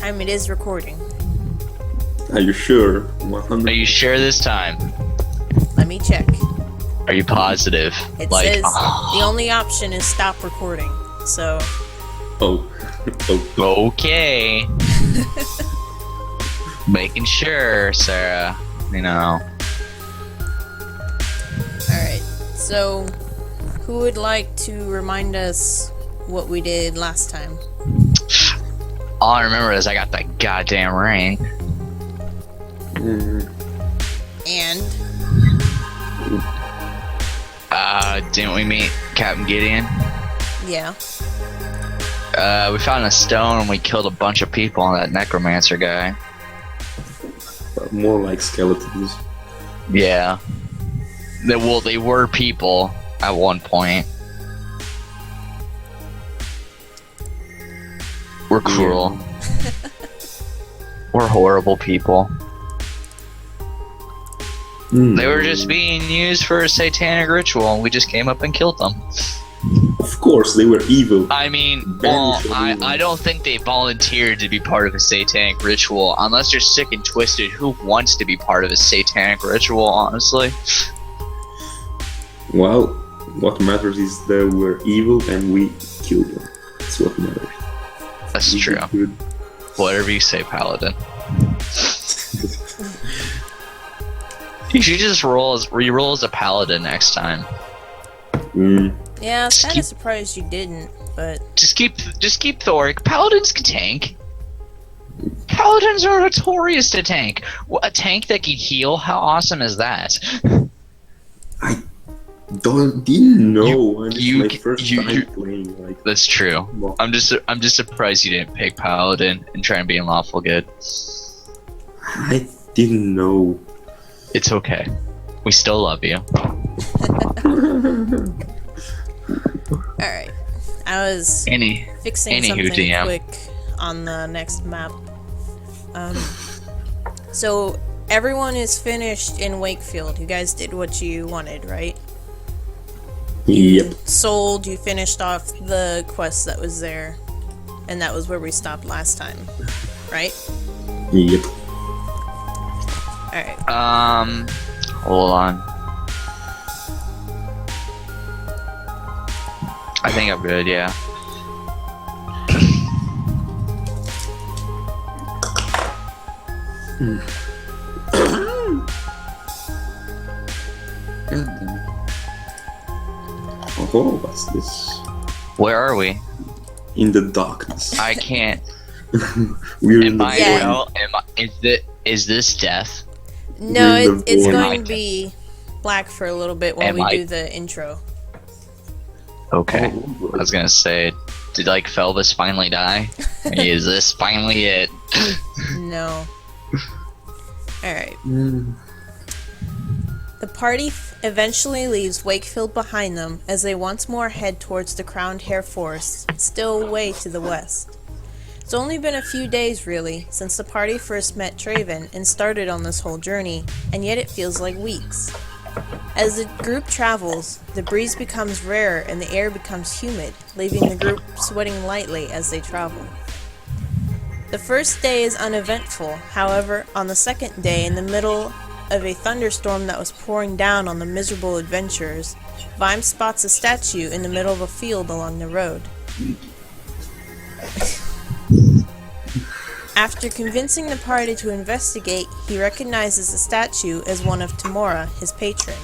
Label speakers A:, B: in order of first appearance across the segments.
A: time it is recording.
B: Are you sure? 100%.
C: Are you sure this time?
A: Let me check.
C: Are you positive?
A: It says the only option is stop recording. So.
B: Oh. Oh.
C: Okay. Making sure, Sarah. You know.
A: Alright, so who would like to remind us what we did last time?
C: All I remember is I got that goddamn ring.
A: And?
C: Didn't we meet Captain Gideon?
A: Yeah.
C: We found a stone and we killed a bunch of people on that necromancer guy.
B: More like skeletons.
C: Yeah. They were people at one point. We're cruel. We're horrible people. They were just being used for a satanic ritual, and we just came up and killed them.
B: Of course, they were evil.
C: I mean, well, I don't think they volunteered to be part of a satanic ritual. Unless you're sick and twisted, who wants to be part of a satanic ritual, honestly?
B: Well, what matters is they were evil and we killed them. That's what matters.
C: That's true. Whatever you say, Paladin. You should just re-roll as a Paladin next time.
A: Yeah, I was kind of surprised you didn't, but...
C: Just keep Thoric. Paladins can tank. Paladins are notorious to tank. A tank that can heal? How awesome is that?
B: I didn't know. It's my first time playing like that.
C: That's true.
B: Well,
C: I'm just surprised you didn't pick Paladin and try and be in lawful good.
B: I didn't know.
C: It's okay. We still love you.
A: Alright. I was fixing something
C: DM.
A: quick on the next map. So, everyone is finished in Wakefield. You guys did what you wanted, right?
B: Yep.
A: Sold, you finished off the quest that was there. And that was where we stopped last time, right?
B: Yep.
A: Alright.
C: Hold on. I think I'm good, yeah.
B: Oh, what's this?
C: Where are we?
B: In the darkness.
C: I can't.
B: We're in the
C: Is this death?
A: No,
B: We're in the
A: it's
B: void.
A: going to be black for a little bit while we do the intro.
C: Okay.
B: Oh,
C: I was gonna say, did like Felvis finally die? Is this finally it?
A: No. Alright. The party eventually leaves Wakefield behind them as they once more head towards the Crowned Hair Forest, still way to the west. It's only been a few days, really, since the party first met Traven and started on this whole journey, and yet it feels like weeks. As the group travels, the breeze becomes rarer and the air becomes humid, leaving the group sweating lightly as they travel. The first day is uneventful, however, on the second day, in the middle of a thunderstorm that was pouring down on the miserable adventurers, Vime spots a statue in the middle of a field along the road. After convincing the party to investigate, he recognizes the statue as one of Tamora, his patron.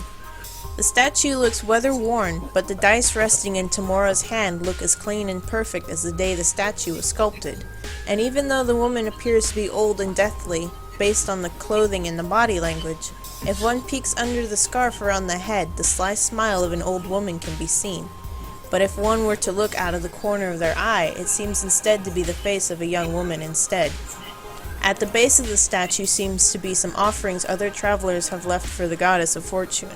A: The statue looks weather-worn, but the dice resting in Tamora's hand look as clean and perfect as the day the statue was sculpted, and even though the woman appears to be old and deathly, based on the clothing and the body language, if one peeks under the scarf around the head, the sly smile of an old woman can be seen. But if one were to look out of the corner of their eye, it seems instead to be the face of a young woman instead. At the base of the statue seems to be some offerings other travelers have left for the goddess of fortune.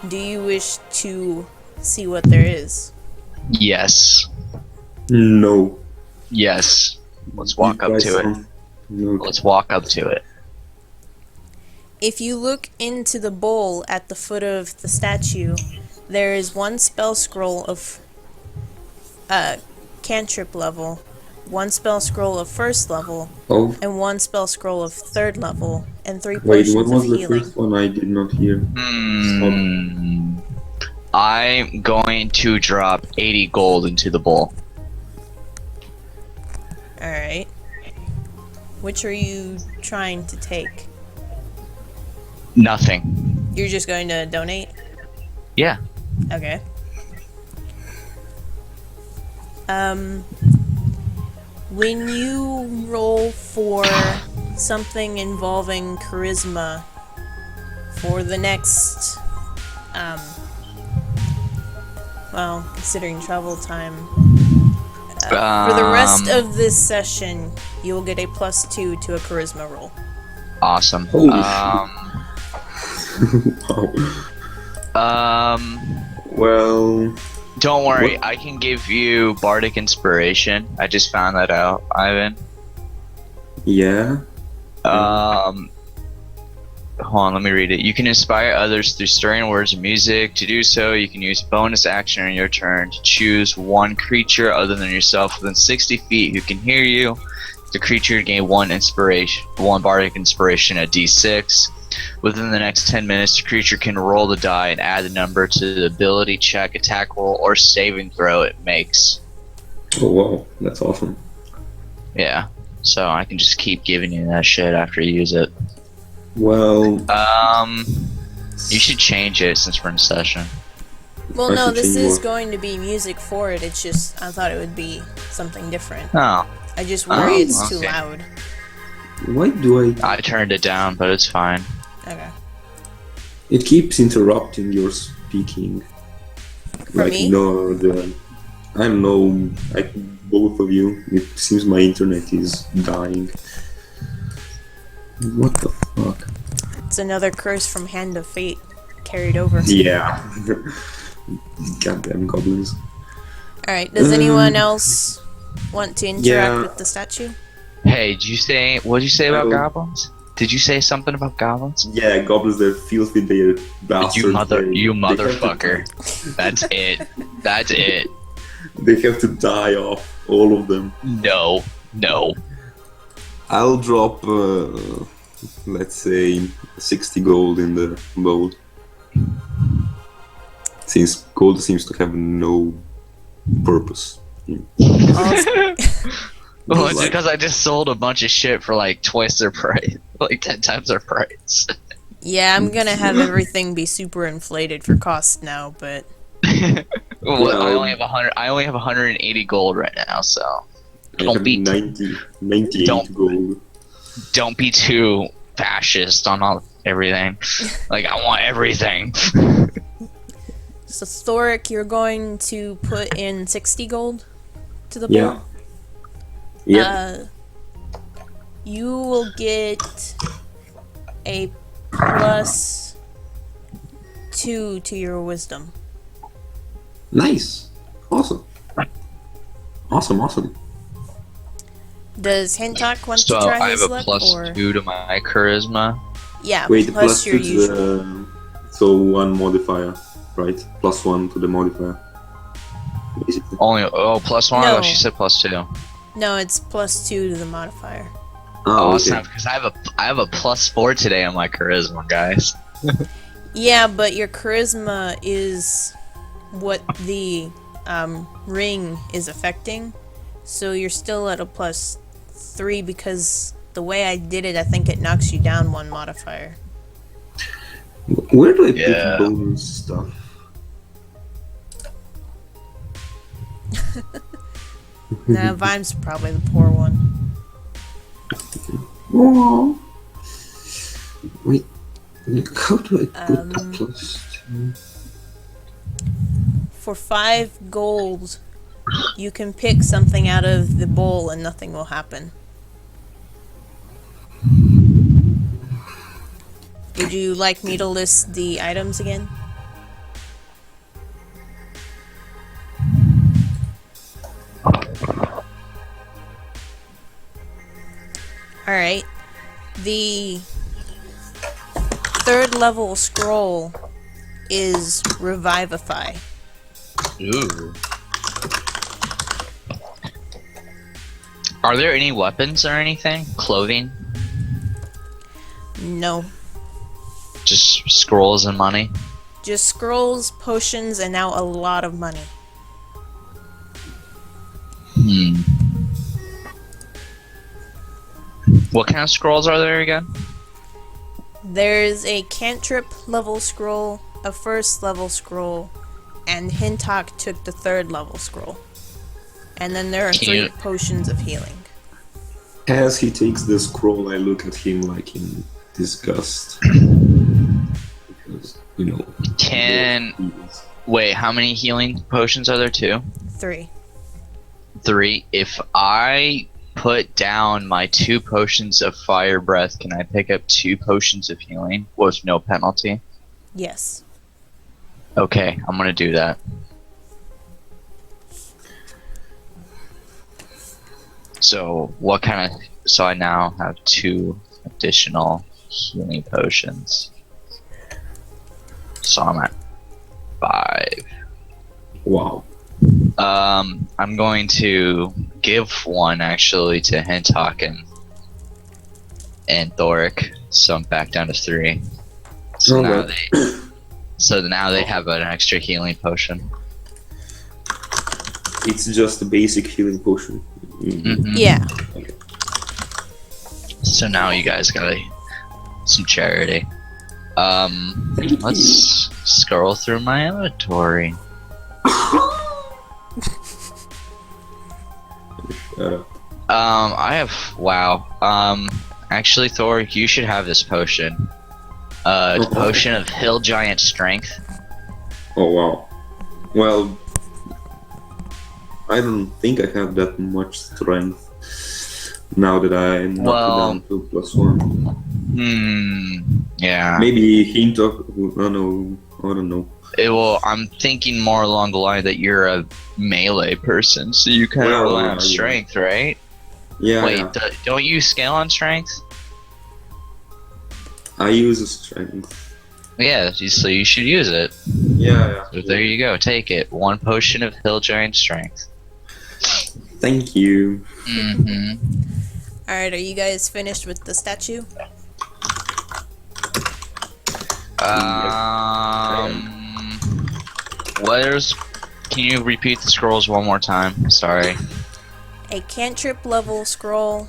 A: Do you wish to see what there is?
C: Yes.
B: No.
C: Yes. Let's walk up to it. Let's walk up to it.
A: If you look into the bowl at the foot of the statue, there is one spell scroll of cantrip level 1 spell scroll of 1st level,
B: Oh,
A: and 1 spell scroll of 3rd level, and 3
B: wait, what
A: potions
B: was
A: of
B: the
A: healing.
B: first one? I did not hear.
C: I'm going to drop 80 gold into the bowl.
A: Alright. Which are you trying to take?
C: Nothing.
A: You're just going to donate?
C: Yeah.
A: Okay. When you roll for something involving charisma for the next, well, considering travel time, for the rest of this session, you'll get a +2 to a charisma roll.
C: Awesome.
B: Holy wow. Well,
C: Don't worry,
B: what?
C: I can give you bardic inspiration. I just found that out, Ivan.
B: Yeah.
C: Hold on, let me read it. You can inspire others through stirring words and music. To do so, you can use a bonus action on your turn to choose one creature other than yourself within 60 feet who can hear you. The creature gain 1 bardic inspiration at D6. Within the next 10 minutes, the creature can roll the die and add the number to the ability check, attack roll, or saving throw it makes.
B: Oh wow, that's awesome.
C: Yeah, so I can just keep giving you that shit after you use it.
B: Well,
C: You should change it since we're in session.
A: Well,
B: I
A: no,
B: should
A: this
B: change
A: is
B: what?
A: going to be music for it. It's just, I thought it would be something different.
C: Oh,
A: I just worry it's too
C: okay.
A: loud.
B: why do
C: I turned it down, but it's fine.
A: Okay.
B: it keeps interrupting your speaking?
A: For me?
B: No, I don't know, like both of you. It seems my internet is dying. What the fuck?
A: It's another curse from Hand of Fate carried over.
B: Yeah. Goddamn goblins.
A: Alright, does anyone else want to interact
B: yeah.
A: with the statue?
C: Hey, what did you say about
B: Oh.
C: goblins? Did you say something about goblins?
B: Yeah, goblins, they're filthy, they're bastards.
C: You
B: They have to-
C: motherfucker. That's it. That's it.
B: They have to die off, all of them.
C: No.
B: I'll drop, let's say, 60 gold in the bowl. Since gold seems to have no purpose.
C: Well, it's
B: Like-
C: because I just sold a bunch of shit for like twice their price, like 10 times their price.
A: Yeah, I'm gonna have everything be super inflated for cost now, but
C: Well, I
B: Yeah.
C: only have 100. I only have 180 gold right now, so
B: I
C: Don't
B: have
C: be-
B: 98
C: don't-
B: gold.
C: don't be too fascist on everything. Like I want everything.
A: so Thoric, you're going to put in 60 gold to the
B: Yeah.
A: bowl?
B: Yeah.
A: You will get a +2 to your wisdom.
B: Nice. Awesome. Awesome.
A: Does Hentok want
C: So
A: to try
C: I
A: his
C: have a
A: luck,
C: +2
A: or
C: to my charisma.
A: yeah,
B: Wait, the
A: plus your
B: +2 to
A: usual.
B: the... So one modifier, right? +1 to the modifier. Basically.
C: Only +1.
A: No.
C: Oh, she said +2.
A: No, it's +2 to the modifier.
B: Oh,
C: It's
B: okay.
C: not because I have a +4 today on my charisma, guys.
A: Yeah, but your charisma is what the ring is affecting, so you're still at a +3 because the way I did it, I think it knocks you down 1 modifier.
B: Where do I
C: Yeah.
B: put bonus stuff?
A: Nah, Vime's probably the poor one.
B: Oh. Wait, how do I put the +2?
A: For 5 gold, you can pick something out of the bowl and nothing will happen. Would you like me to list the items again? Alright. The 3rd level scroll is Revivify.
C: Ooh. Are there any weapons or anything? Clothing?
A: No.
C: Just scrolls and money?
A: Just scrolls, potions, and now a lot of money.
C: What kind of scrolls are there again?
A: There's a cantrip level scroll, a first level scroll, and Hintok took the 3rd level scroll. And then there are 3 potions of healing.
B: As he takes the scroll, I look at him like in disgust. Because, you know...
C: Wait, how many healing potions are there? 2?
A: 3.
C: 3. If I put down my 2 potions of fire breath, can I pick up 2 potions of healing with no penalty?
A: Yes.
C: Okay, I'm gonna do that. So so I now have 2 additional healing potions. So I'm at 5.
B: Wow.
C: I'm going to give 1 actually to Hintok and Thoric, so I'm back down to 3. So now they have an extra healing potion.
B: It's just a basic healing potion.
A: Yeah.
B: Okay.
C: So now you guys got some charity. Let's scroll through my inventory. I have actually, Thor, you should have this potion. Potion of Hill Giant Strength.
B: Oh wow. Well, I don't think I have that much strength now that I knocked down to +1.
C: Yeah.
B: Maybe hint of I don't know.
C: I'm thinking more along the line that you're a melee person, so you kind of rely on strength, right?
B: Yeah.
C: Wait, don't you scale on strength?
B: I use strength.
C: Yeah, so you should use it.
B: Yeah.
C: So there you go, take it. 1 potion of Hill Giant Strength.
B: Thank you.
A: Alright, are you guys finished with the statue?
C: Can you repeat the scrolls one more time? Sorry.
A: A cantrip level scroll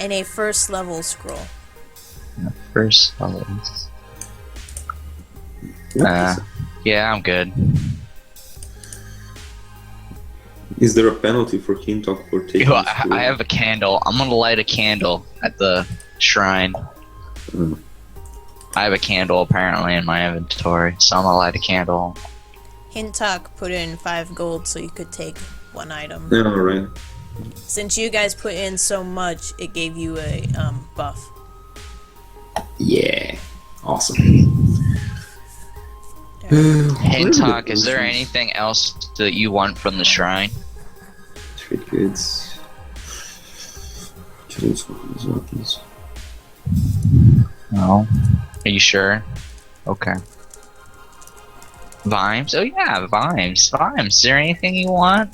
A: and a first level scroll.
C: First level. Yeah, I'm good.
B: Is there a penalty for Hintok for taking?
C: I have a candle. I'm gonna light a candle at the shrine. I have a candle apparently in my inventory, so I'm gonna light a candle.
A: Hintok put in 5 gold so you could take 1 item.
B: Yeah, alright.
A: Since you guys put in so much, it gave you a buff.
B: Yeah. Awesome.
C: Hintok, is there anything else that you want from the shrine?
B: Trade goods. Tools, weapons.
C: No. Are you sure? Okay. Vimes? Oh yeah, Vimes. Vimes. Is there anything you want?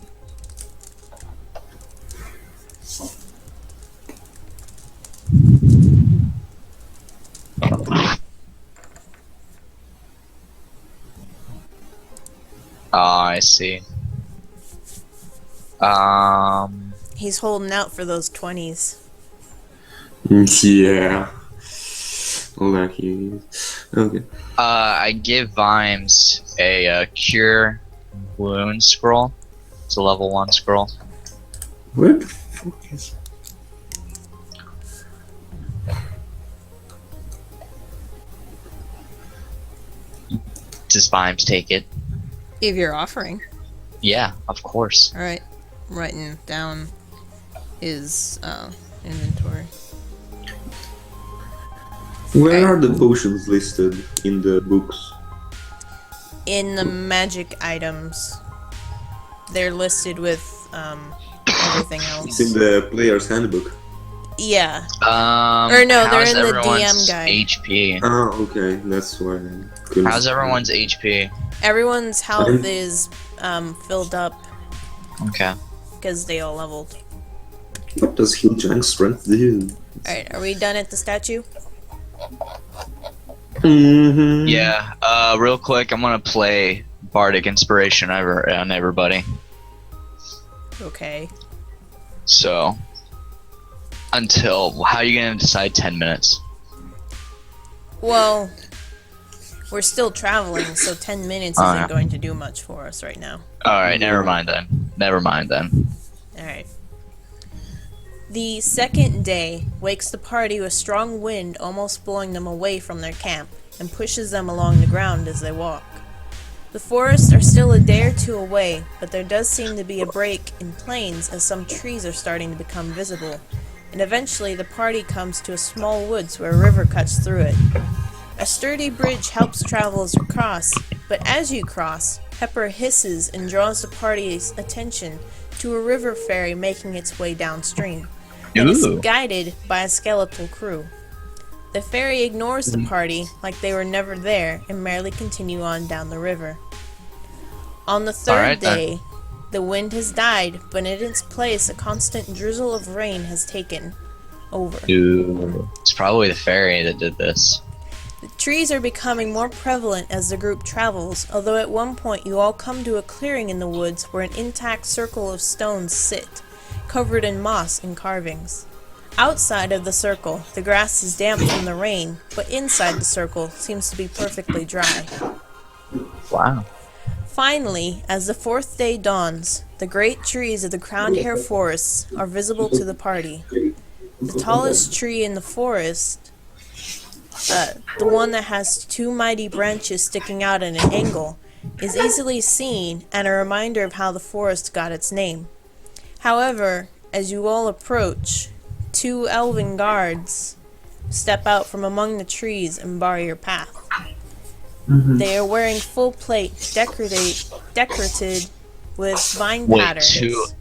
C: Oh, I see.
A: He's holding out for those 20s.
B: Yeah. Lucky. Okay.
C: I give Vimes a cure wound scroll. It's a level 1 scroll.
B: What the fuck is...
C: Does Vimes take it?
A: If you're offering.
C: Yeah, of course.
A: Alright. Writing down his inventory.
B: Where are the potions listed in the books?
A: In the magic items. They're listed with everything else.
B: It's in the player's handbook.
A: Yeah. Or no, they're in the DM guide.
C: HP.
B: Oh, okay. That's why I couldn't...
C: How's everyone's HP?
A: Everyone's health is filled up
C: Okay.
A: because they all leveled.
B: What does huge giant strength do?
A: Alright, are we done at the statue?
B: Mm-hmm.
C: Yeah. Real quick, I'm gonna play Bardic Inspiration on everybody.
A: Okay.
C: So, how are you gonna decide 10 minutes?
A: Well, we're still traveling, so 10 minutes isn't
C: Alright.
A: going to do much for us right now.
C: Alright, never mind then.
A: Alright. The second day wakes the party with strong wind almost blowing them away from their camp and pushes them along the ground as they walk. The forests are still a day or two away, but there does seem to be a break in plains as some trees are starting to become visible, and eventually the party comes to a small woods where a river cuts through it. A sturdy bridge helps travelers across, but as you cross, Pepper hisses and draws the party's attention to a river ferry making its way downstream. It is
C: Ooh.
A: guided by a skeletal crew. The ferry ignores the party like they were never there and merely continue on down the river. On the third
C: Alright, then.
A: day, the wind has died, but in its place a constant drizzle of rain has taken over.
C: Ooh. It's probably the fairy that did this.
A: The trees are becoming more prevalent as the group travels, although at one point you all come to a clearing in the woods where an intact circle of stones sit, covered in moss and carvings. Outside of the circle, the grass is damp from the rain, but inside the circle seems to be perfectly dry.
C: Wow.
A: Finally, as the fourth day dawns, the great trees of the Crowned Hair Forests are visible to the party. The tallest tree in the forest, the one that has two mighty branches sticking out at an angle, is easily seen and a reminder of how the forest got its name. However, as you all approach, two elven guards step out from among the trees and bar your path. They are wearing full plate decorated with vine
C: Wait,
A: patterns.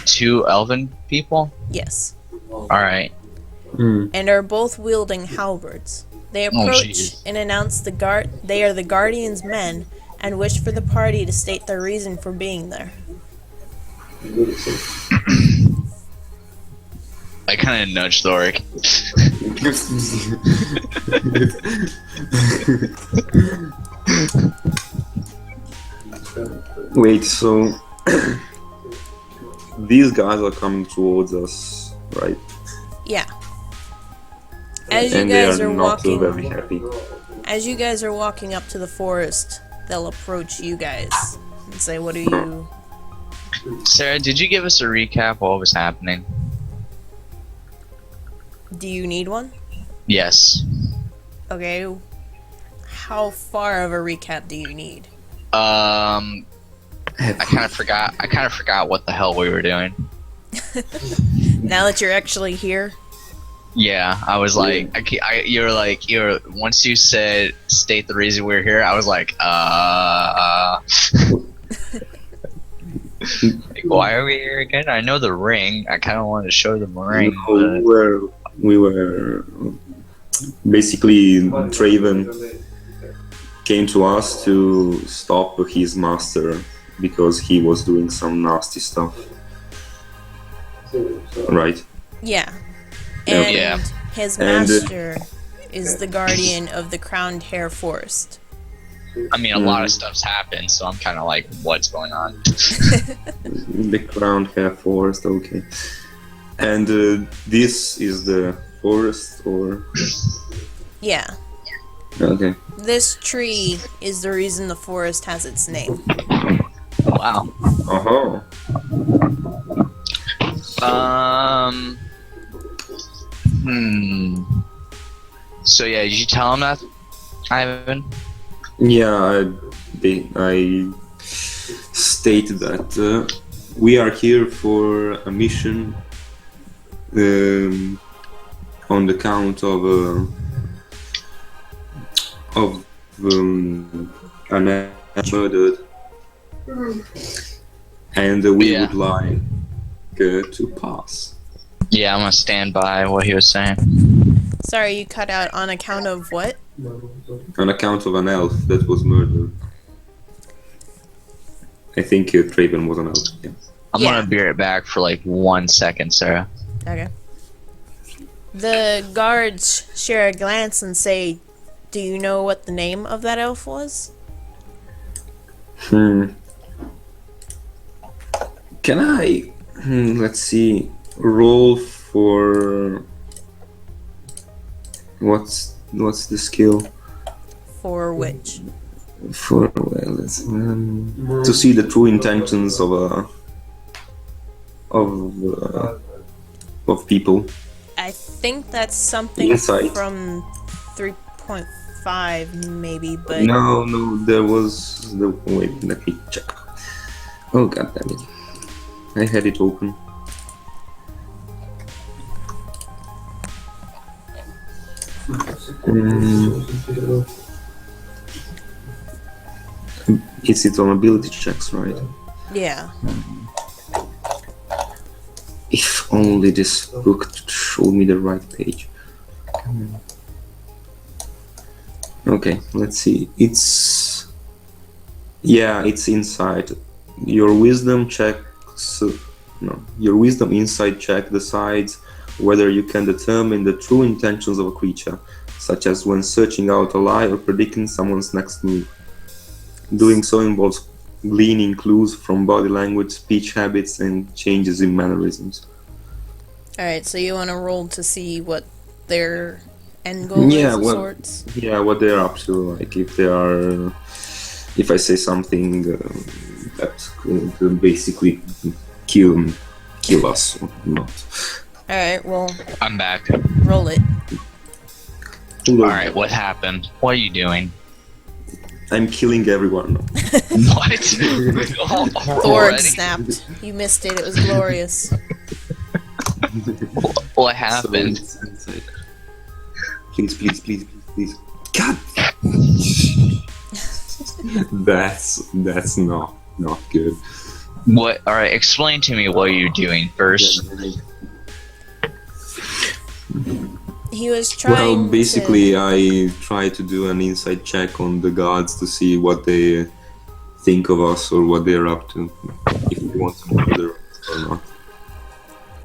C: two elven people?
A: Yes.
C: Alright.
A: And are both wielding halberds. They approach
C: jeez.
A: and announce they are the Guardian's men and wish for the party to state their reason for being there.
C: I kind of nudged Thoric.
B: Wait, so these guys are coming towards us, right?
A: Yeah. As you
B: And they
A: guys
B: are
A: are
B: not
A: walking,
B: very happy.
A: as you guys are walking up to the forest, they'll approach you guys and say, "What are you?"
C: Sarah, did you give us a recap of what was happening?
A: Do you need one?
C: Yes.
A: Okay. How far of a recap do you need?
C: I kind of forgot what the hell we were doing.
A: Now that you're actually here,
C: Yeah, I was like, once you said state the reason we're here, I was like, like, why are we here again? I know the ring. I kind of wanted to show them the ring.
B: No, we were basically Draven came to us to stop his master because he was doing some nasty stuff. Right.
A: yeah. And
C: Yeah.
A: his
B: And,
A: master is the guardian of the Crowned Hair Forest.
C: I mean, a lot of stuff's happened, so I'm kind of like, what's going on?
B: The Crowned Hair Forest, okay. And this is the forest, or
A: Yeah.
B: okay.
A: This tree is the reason the forest has its name.
C: Wow.
B: Uh-huh.
C: So yeah, did you tell him that, Ivan?
B: Yeah, I stated that we are here for a mission on the count of an murdered, and we
C: Yeah.
B: would like to pass.
C: Yeah, I'm gonna stand by what he was saying.
A: Sorry, you cut out on account of what?
B: On account of an elf that was murdered. I think Traven was an elf. Yeah.
C: I'm
A: Yeah.
C: gonna be right back for like 1 second, Sarah.
A: Okay. The guards share a glance and say, "Do you know what the name of that elf was?"
B: Can I, let's see, roll for what's the skill
A: For which?
B: for to see the true intentions of people.
A: I think that's something
B: Insight.
A: from 3.5 maybe, but
B: No, there was the wait. Let me check. Oh god damn it! I had it open. It's it on ability checks, right?
A: yeah.
B: If only this book showed me the right page. Okay, let's see. It's inside. Your wisdom checks. No, your wisdom insight check decides whether you can determine the true intentions of a creature, such as when searching out a lie or predicting someone's next move. Doing so involves gleaning clues from body language, speech habits, and changes in mannerisms.
A: Alright, so you want to roll to see what their end goal is of sorts?
B: Yeah, what they're up to. Like if I say something that could basically kill us or not.
A: Alright, well,
C: I'm back.
A: roll it.
C: Alright, what happened? What are you doing?
B: I'm killing everyone.
C: What?
A: Thorg
C: Already?
A: snapped. You missed it, it was glorious.
C: What happened?
B: So please. God. That's not good.
C: What? Alright, explain to me what you're doing first.
A: He was trying
B: Well, basically, I try to do an inside check on the guards to see what they think of us or what they're up to, if they want to murder us or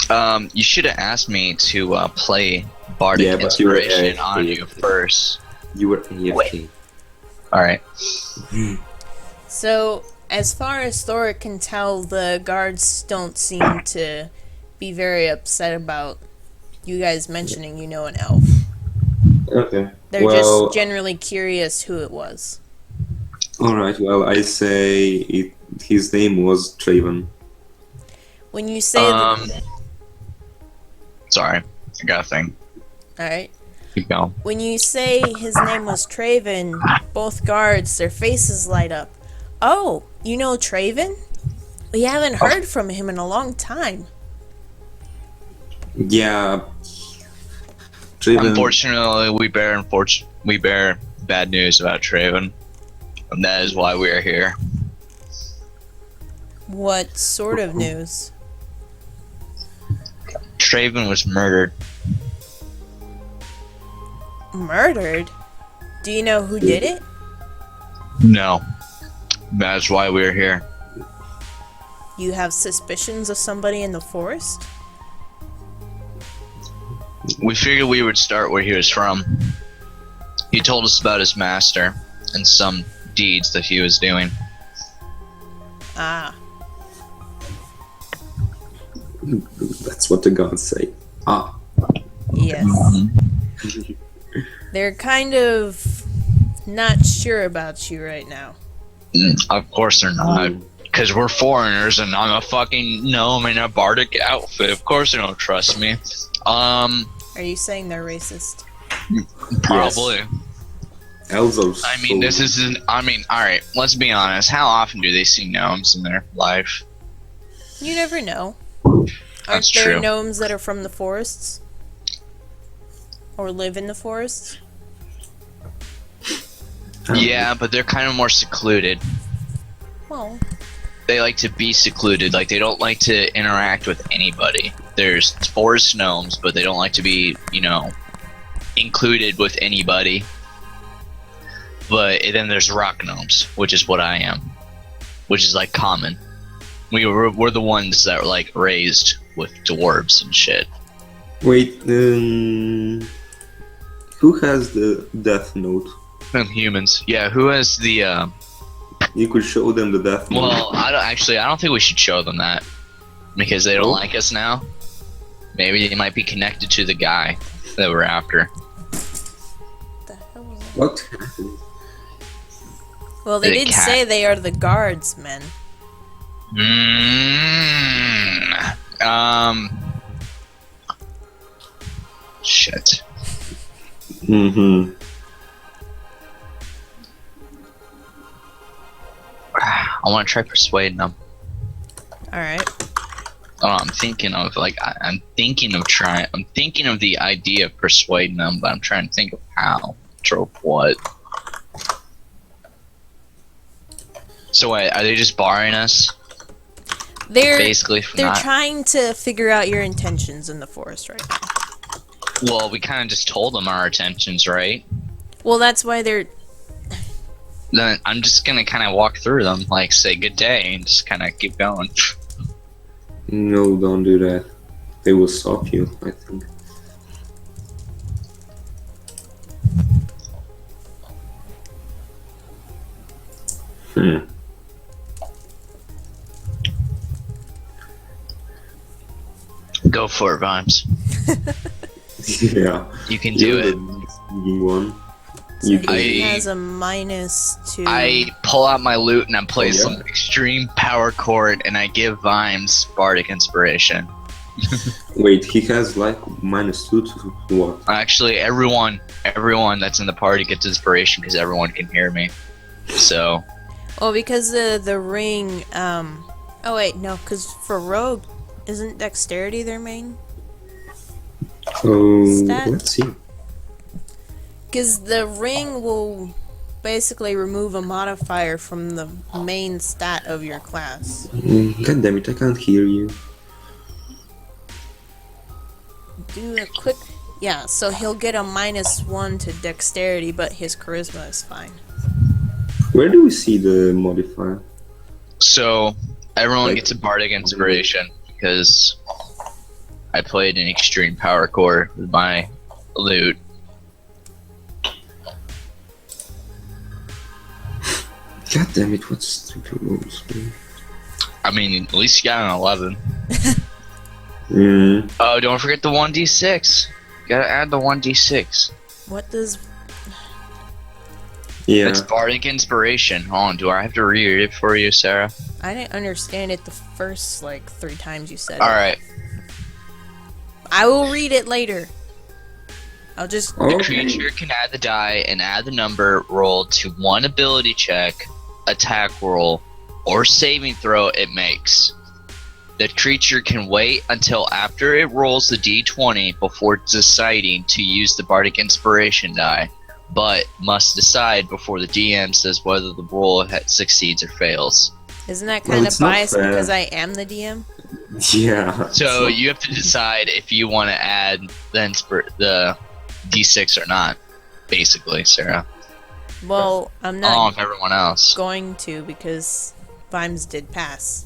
B: not.
C: You should have asked me to play Bardic
B: but you were
C: Inspiration on
B: AFK.
C: you first.
B: You were AFK.
C: Alright.
A: So, as far as Thorg can tell, the guards don't seem to be very upset about you guys mentioning you know an elf.
B: Okay.
A: They're just generally curious who it was.
B: Alright, well, I say his name was Traven.
A: When you say
C: Sorry, I got a thing.
A: Alright.
C: Keep going.
A: When you say his name was Traven, both guards, their faces light up. Oh, you know Traven? We haven't heard from him in a long time.
B: Yeah. Traven.
C: Unfortunately, we bear bad news about Traven, and that is why we are here.
A: What sort of news?
C: Traven was murdered.
A: Murdered? Do you know who did it?
C: No, that's why we are here.
A: You have suspicions of somebody in the forest?
C: We figured we would start where he was from. He told us about his master and some deeds that he was doing.
A: Ah.
B: That's what the gods say. Ah.
A: Yes. They're kind of not sure about you right now.
C: Of course they're not. Because we're foreigners and I'm a fucking gnome in a bardic outfit. Of course they don't trust me.
A: Are you saying they're racist?
C: Probably.
B: Elves are
C: I mean, this isn't. I mean, alright, let's be honest. How often do they see gnomes in their life?
A: You never know. Aren't
C: That's
A: there
C: true.
A: gnomes that are from the forests? Or live in the forests?
C: Yeah, but they're kind of more secluded.
A: Well,
C: They like to be secluded. Like, they don't like to interact with anybody. There's forest gnomes, but they don't like to be, included with anybody. But then there's rock gnomes, which is what I am. Which is, common. We're the ones that were, raised with dwarves and shit.
B: Wait, who has the death note?
C: Humans. Yeah, who has the,
B: You could show them the death note.
C: well, I don't think we should show them that. Because they don't
B: Oh.
C: like us now. Maybe they might be connected to the guy that we're after.
A: The hell was that?
B: What happened?
A: Well, they
C: The
A: did
C: cat.
A: say they are the guards, men.
C: Shit.
B: Mm-hmm.
C: I want to try persuading them.
A: Alright.
C: Oh, I'm thinking of I'm thinking of the idea of persuading them, but I'm trying to think of how, or what. So wait, are they just barring us?
A: They're
C: Basically, for
A: they're
C: not.
A: trying to figure out your intentions in the forest right now.
C: Well, we kind of just told them our intentions, right?
A: Well, that's why they're...
C: Then I'm just gonna kind of walk through them, like say good day, and just kind of keep going.
B: No, don't do that. They will stop you, I think. Hmm.
C: Go for it, Vimes.
B: Yeah.
C: You can do
B: You're
C: it.
B: the speaking one.
A: So
B: You
A: he
C: I-
A: has a -2.
C: I pull out my loot and I play
B: Oh, yeah?
C: some extreme power chord, and I give Vimes bardic inspiration.
B: Wait, he has like -2 to what?
C: Actually, everyone that's in the party gets inspiration because everyone can hear me. So
A: Well, because the ring... Oh, wait, no, because for rogue, isn't dexterity their main?
B: Oh,
A: Stat?
B: let's see.
A: Because the ring will basically remove a modifier from the main stat of your class.
B: God damn it, I can't hear you.
A: Do a quick... Yeah, so he'll get a -1 to dexterity, but his charisma is fine.
B: Where do we see the modifier?
C: So everyone
B: Like-
C: gets a bardic inspiration because I played an extreme power chord with my loot.
B: God damn it, what's stupid rules?
C: I mean, at least you got an 11.
B: Mm.
C: Oh, don't forget the 1d6. Gotta add the 1d6.
A: What does...
B: Yeah.
C: It's bardic inspiration. Hold on, do I have to read it for you, Sarah?
A: I didn't understand it the first, 3 times you said it.
C: Alright.
A: I will read it later. I'll just...
C: The
B: Okay.
C: creature can add the die and add the number rolled to one ability check, attack roll, or saving throw it makes. The creature can wait until after it rolls the d20 before deciding to use the bardic inspiration die, but must decide before the DM says whether the roll succeeds or fails.
A: Isn't that
B: Well,
A: kind of
B: it's not
A: biased
B: fair.
A: because I am the DM?
B: Yeah.
C: So you have to decide if you want to add the d6 or not, basically, Sarah.
A: Well, I'm
C: Along
A: not
C: with everyone else.
A: going to because Vimes did pass.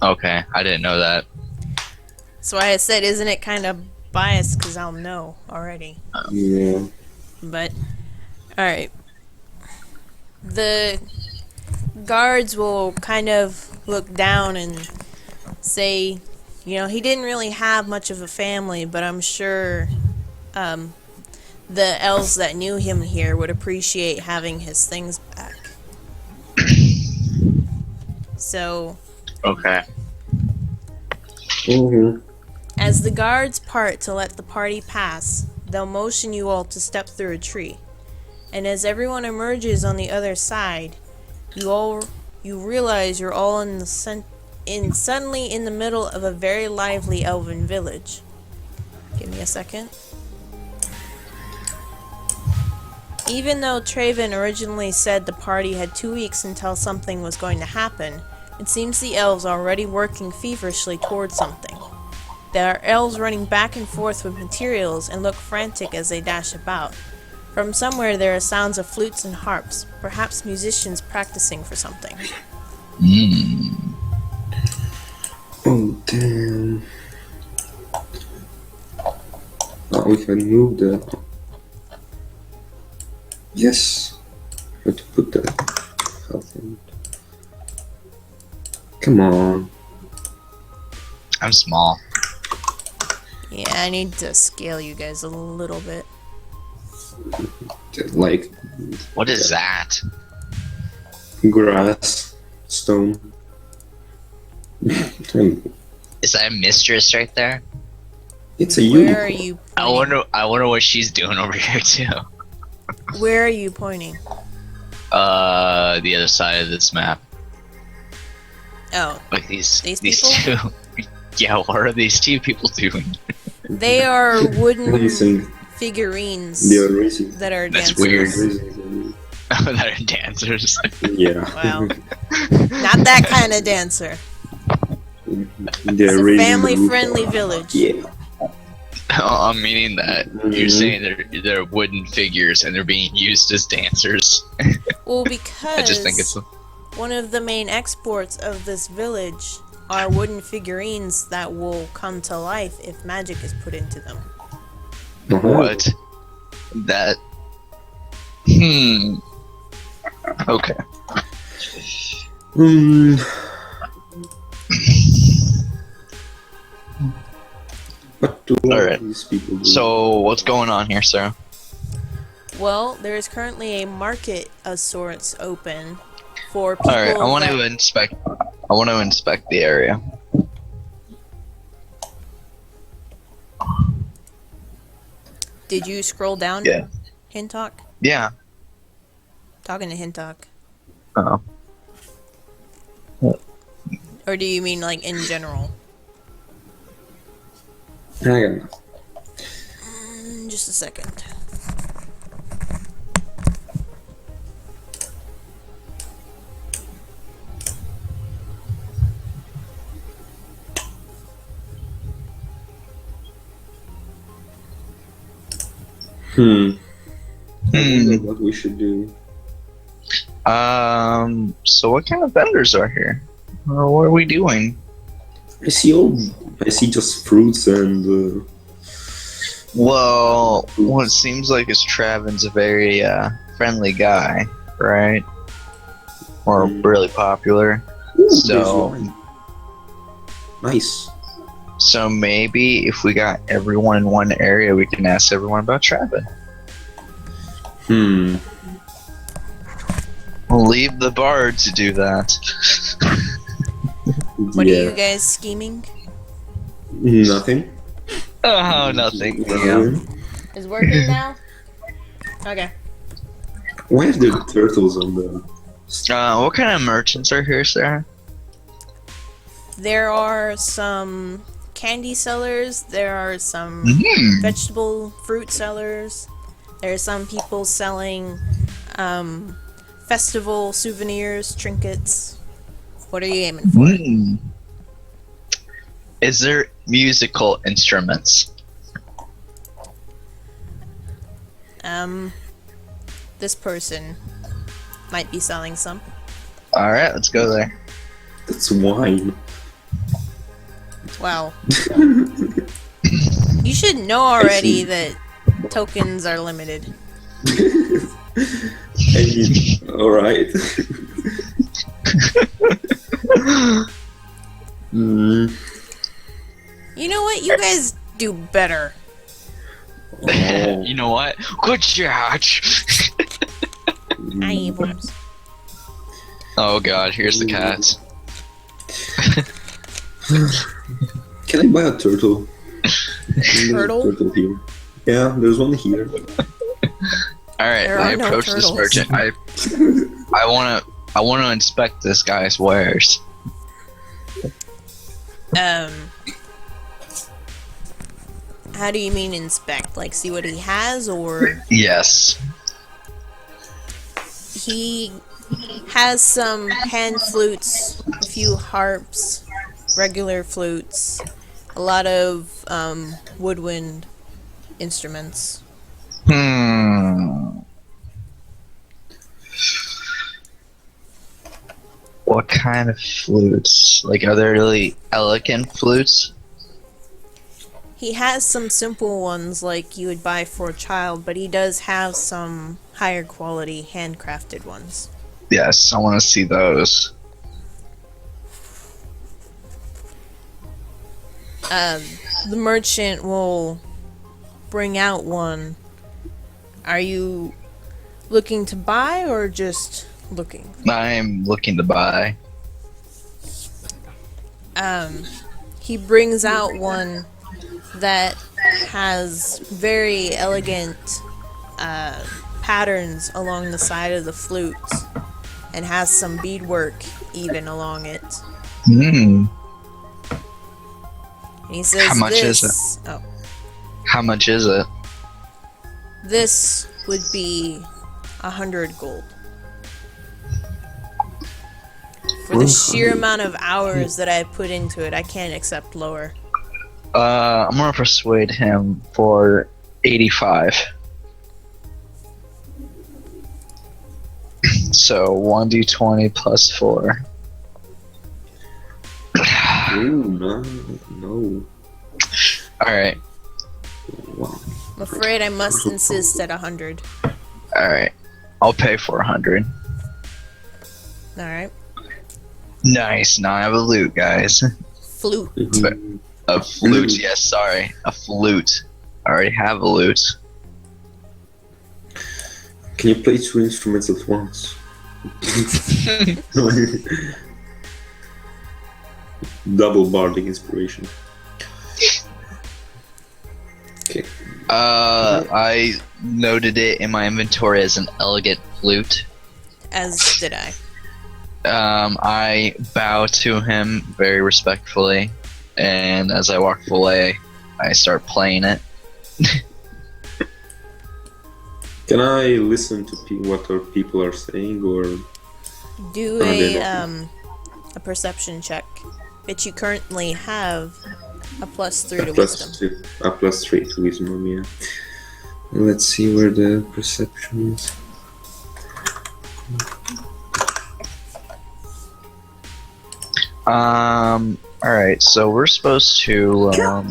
C: Okay, I didn't know that.
A: That's why I said, isn't it kind of biased because I'll know already.
B: Yeah.
A: But, alright. The guards will kind of look down and say, you know, he didn't really have much of a family, but I'm sure the elves that knew him here would appreciate having his things back. So,
C: Okay.
B: Mm-hmm.
A: as the guards part to let the party pass, they'll motion you all to step through a tree. And as everyone emerges on the other side, you realize you're all suddenly in the middle of a very lively elven village. Give me a second. Even though Traven originally said the party had 2 weeks until something was going to happen, it seems the elves are already working feverishly towards something. There are elves running back and forth with materials and look frantic as they dash about. From somewhere there are sounds of flutes and harps, perhaps musicians practicing for something.
B: Oh, damn. Oh, we can move the... Yes. How to put the health in. Come on.
C: I'm small.
A: Yeah, I need to scale you guys a little bit.
B: Like
C: What is that?
B: grass, stone.
C: Is that a mistress right there?
B: It's a
A: Where are
B: unicorn.
A: you
C: I
A: pointing?
C: wonder what she's doing over here too.
A: Where are you pointing?
C: The other side of this map.
A: Oh,
C: Like these
A: These
C: two. Yeah, what are these two people doing?
A: they are wooden
B: Racing.
A: figurines
B: They are racing.
A: that are
C: That's
A: dancers.
C: weird. They're dancers.
B: Yeah.
A: Wow. Not that kind of dancer.
B: They're
A: It's a
B: raising
A: family-friendly village.
B: Yeah.
C: I'm meaning that you're saying they're wooden figures and they're being used as dancers.
A: Well,
C: I
A: because
C: just think it's
A: one of the main exports of this village are wooden figurines that will come to life if magic is put into them.
C: what that. Okay.
B: What do all
C: Alright.
B: these people do?
C: So what's going on here, sir?
A: Well, there is currently a market of sorts open for people.
C: All right, I want
A: that-
C: to inspect. I want to inspect the area.
A: Did you scroll down?
C: Yeah.
A: Hintalk?
C: Yeah.
A: Talking to Hintalk.
C: Oh.
A: Or do you mean like in general?
B: Hang on.
A: Just a second.
B: I wonder what we should do.
C: So what kind of vendors are here? Or what are we doing?
B: I see just fruits and
C: Well, what it seems like is Travin's a very friendly guy, right? Or really popular.
B: ooh,
C: So-
B: there's wine. Nice.
C: So maybe if we got everyone in one area, we can ask everyone about Travin. We'll leave the bard to do that.
A: What
B: yeah.
A: are you guys scheming?
B: Nothing.
C: Oh, nothing. Yeah.
A: Is working now? Okay.
B: Why are there turtles on the...
C: What kind of merchants are here, sir?
A: There are some candy sellers. There are some vegetable fruit sellers. There are some people selling festival souvenirs, trinkets. What are you aiming for?
C: Is there musical instruments?
A: This person might be selling some.
C: Alright, let's go there.
B: That's wine.
A: Wow. You should know already that tokens are limited.
B: Alright.
A: You know what? You guys do better.
B: Oh.
C: You know what? Good judge.
A: Items.
C: Oh god, here's the cats.
B: Can I buy a turtle? There's a
A: Turtle?
B: turtle here. Yeah, there's one here.
C: Alright,
A: There
C: I
A: are no
C: approach this
A: turtles.
C: merchant. I wanna inspect this guy's wares.
A: How do you mean inspect? Like see what he has, or
C: Yes.
A: he has some pan flutes, a few harps, regular flutes, a lot of woodwind instruments.
C: What kind of flutes? Like, are there really elegant flutes?
A: He has some simple ones like you would buy for a child, but he does have some higher quality handcrafted ones.
C: Yes, I want to see those.
A: The merchant will bring out one. Are you looking to buy or just looking?
C: I'm looking to buy.
A: He brings out one that has very elegant patterns along the side of the flute and has some beadwork even along it.
C: Hmm.
A: And he says,
C: How much
A: this,
C: is
A: Oh,
C: How much is it?
A: this would be 100 gold. For the sheer amount of hours that I put into it, I can't accept lower.
C: I'm gonna persuade him for 85. So 1d20 plus 4.
B: Ooh, no.
C: Alright,
B: Wow.
A: I'm afraid I must insist at 100.
C: alright. I'll pay for 100.
A: Alright.
C: Nice, now I have a loot, guys.
A: Flute.
C: A flute, yes, sorry. A flute. I already have a lute.
B: Can you play 2 instruments at once? Double bardic inspiration. Okay.
C: I noted it in my inventory as an elegant flute.
A: As did I.
C: I bow to him very respectfully, and as I walk away, I start playing it.
B: Can I listen to what our people are saying, or
A: Do a perception check. But you currently have a +3 to wisdom.
B: a +3 to wisdom? Yeah. Let's see where the perception is.
C: Alright, so we're supposed to,
B: Damn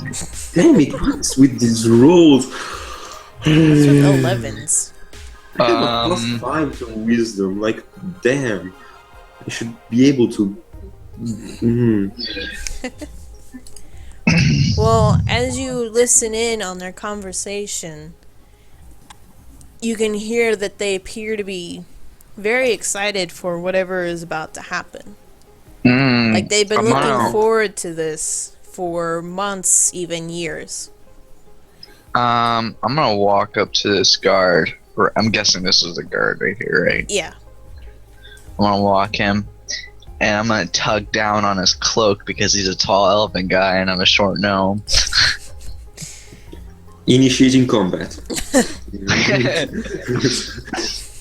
B: it! What's with these rolls?
A: What's with 11s?
B: I have a +5 to wisdom. Like, damn! I should be able to.
A: Well, as you listen in on their conversation, you can hear that they appear to be very excited for whatever is about to happen. Like, they've been looking forward to this for months, even years.
C: I'm gonna walk up to this guard. I'm guessing this is the guard right here, right?
A: Yeah.
C: I'm gonna walk him, and I'm gonna tug down on his cloak because he's a tall elephant guy and I'm a short gnome.
B: Initiating combat.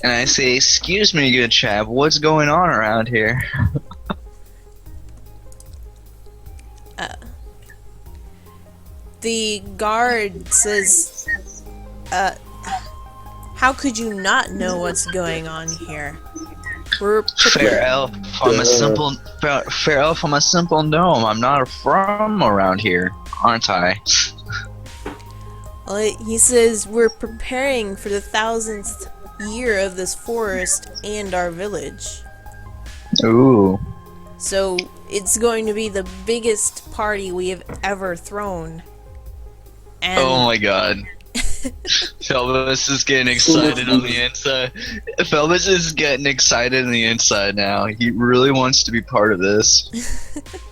C: And I say, "Excuse me, good chap, what's going on around here?"
A: The guard says, how could you not know what's going on here? We're
C: Fair elf, I'm a simple gnome. I'm not from around here, aren't I?
A: Well, he says we're preparing for the 1000th year of this forest and our village.
C: Ooh.
A: So it's going to be the biggest party we have ever thrown. And
C: Oh my god. Felbus is getting excited on the inside. Felbus is getting excited on the inside now. He really wants to be part of this.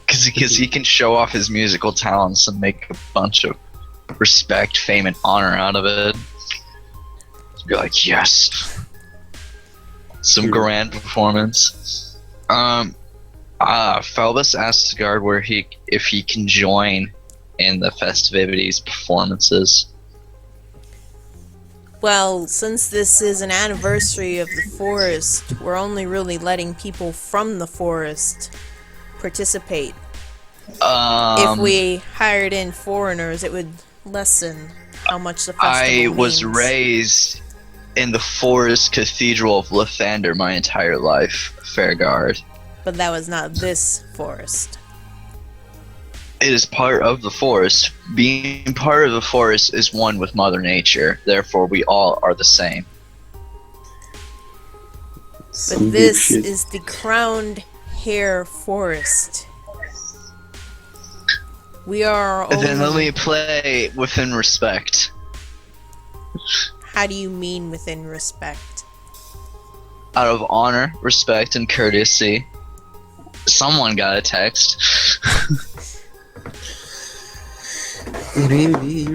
C: Because he can show off his musical talents and make a bunch of respect, fame, and honor out of it. Be like, yes! Some grand performance. Felbus asks the guard if he can join in the festivities performances.
A: well, since this is an anniversary of the forest, we're only really letting people from the forest participate. If we hired in foreigners, it would lessen how much the festival
C: I was
A: means.
C: raised in the forest cathedral of Lathander my entire life, Fairguard.
A: But that was not this forest.
C: It is part of the forest. Being part of the forest is one with Mother Nature. Therefore, we all are the same.
B: Some
A: But this
B: deep shit.
A: is the crowned hair forest. We are
C: And then let
A: only...
C: me play within respect.
A: How do you mean within respect?
C: Out of honor, respect, and courtesy. Someone got a text.
B: Maybe.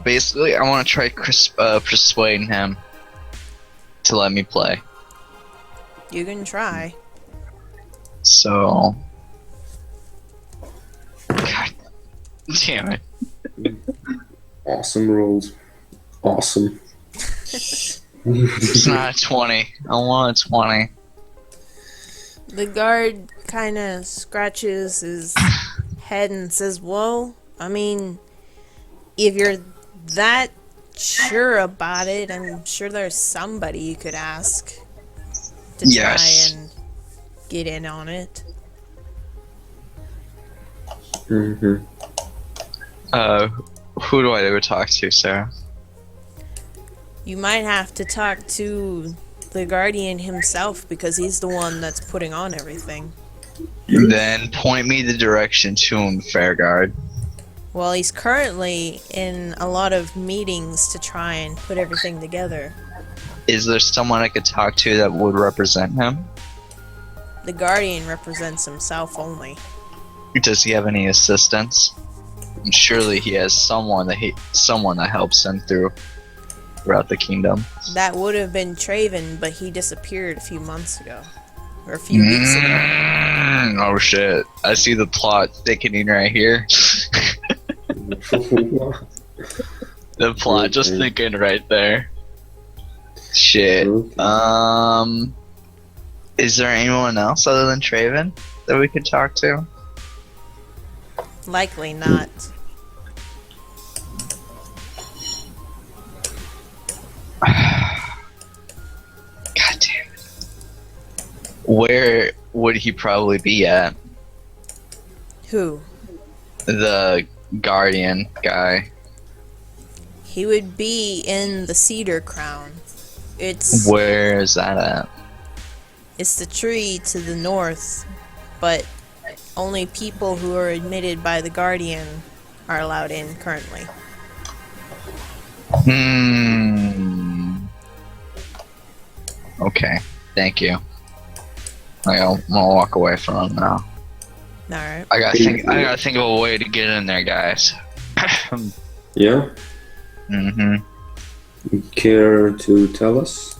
C: Basically, I want to try persuading him to let me play.
A: You can try.
C: So... God damn it.
B: Awesome rolls. Awesome.
C: It's not a 20. I want a 20.
A: The guard kind of scratches his head and says, well, I mean, if you're that sure about it, I'm sure there's somebody you could ask to
C: Yes.
A: try and get in on it.
B: Mm-hmm.
C: Who do I ever talk to, Sarah?
A: You might have to talk to the guardian himself because he's the one that's putting on everything.
C: Then point me the direction to him, Fairguard.
A: Well, he's currently in a lot of meetings to try and put everything together.
C: Is there someone I could talk to that would represent him?
A: The guardian represents himself only.
C: Does he have any assistants? And surely he has someone that helps him throughout the kingdom.
A: That would have been Traven, but he disappeared a few months ago. Or a few weeks ago.
C: Oh shit. I see the plot thickening right here. The plot just thickened right there. Shit.
B: Okay.
C: Is there anyone else other than Traven that we could talk to?
A: Likely not.
C: God damn it. Where would he probably be at?
A: Who?
C: The guardian guy.
A: He would be in the cedar crown. It's
C: Where is that at?
A: It's the tree to the north, but only people who are admitted by the guardian are allowed in currently.
C: Okay, thank you. I'm gonna walk away from him now.
A: Alright.
C: I gotta think of a way to get in there, guys.
B: Yeah?
C: Mm-hmm.
B: Care to tell us?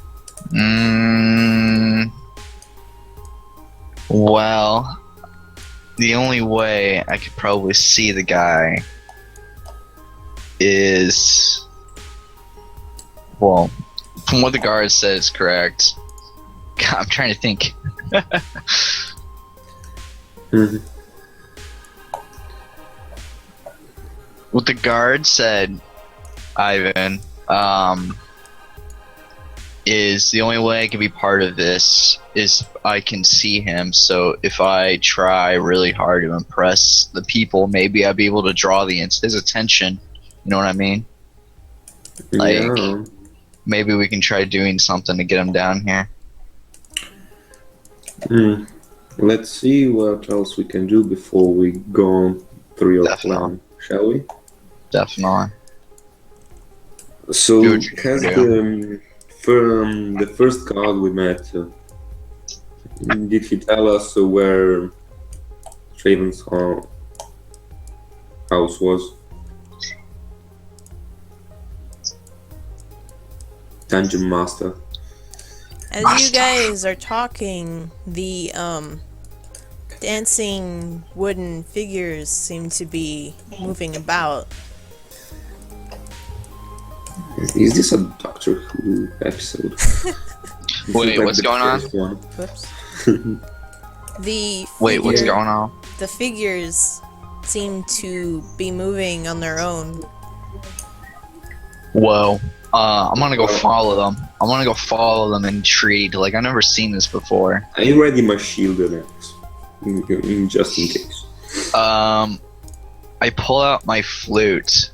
C: Well, the only way I could probably see the guy is, well, from what the guard said is correct. God, I'm trying to think.
B: Mhm.
C: What the guard said, Ivan, is the only way I can be part of this is I can see him. So if I try really hard to impress the people, maybe I'll be able to draw his attention. You know what I mean? Like,
B: Yeah.
C: maybe we can try doing something to get him down here.
B: Let's see what else we can do before we go on through your
C: Definitely.
B: plan, shall we?
C: Definitely.
B: So,
C: Do what you
B: has
C: do.
B: the first guard we met, did he tell us where Traven's house was? Dungeon Master.
A: As you guys are talking, the dancing wooden figures seem to be moving about.
B: Is this a Doctor Who episode?
C: Wait, what's going on?
B: on?
A: Whoops. The
C: Wait, what's
A: figure-
C: going on?
A: The figures seem to be moving on their own.
C: Whoa. I'm gonna go follow them. I'm gonna go follow them intrigued. Like, I've never seen this before.
B: I ready my shield and axe, just in case.
C: I pull out my flute,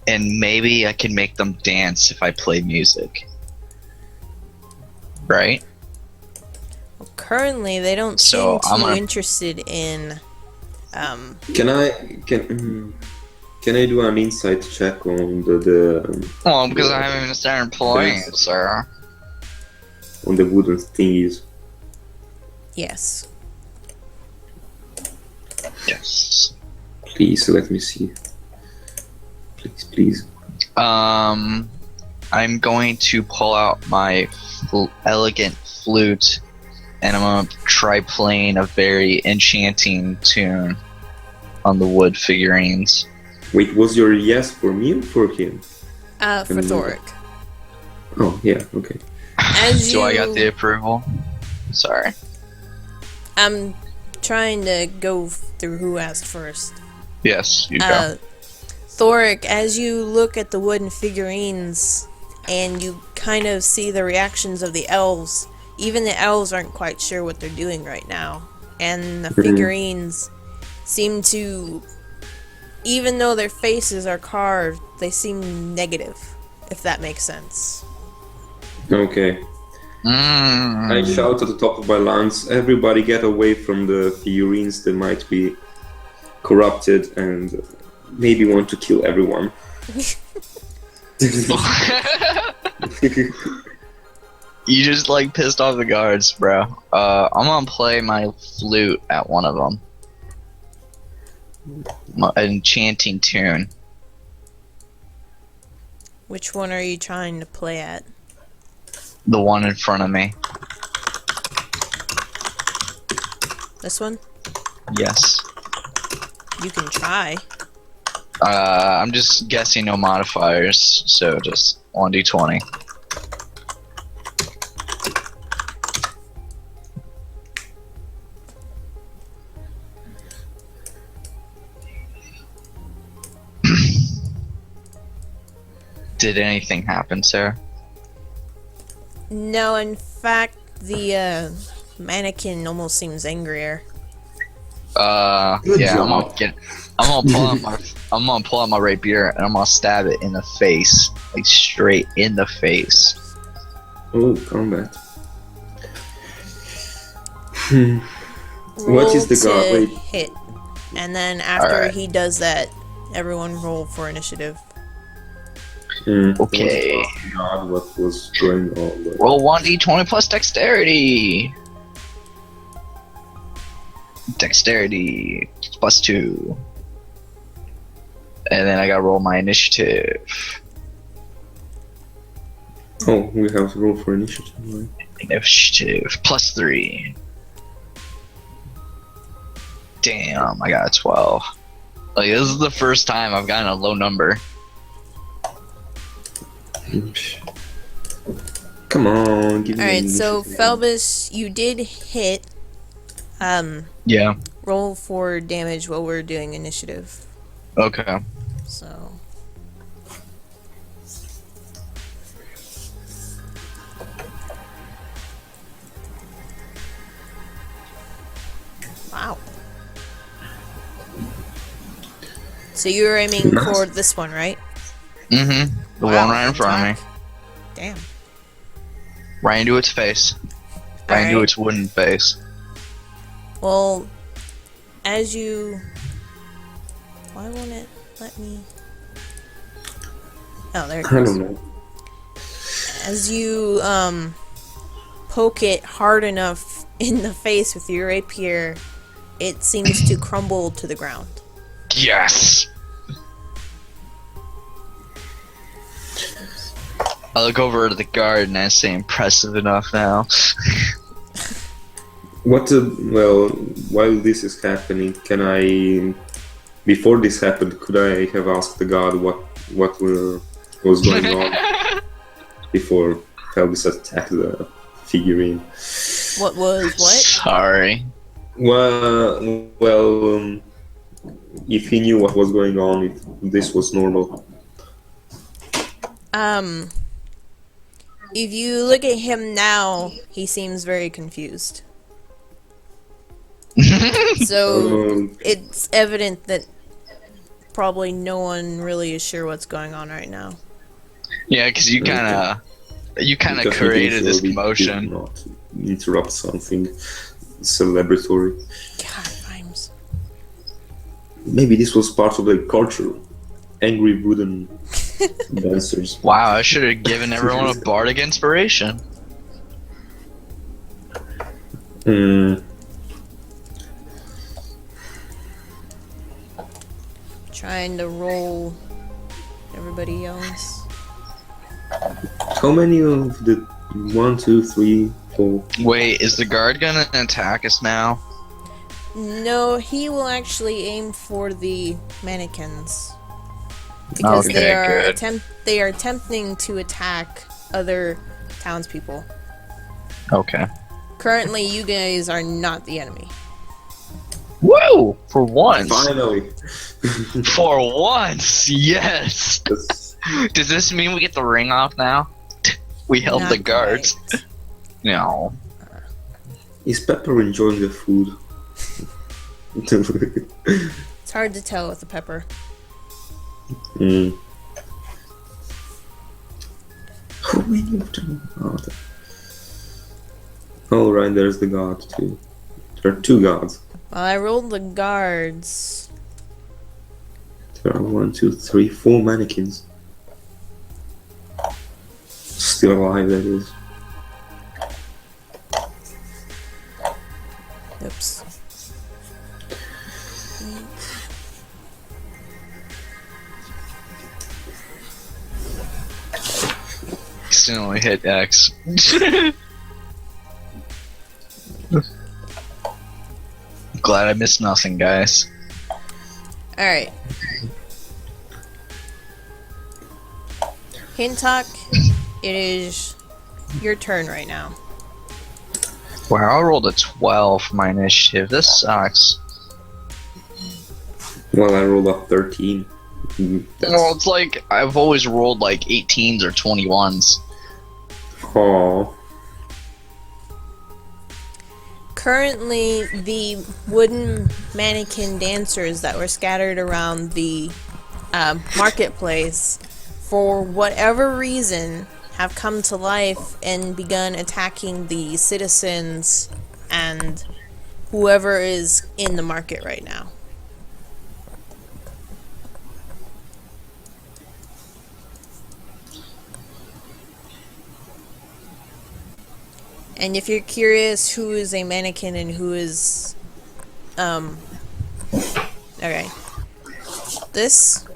C: and maybe I can make them dance if I play music. Right?
A: Well, currently, they don't
C: So,
A: seem
C: I'm
A: too
C: gonna-
A: interested in.
B: Can I do an insight check on the
C: Well, because I haven't even started playing,
B: Dance.
C: sir.
B: on the wooden thingies?
A: Yes.
C: Yes.
B: Please let me see. Please.
C: I'm going to pull out my elegant flute, and I'm gonna try playing a very enchanting tune on the wood figurines.
B: Wait, was your yes for me or for him?
A: For Thoric.
B: Oh yeah, okay.
A: As
C: Do I
A: you-
C: got the approval? Sorry.
A: I'm trying to go through who asked first.
C: Yes, you go.
A: Thoric, as you look at the wooden figurines and you kind of see the reactions of the elves, even the elves aren't quite sure what they're doing right now. And the figurines seem to, even though their faces are carved, they seem negative, if that makes sense.
B: Okay. I shout at the top of my lungs, everybody get away from the figurines that might be corrupted and maybe want to kill everyone.
C: You just like pissed off the guards, bro. I'm gonna play my flute at one of them. An enchanting tune.
A: Which one are you trying to play at?
C: The one in front of me.
A: This one?
C: Yes.
A: You can try.
C: I'm just guessing no modifiers, so just 1d20. Did anything happen, Sarah?
A: No, in fact, the mannequin almost seems angrier.
B: Good
C: Yeah,
B: job.
C: I'm gonna pull out my rapier and I'm gonna stab it in the face, like straight in the face.
B: Oh, combat.
A: Roll
B: What is the
A: to
B: guard? Wait.
A: hit. And then after
C: Alright.
A: he does that, everyone roll for initiative.
C: Okay.
B: God, what was going on?
C: Roll 1d20 plus dexterity. Dexterity plus 2. And then I gotta roll my initiative.
B: Oh, we have to roll for initiative. Right?
C: Initiative plus 3. Damn, I got a 12. Like, this is the first time I've gotten a low number.
B: Come on, give me
A: Alright,
B: the
A: so
B: initiative.
A: Felbus, you did hit.
C: Yeah.
A: Roll for damage while we're doing initiative.
C: Okay.
A: So. Wow. So you were aiming
B: Nice.
A: for this one, right?
C: Mm-hmm. The
A: Wow,
C: one right in front of me.
A: attack. Damn.
C: Right into its face. Right into
A: Alright.
C: its wooden face.
A: Well, as you... Why won't it let me... Oh, there it
B: I
A: goes.
B: don't know.
A: As you, poke it hard enough in the face with your rapier, it seems to crumble to the ground.
C: Yes! I look over at the guard and I say, impressive enough now.
B: Well, while this is happening, can I... Before this happened, could I have asked the god what was going on before Felbus attacked the figurine?
A: What was what?
C: Sorry.
B: Well, if he knew what was going on, if this was normal.
A: If you look at him now, he seems very confused. So it's evident that probably no one really is sure what's going on right now.
C: Yeah, because you kind of
B: Definitely
C: created this
B: sure we did
C: commotion.
B: not interrupt something celebratory.
A: God, rhymes.
B: Maybe this was part of the culture. Angry wooden dancers.
C: Wow, I should have given everyone a bardic inspiration.
A: Trying to roll everybody else.
B: How many of the 1, 2, 3, 4?
C: Wait, is the guard gonna attack us now?
A: No, he will actually aim for the mannequins. Because
C: Okay,
A: they are attempting to attack other townspeople.
C: Okay.
A: Currently, you guys are not the enemy.
C: Whoa! For once.
B: Finally.
C: For once, yes.
B: That's-
C: Does this mean we get the ring off now? We held
A: Not
C: the guards.
A: quite.
C: No.
B: Is Pepper enjoying the food?
A: It's hard to tell with the pepper.
B: How many of them are there? Oh, right, there's the guard too. There are 2 guards.
A: Well, I rolled the guards.
B: There are 1, 2, 3, 4 mannequins. Still alive, that is.
A: Oops.
C: Accidentally hit X. Glad I missed nothing, guys.
A: Alright. Hintok, it is your turn right now.
C: Wow, I rolled a 12 for my initiative. This sucks.
B: Well, I rolled up 13.
C: Well, it's like I've always rolled like 18s or 21s.
B: Oh.
A: Currently, the wooden mannequin dancers that were scattered around the marketplace, for whatever reason, have come to life and begun attacking the citizens and whoever is in the market right now. And if you're curious who is a mannequin and who is, okay. This.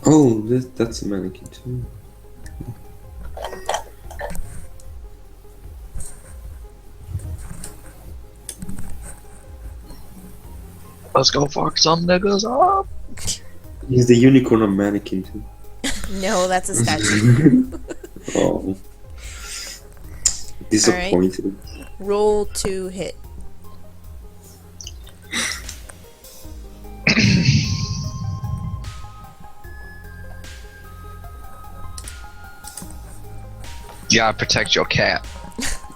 B: Oh, that's a mannequin too.
C: Let's go fuck some niggas up.
B: He's the unicorn of mannequin too.
A: No, that's a statue.
B: Oh. Disappointed.
A: Roll to hit.
C: You gotta protect your cat.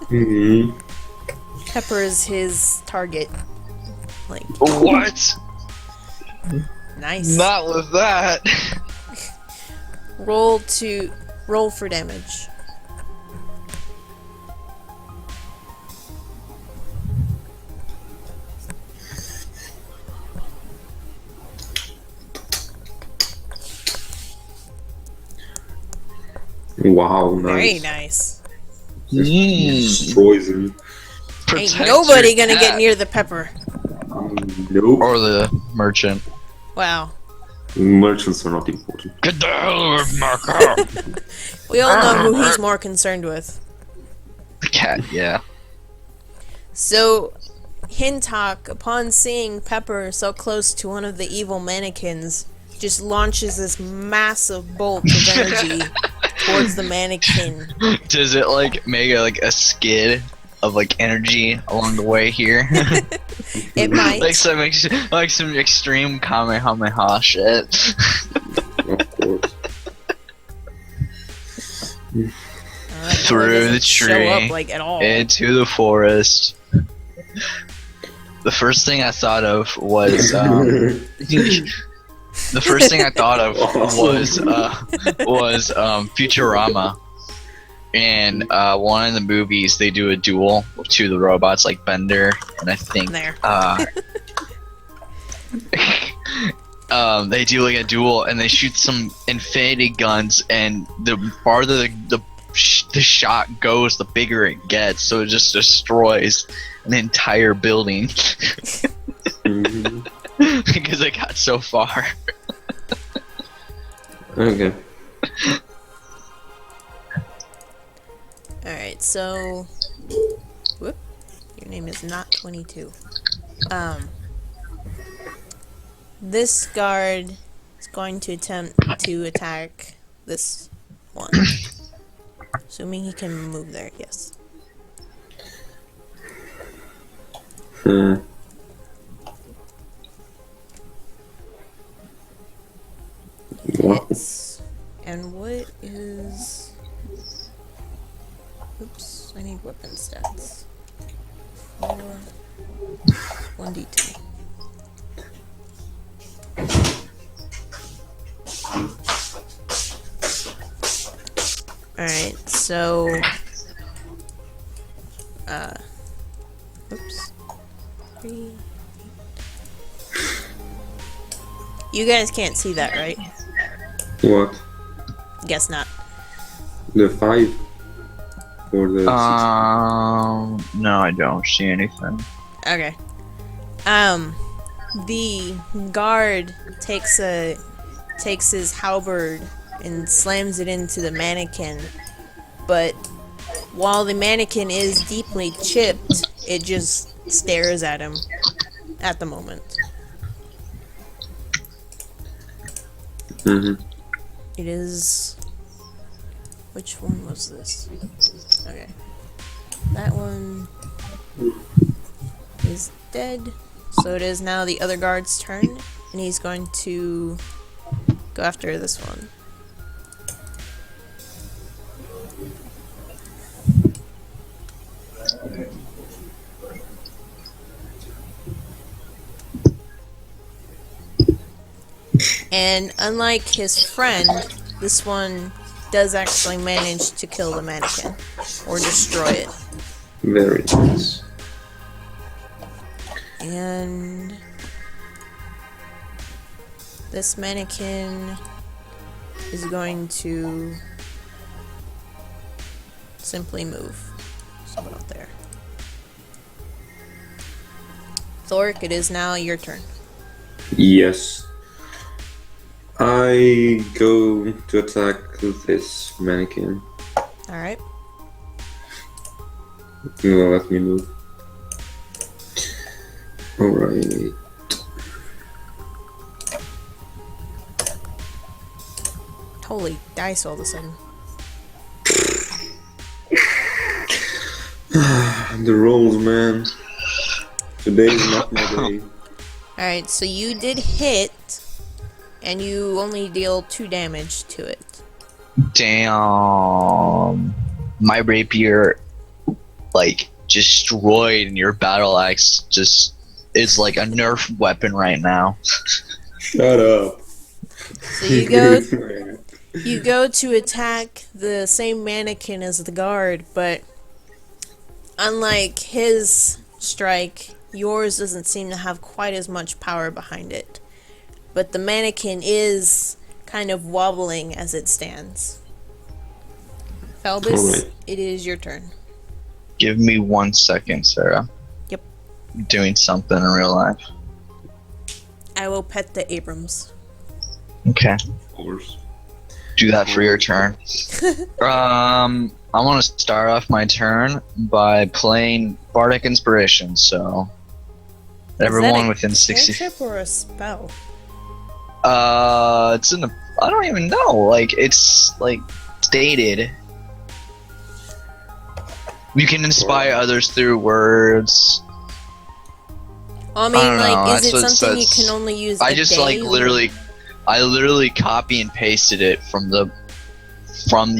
B: Mm-hmm.
A: Pepper is his target. Like,
C: What?
A: nice.
C: Not with that.
A: Roll for damage.
B: Wow, nice.
A: Very nice.
B: Destroys him.
C: Protect
A: Ain't nobody
C: your
A: gonna
C: cat.
A: get near the pepper.
B: Nope.
C: Or the merchant.
A: Wow.
B: Merchants are not important.
C: Get the hell away from my cat.
A: We all know who he's more concerned with.
C: The cat, yeah.
A: So, Hintok, upon seeing Pepper so close to one of the evil mannequins, just launches this massive bolt of energy towards the mannequin.
C: Does it like make a skid of like energy along the way here?
A: It might.
C: like some extreme Kamehameha shit.
B: Of course.
C: through the
A: show
C: tree
A: up like at all.
C: into the forest. The first thing I thought of was the first thing I thought of was Futurama. And one of the movies, they do a duel to the robots, like Bender, and I think
A: There.
C: they do like a duel, and they shoot some infinity guns, and the farther the shot goes, the bigger it gets, so it just destroys an entire building because it got so far.
B: Okay.
A: Alright, so... Whoop. Your name is not 22. This guard is going to attempt to attack this one. Assuming he can move there, yes.
B: What?
A: Hits. And what is... Oops, I need weapon stats. 1d2. Alright, so... Oops. 3... You guys can't see that, right?
B: What?
A: Guess not.
B: The 5? Or the 6?
C: No, I don't see anything.
A: Okay. The guard takes his halberd and slams it into the mannequin, but while the mannequin is deeply chipped, it just stares at him at the moment. It is... Which one was this? Okay. That one is dead. So it is now the other guard's turn, and he's going to go after this one. And unlike his friend, this one does actually manage to kill the mannequin or destroy it.
B: Very nice.
A: And this mannequin is going to simply move. So about there. Thork, it is now your turn.
B: Yes. I go to attack this mannequin.
A: Alright.
B: No, let me move. Alright.
A: Holy dice all of a sudden.
B: The rolls, man. Today is not my day.
A: Alright, so you did hit, and you only deal 2 damage to it.
C: Damn. My rapier, like, destroyed, and your battle axe just is like a nerf weapon right now.
B: Shut up.
A: So you go to attack the same mannequin as the guard, but unlike his strike, yours doesn't seem to have quite as much power behind it. But the mannequin is kind of wobbling as it stands. Felbus,
B: Alright.
A: it is your turn.
C: Give me 1 second, Sarah.
A: Yep.
C: I'm doing something in real life.
A: I will pet the Abrams.
C: Okay.
B: Of course.
C: Do that for your turn. I want to start off my turn by playing Bardic Inspiration, so everyone within 60.
A: Cantrip or a spell?
C: It's in the. I don't even know. Like, it's like stated. You can inspire others through words.
A: I mean,
C: I don't know,
A: like, is
C: that's
A: it
C: what it
A: something you
C: says.
A: can only use?
C: I
A: a
C: just
A: day
C: like
A: or-
C: I literally copy and pasted it from the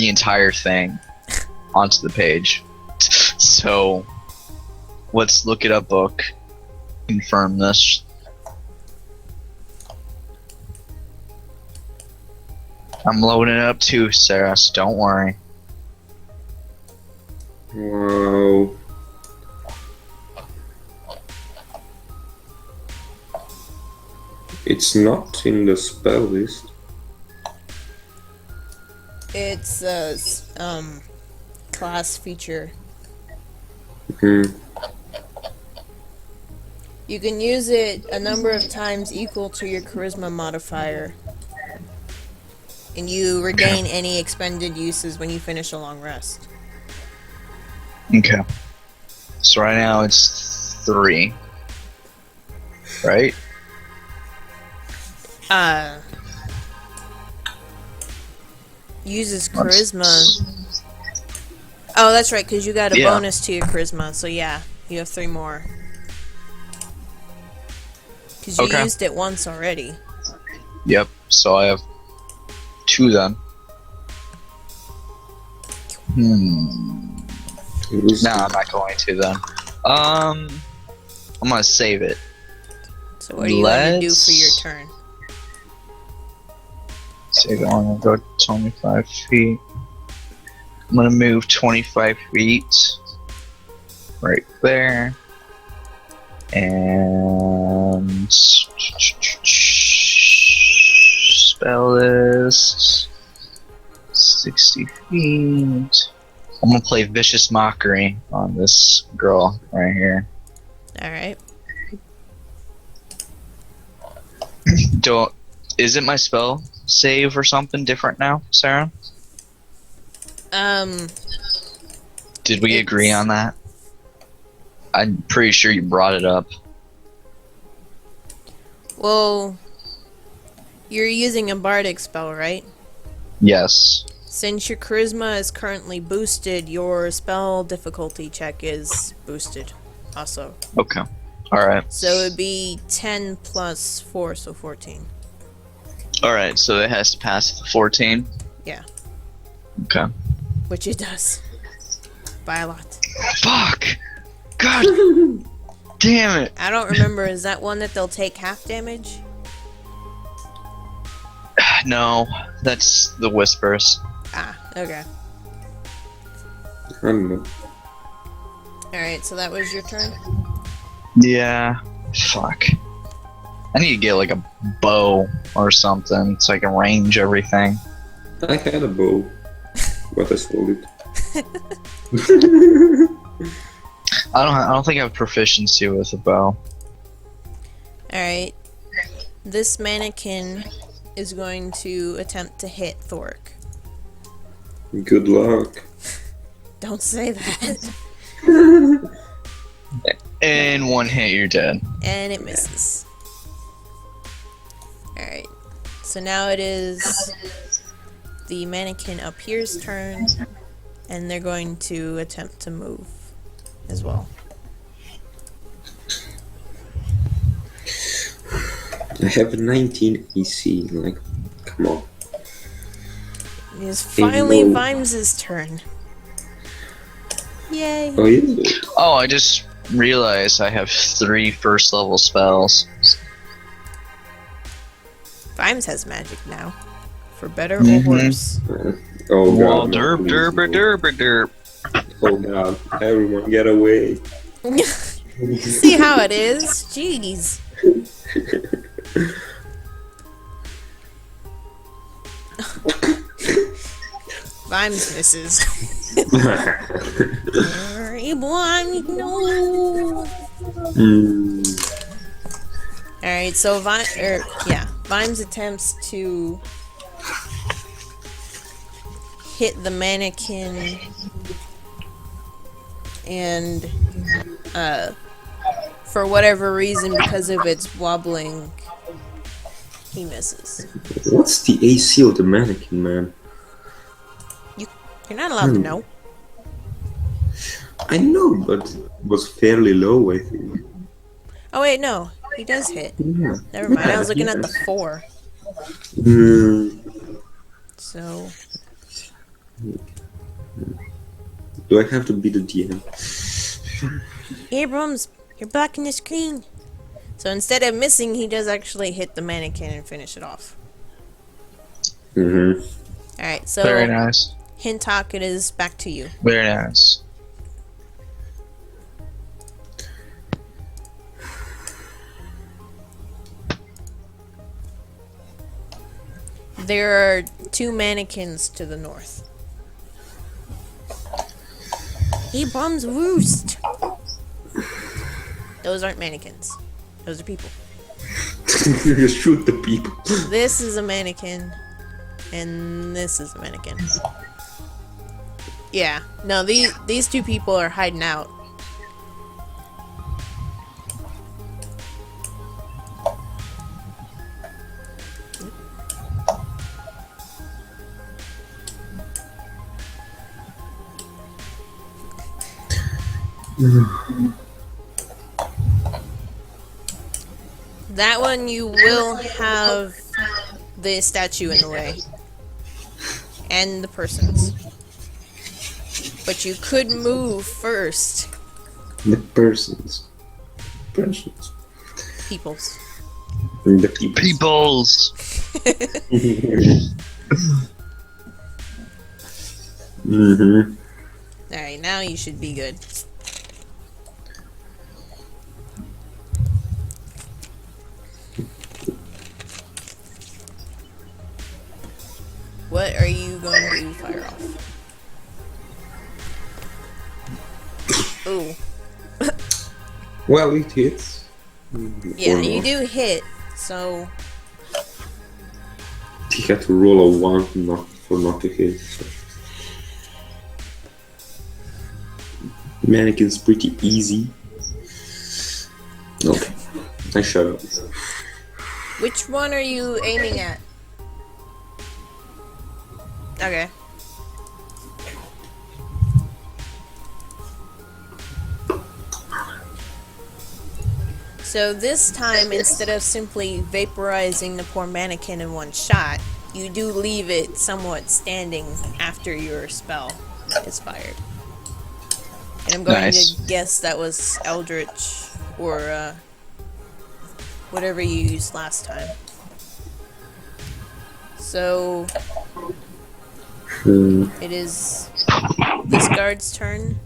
C: entire thing. onto the page. So let's look it up, book. Confirm this. I'm loading it up too, Sarah, so don't worry.
B: Wow. It's not in the spell list.
A: It's a class feature.
B: Hmm.
A: You can use it a number of times equal to your charisma modifier. And you regain any expended uses when you finish a long rest.
C: Okay. So right now it's 3. Right?
A: Uses charisma. Oh, that's right, because you got a bonus to your charisma, so yeah, you have 3 more. Because you used it once already.
C: Yep, so I have 2 then. No, I'm not going to then. I'm gonna save it.
A: So what are you going to do for your turn?
C: Save it. I'm gonna go 25 feet. I'm gonna move 25 feet. Right there. And spell list 60 feet. I'm gonna play Vicious Mockery on this girl right here.
A: Alright.
C: Isn't my spell save or something different now, Sarah? Did we agree on that? I'm pretty sure you brought it up.
A: Well, you're using a bardic spell, right?
C: Yes.
A: Since your charisma is currently boosted, your spell difficulty check is boosted also.
C: Okay. Alright.
A: So it would be 10 plus 4, so 14.
C: Alright, so it has to pass the 14?
A: Yeah.
C: Okay.
A: Which it does. By a lot.
C: Fuck! God damn it!
A: I don't remember, is that one that they'll take half damage?
C: No, that's the whispers.
A: Ah, okay.
B: I don't know.
A: Alright, so that was your turn?
C: Yeah. Fuck. I need to get like a bow or something so I can range everything.
B: I had a bow, but I sold it.
C: I don't think I have proficiency with a bow.
A: Alright. This mannequin is going to attempt to hit Thoric.
B: Good luck.
A: Don't say that.
C: And 1 hit, you're dead.
A: And it misses. Alright. So now it is the mannequin up here's turn, and they're going to attempt to move as well.
B: I have 19 EC, like, come on.
A: It is finally Vimes' turn. Yay!
B: Oh, is it?
C: Oh, I just realized I have 3 first level spells.
A: Vimes has magic now. For better or worse.
B: Oh
C: Well,
B: god.
C: derp,
B: no,
C: derp,
B: please, no.
C: derp, derp.
B: Oh god. Everyone get away.
A: See how it is? Jeez. Vimes misses. Everyone, no. Alright, so Vimes attempts to hit the mannequin and for whatever reason, because of its wobbling, he misses.
B: What's the AC of the mannequin, man?
A: You're not allowed to know.
B: I know, but it was fairly low, I think.
A: Oh wait, no. He does hit.
B: Yeah.
A: Never mind, I was looking at the 4. So
B: Do I have to be the DM?
A: Abrams, you're blocking the screen. So instead of missing, he does actually hit the mannequin and finish it off.
B: Mm-hmm.
A: Alright, so
C: Very nice.
A: Hintok, it is back to you.
C: Very nice.
A: There are 2 mannequins to the north. Abrams roost! Those aren't mannequins. Those are people.
B: You shoot the people.
A: This is a mannequin. And this is a mannequin. Yeah. No, these 2 people are hiding out. That one you will have the statue in the way. And the persons. But you could move first.
B: The persons.
A: Peoples.
B: The people.
C: Peoples!
B: Mm-hmm.
A: Alright, now you should be good. What are you going to fire off? Ooh.
B: Well, it hits.
A: Yeah,
B: Or
A: you
B: not.
A: do hit, so...
B: He had to roll a 1 not to hit. So. Mannequin's pretty easy. Okay. I shut up.
A: Which one are you aiming at? Okay. So this time, instead of simply vaporizing the poor mannequin in one shot, you do leave it somewhat standing after your spell is fired. And I'm going
C: Nice.
A: to guess that was Eldritch or whatever you used last time. So it is this guard's turn,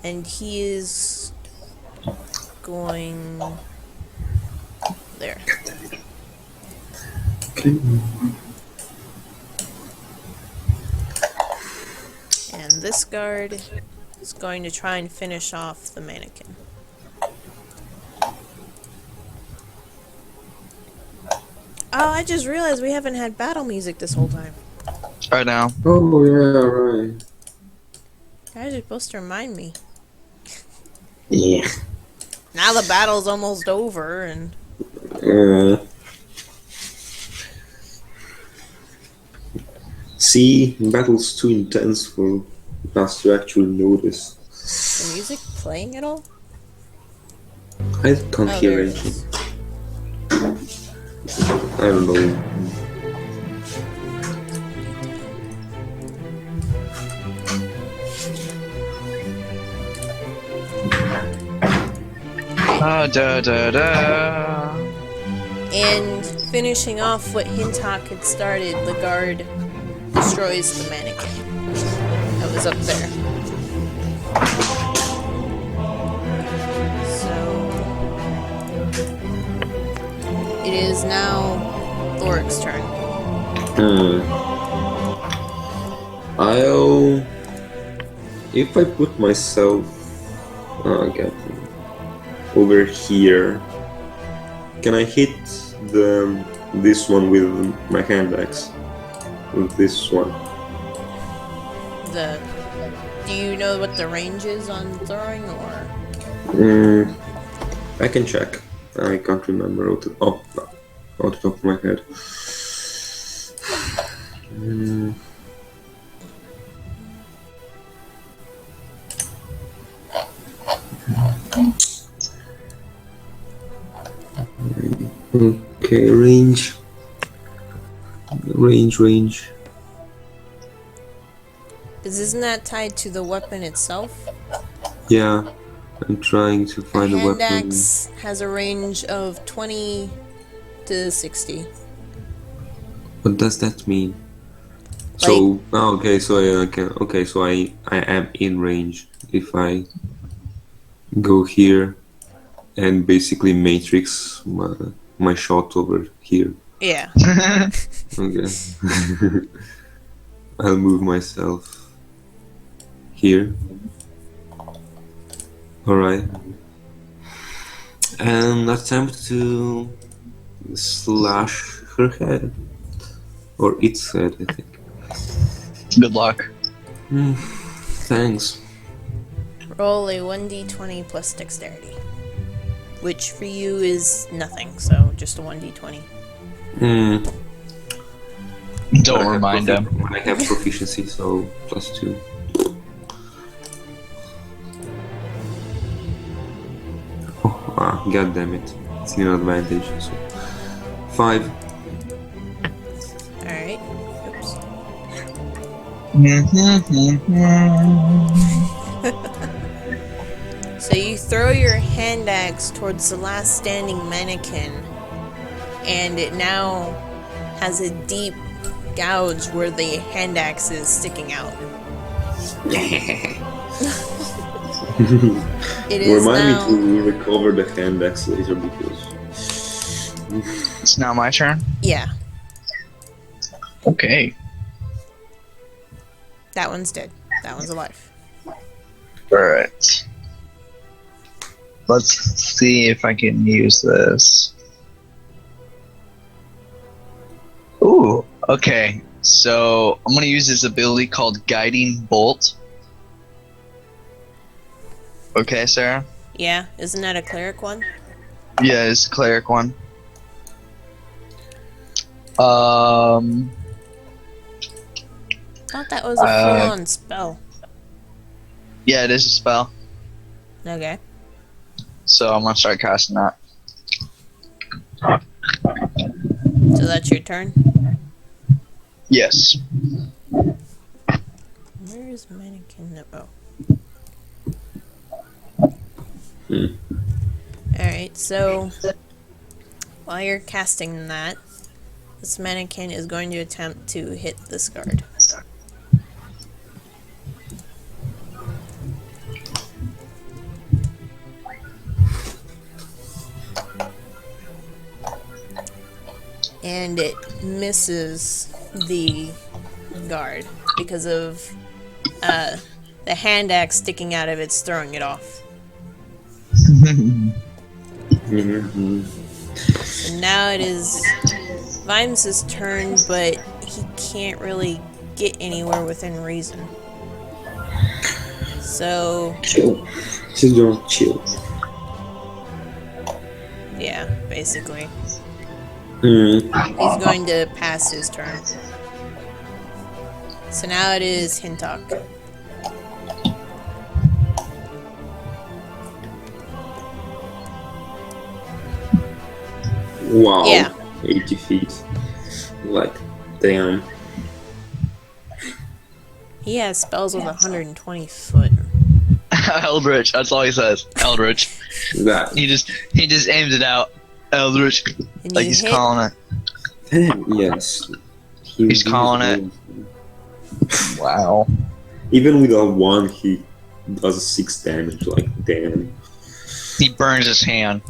A: and he is going there. And this guard is going to try and finish off the mannequin. Oh, I just realized we haven't had battle music this whole time.
C: Right now.
B: Oh, yeah, right.
A: Guys are supposed to remind me.
B: Yeah.
A: Now the battle's almost over, and
B: See, battle's too intense for us to actually notice.
A: the music playing at all?
B: I can't
A: Oh,
B: hear
A: there it
B: anything.
A: is.
B: I don't know.
C: Da da da.
A: And finishing off what Hintok had started, the guard destroys the mannequin that was up there. So it is now Thoric's turn.
B: I'll... If I put myself... get over here, can I hit this one with my hand axe? With this one.
A: Do you know what the range is on throwing, or?
B: I can check. I can't remember out the top of my head. Okay, range.
A: Isn't that tied to the weapon itself?
B: Yeah, I'm trying to find a
A: hand
B: weapon.
A: axe has a range of 20 to 60.
B: What does that mean? So, okay, so I can. Okay, so I am in range if I go here and basically matrix my shot over here.
A: Yeah.
B: Okay. I'll move myself here. Alright. And attempt to slash her head. Or its head, I think.
C: Good luck.
B: Thanks.
A: Roll a 1d20 plus dexterity. Which for you is nothing, so just a 1d20.
C: Don't remind him.
B: I have proficiency, so +2. Oh, god damn it. It's an advantage. So 5.
A: Alright. Oops. So you throw your hand axe towards the last standing mannequin, and it now has a deep gouge where the hand axe is sticking out. It is
B: Remind
A: now...
B: me to recover the hand axe later because...
C: It's now my turn?
A: Yeah,
C: Okay.
A: that one's dead. That one's alive.
C: Alright. Let's see if I can use this. Ooh, okay. So I'm gonna use this ability called Guiding Bolt. Okay, Sarah?
A: Yeah, isn't that a cleric one?
C: Yeah, it's a cleric one.
A: I thought that was a full-on spell.
C: Yeah, it is a spell.
A: Okay.
C: So I'm gonna start casting that.
A: So that's your turn?
C: Yes.
A: Where is mannequin? Oh. Alright, so while you're casting that, this mannequin is going to attempt to hit this guard. And it misses the guard because of the hand axe sticking out of it's throwing it off. So now it is Vimes' turn, but he can't really get anywhere within reason. So
B: Chill. Just don't chill.
A: yeah, basically. He's going to pass his turn. So now it is Hintok.
B: Wow.
A: Yeah.
B: 80 feet. Like, damn.
A: He has spells with 120 foot.
C: Eldritch, that's all he says. Eldritch.
B: That.
C: He just aims it out. Eldritch.
A: And
C: Like
A: you
C: he's
A: hit,
C: calling it.
B: Yes.
C: He's calling it. Wow.
B: Even with a 1, he does 6 damage. Like, damn.
C: He burns his hand.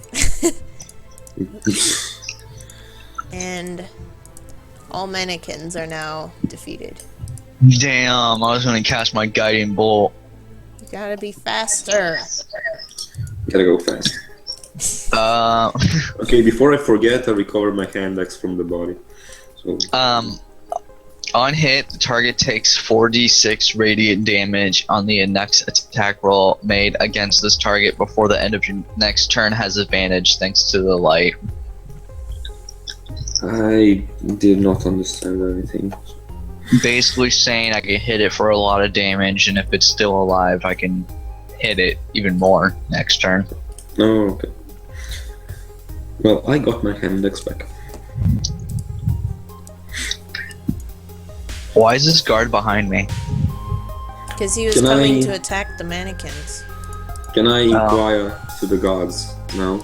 A: and all mannequins are now defeated.
C: Damn, I was gonna cast my Guiding Bolt.
A: You gotta be faster.
B: Gotta go fast. Okay, before I forget, I recover my hand axe from the body. So,
C: on hit, the target takes 4d6 radiant damage on the next attack roll made against this target before the end of your next turn has advantage thanks to the light.
B: I did not understand anything.
C: Basically saying I can hit it for a lot of damage, and if it's still alive, I can hit it even more next turn.
B: Oh, okay. Well, I got my hand axe back.
C: Why is this guard behind me?
A: Because he was
B: Can
A: coming
B: I-
A: to attack the mannequins.
B: Can I inquire to the guards now?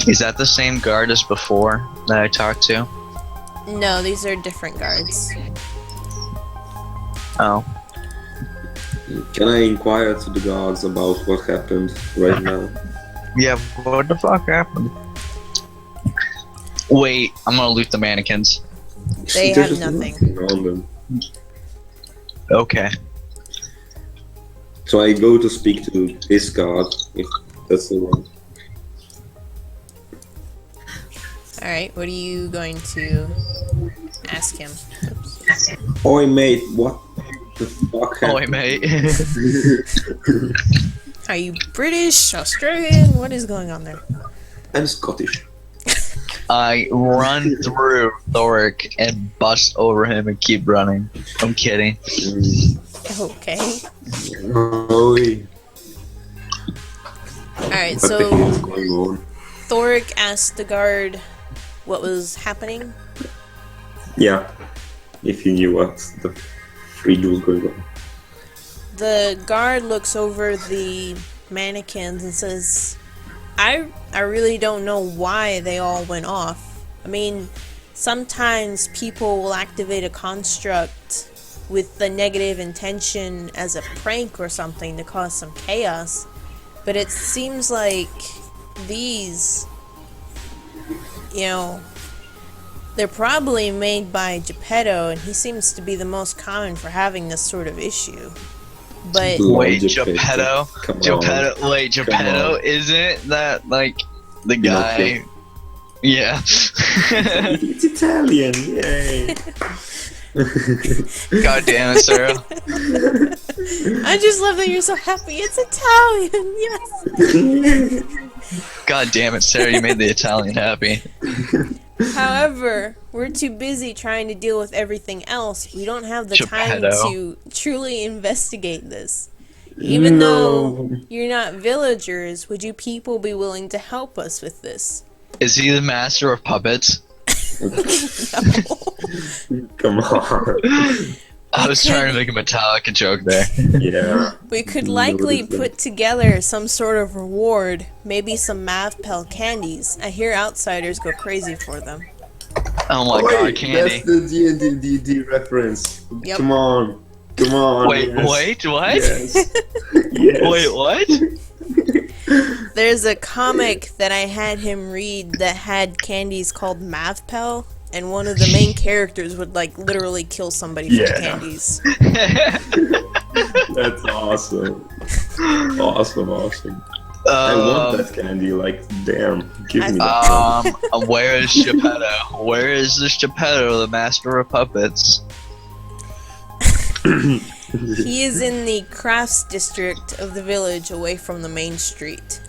C: Is that the same guard as before that I talked to?
A: No, these are different guards.
C: Oh.
B: Can I inquire to the guards about what happened right now?
C: Yeah, what the fuck happened? Wait, I'm gonna loot the mannequins.
A: They
B: There's
A: have nothing.
B: on them.
C: Okay.
B: So I go to speak to this guard, if that's the one.
A: Alright, what are you going to ask him? Oops.
B: Oi mate, what the fuck
C: Oh,
B: happened?
C: mate.
A: Are you British? Australian? What is going on there?
B: I'm Scottish.
C: I run through Thoric and bust over him and keep running. I'm kidding.
A: Okay.
B: Oi.
A: Alright,
B: What the hell is
A: so
B: going on?
A: Thoric asked the guard what was happening.
B: Yeah, if you knew what the fridge was going on.
A: The guard looks over the mannequins and says, I really don't know why they all went off. I mean, sometimes people will activate a construct with the negative intention as a prank or something to cause some chaos, but it seems like these, you know, they're probably made by Geppetto, and he seems to be the most common for having this sort of issue. But
C: Wait,
B: Geppetto.
C: Geppetto?
B: Come on.
C: Geppetto? Wait,
B: Come
C: Geppetto?
B: on.
C: Isn't that, like, the guy?
B: Pinocchio.
C: Yeah.
B: It's Italian, yay!
C: God damn it, Sarah.
A: I just love that you're so happy. It's Italian, yes.
C: God damn it, Sarah, you made the Italian happy.
A: However, we're too busy trying to deal with everything else. We don't have the time
C: Geppetto.
A: to truly investigate this. Even though you're not villagers, would you people be willing to help us with this?
C: Is he the master of puppets?
B: Come on.
C: I was trying to make a Metallica joke there.
B: Yeah.
A: We could
B: No,
A: likely
B: it's not.
A: put together some sort of reward, maybe some Mavpel candies. I hear outsiders go crazy for them.
C: Oh my god, Candy.
B: That's the D&D reference.
A: Yep.
B: Come on. Come on.
C: Wait,
B: yes.
C: wait, what?
B: Yes. Yes.
C: Wait, what?
A: There's a comic that I had him read that had candies called Mavpel, and one of the main characters would like literally kill somebody for the
B: Yeah.
A: candies.
B: That's awesome. Awesome. I want that candy, like, damn. Give me that.
C: Where is Geppetto? Where is this Geppetto, the master of puppets?
A: He is in the crafts district of the village away from the main street.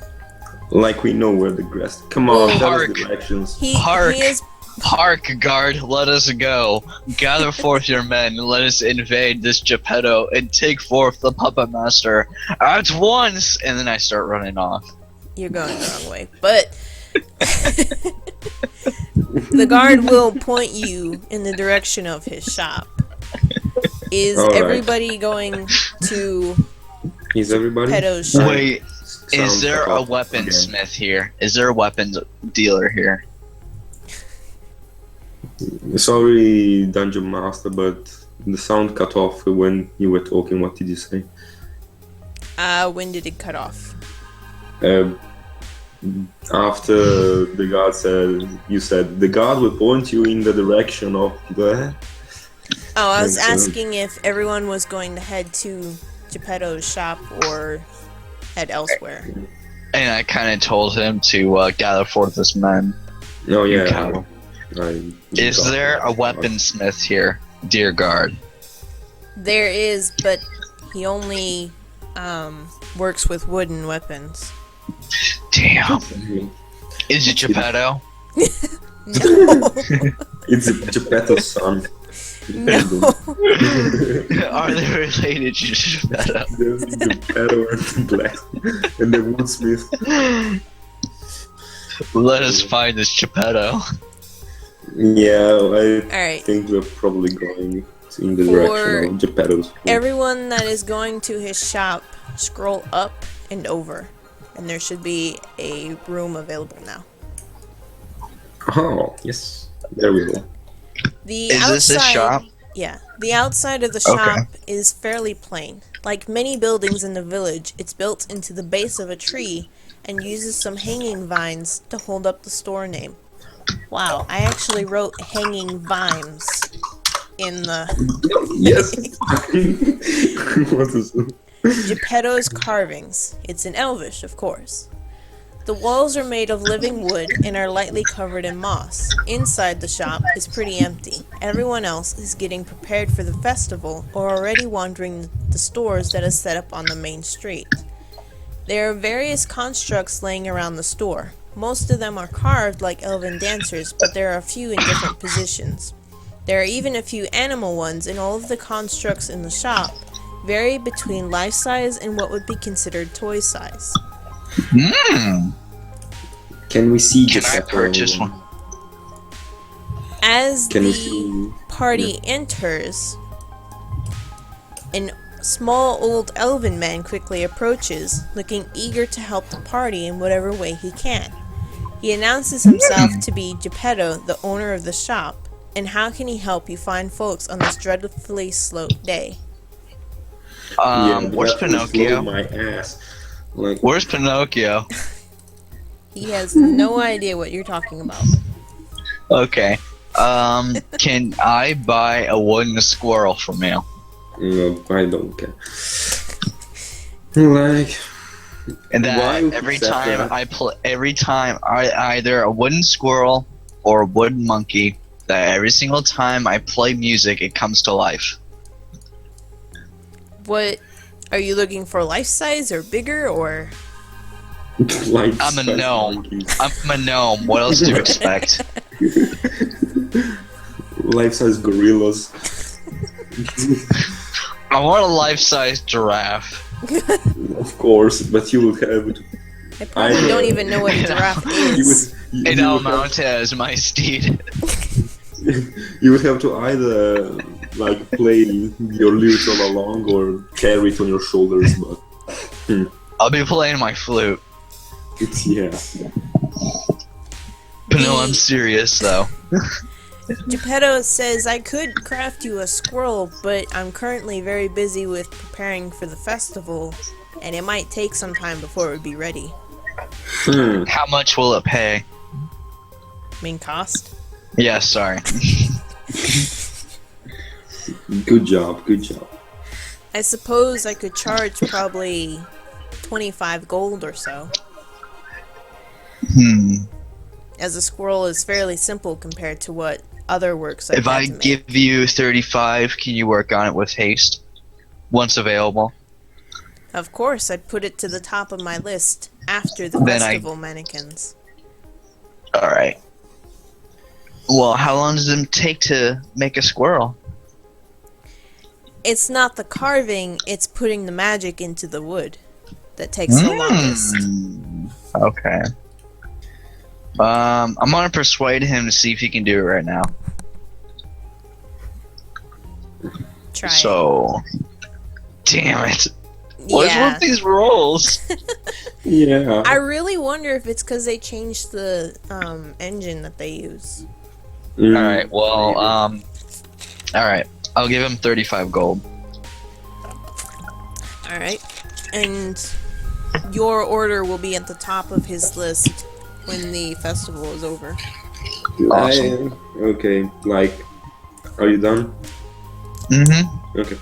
B: Like we know where the grass. Come on, tell us
C: Hark.
B: the directions.
A: He
C: Hark.
A: is
C: Hark, guard, let us go. Gather forth your men, and let us invade this Geppetto and take forth the puppet master at once. And then I start running off.
A: You're going the wrong way, but the guard will point you in the direction of his shop. Is
B: All right.
A: everybody going to
B: Is everybody?
A: Geppetto's shop?
C: Wait, is
B: Sounds
C: there
B: like
C: a weaponsmith here? Is there a weapons dealer here?
B: Sorry, Dungeon Master, but the sound cut off when you were talking. What did you say?
A: When did it cut off?
B: After the guard said, you said the guard will point you in the direction of the.
A: Oh, I was
B: Thanks,
A: asking if everyone was going to head to Geppetto's shop or head elsewhere.
C: And I kind of told him to gather forth his men.
B: Oh yeah.
C: cow. Is there a weaponsmith here, dear guard?
A: There is, but he only works with wooden weapons.
C: Damn. Is it Geppetto?
A: No,
B: It's Geppetto's son.
A: no.
C: Are they related to Geppetto?
B: The Geppetto and the black and the woodsmith.
C: Let us find this Geppetto.
B: Yeah, I
A: Alright,
B: think we're probably going walked in the
A: For
B: direction of Geppetto's room.
A: Everyone that is going to his shop, scroll up and over, and there should be a room available now.
B: Oh, yes. There we go.
A: The
C: Is this a shop?
A: Yeah, the outside of the shop is fairly plain. Like many buildings in the village, it's built into the base of a tree and uses some hanging vines to hold up the store name. Wow, I actually wrote hanging vines in the
B: Yes. What is it?
A: Geppetto's carvings. It's in Elvish, of course. The walls are made of living wood and are lightly covered in moss. Inside the shop is pretty empty. Everyone else is getting prepared for the festival or already wandering the stores that is set up on the main street. There are various constructs laying around the store. Most of them are carved like elven dancers, but there are a few in different positions. There are even a few animal ones, and all of the constructs in the shop vary between life-size and what would be considered toy size.
B: Can we see
C: Can I
B: Geppetto?
C: purchase one?
A: As
B: Can we
A: the
B: see?
A: party enters, an small old elven man quickly approaches, looking eager to help the party in whatever way he can. He announces himself to be Geppetto, the owner of the shop, and how can he help you find folks on this dreadfully slow day?
C: Where's
B: that will
C: Pinocchio?
B: slow my ass. Like,
C: Where's Pinocchio?
A: He has no idea what you're talking about.
C: Okay. Can I buy a wooden squirrel from you?
B: no, I don't care. Like,
C: And
B: why
C: that
B: would
C: every
B: you say
C: time
B: that?
C: every time I either a wooden squirrel or a wooden monkey, that every single time I play music, it comes to life.
A: What are you looking for, life size or bigger or?
B: like
C: I'm a
B: such
C: gnome.
B: monkeys.
C: I'm a gnome. What else do you expect?
B: Life-size gorillas.
C: I want a life-size giraffe.
B: Of course, but you would have.
A: I probably don't even know what a giraffe is.
C: And I'll mount it as my steed.
B: You would have to either like play your lute all along or carry it on your shoulders, but
C: I'll be playing my flute.
B: it's yeah.
C: But no, I'm serious though.
A: Geppetto says, I could craft you a squirrel, but I'm currently very busy with preparing for the festival, and it might take some time before it would be ready.
C: How much will it pay?
A: Cost?
C: Yeah, sorry.
B: Good job, good job.
A: I suppose I could charge probably 25 gold or so, as a squirrel is fairly simple compared to what other works I've
C: If
A: had
C: I
A: to make.
C: give you 35, can you work on it with haste? Once available.
A: Of course, I'd put it to the top of my list after the
C: Then
A: festival mannequins.
C: Alright. Well, how long does it take to make a squirrel?
A: It's not the carving, it's putting the magic into the wood that takes the longest.
C: Okay. I'm gonna persuade him to see if he can do it right now.
A: Try
C: So, damn it.
A: it.
C: What's
A: Yeah.
C: with these rolls?
B: Yeah.
A: I really wonder if it's because they changed the engine that they use.
C: Alright, well, alright. I'll give him 35 gold.
A: Alright. And your order will be at the top of his list when the festival is over.
C: Awesome.
B: Okay, like, are you done?
C: Mm-hmm.
B: Okay.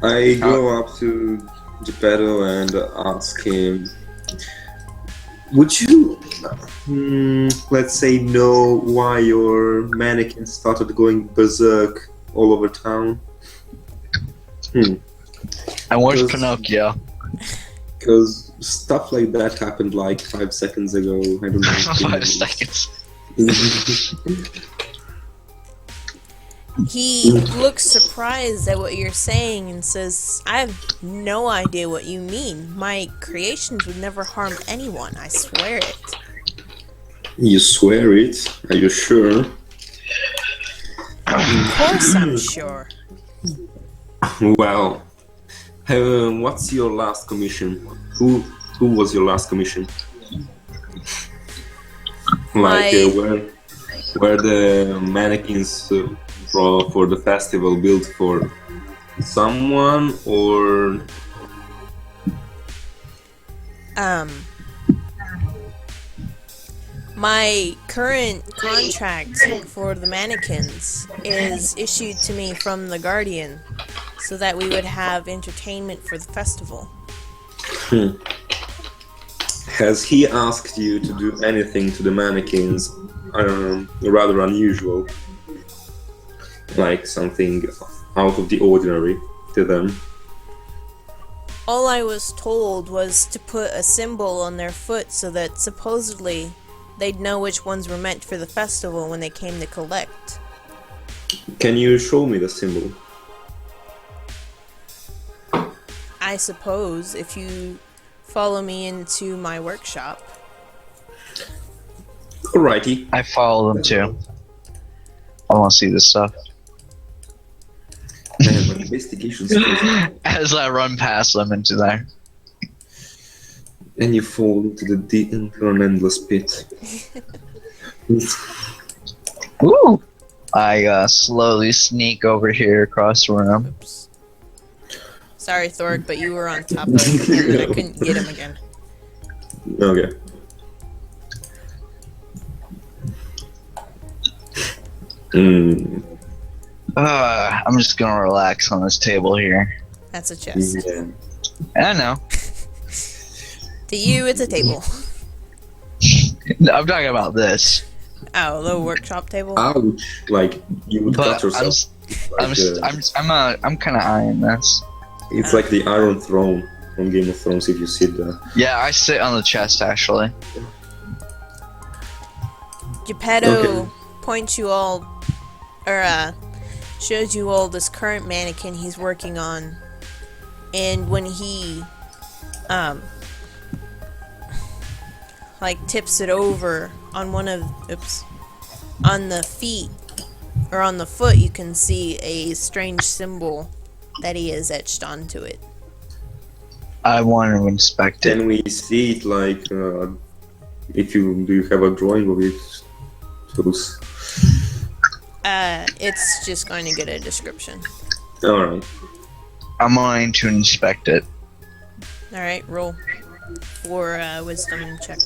B: I go up to Geppetto and ask him, would you, let's say, know why your mannequin started going berserk all over town?
C: And where's
B: Because-
C: Pinocchio?
B: Because stuff like that happened like 5 seconds ago. I don't know.
C: 5 seconds.
A: He looks surprised at what you're saying and says, I have no idea what you mean. My creations would never harm anyone, I swear it.
B: You swear it? Are you sure?
A: Of course I'm sure.
B: Well, what's your last commission? Who was your last commission? Like were the mannequins for the festival built for someone or?
A: My current contract for the mannequins is issued to me from the Guardian, so that we would have entertainment for the festival.
B: Has he asked you to do anything to the mannequins rather unusual? Like something out of the ordinary to them?
A: All I was told was to put a symbol on their foot so that supposedly they'd know which ones were meant for the festival when they came to collect.
B: Can you show me the symbol?
A: I suppose if you follow me into my workshop.
B: Alrighty.
C: I follow them too. I want to see this stuff.
B: I have an investigation skills.
C: As I run past them into there.
B: And you fall into an endless pit.
C: Woo! I slowly sneak over here across the room.
A: Oops. Sorry, Thorg, but you were on top of him and I couldn't get him again.
B: Okay.
C: I'm just gonna relax on this table here.
A: That's a chest.
B: Yeah.
C: I know.
A: To you, it's a table.
C: No, I'm talking about this.
A: Oh, the workshop table?
B: Ouch! Like you would cut
C: But
B: yourself.
C: I'm kind of eyeing this.
B: It's like the Iron Throne from Game of Thrones if you sit there.
C: Yeah, I sit on the chest actually.
A: Geppetto
B: Okay.
A: points you all, or shows you all this current mannequin he's working on, and when he like tips it over on one of on the feet or on the foot, you can see a strange symbol that he has etched onto it.
C: I want to inspect it.
B: Can we see it? Like, if you do you have a drawing of it?
A: It's just going to get a description.
B: All right.
C: I'm going to inspect it.
A: All right, roll for wisdom check.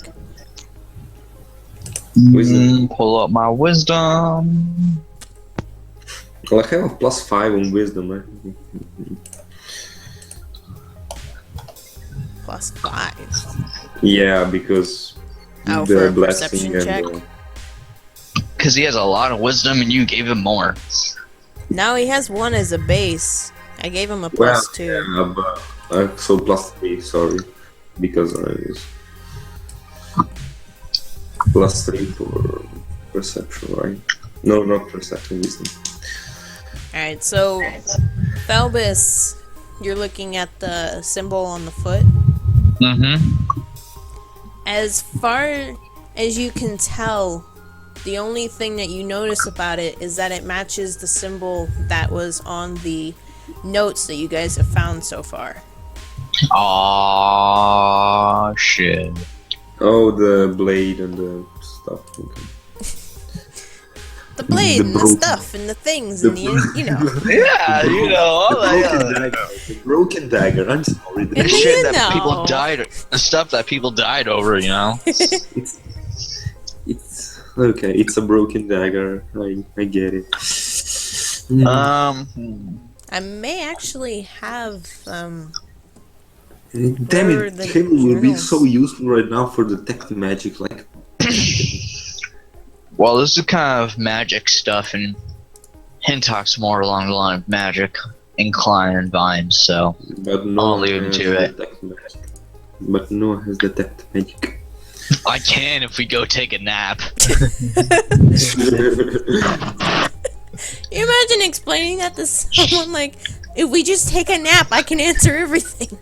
B: Wisdom.
C: Pull up my wisdom.
B: Well, I have a +5 on wisdom.
A: +5.
B: Yeah, because
A: Oh,
B: the
A: for a
B: blessing
A: perception
B: and
A: check?
C: Because he has a lot of wisdom and you gave him more.
A: No, he has 1 as a base. I gave him a
B: well,
A: +2.
B: yeah, but so +3. Sorry, because I was +3 for perception, right? No, not perception, wisdom.
A: Alright, so Thalbis, you're looking at the symbol on the foot.
C: Mm-hmm.
A: As far as you can tell, the only thing that you notice about it is that it matches the symbol that was on the notes that you guys have found so far.
C: Aww, shit.
B: Oh, the blade and the stuff. Okay.
A: The blade
B: The
A: and the
B: broken-
A: stuff and the things and the, you know.
C: Yeah, you know, all
B: Broken dagger. The broken dagger. I'm sorry.
C: The
A: You
C: shit that
A: know.
C: people died, the stuff that people died over, you know.
B: It's okay. It's a broken dagger. I get it.
A: I may actually have
B: Damn
A: where
B: it!
A: the
B: Halo will be
A: journals-
B: so useful right now for detect magic. Like,
C: Well, this is kind of magic stuff, and Hintock's more along the line of magic, incline and vines, so
B: but no
C: I'll
B: one
C: leave him
B: has
C: to it.
B: detect magic. But no one has detect magic.
C: I can if we go take a nap.
A: You imagine explaining that to someone like, if we just take a nap, I can answer everything.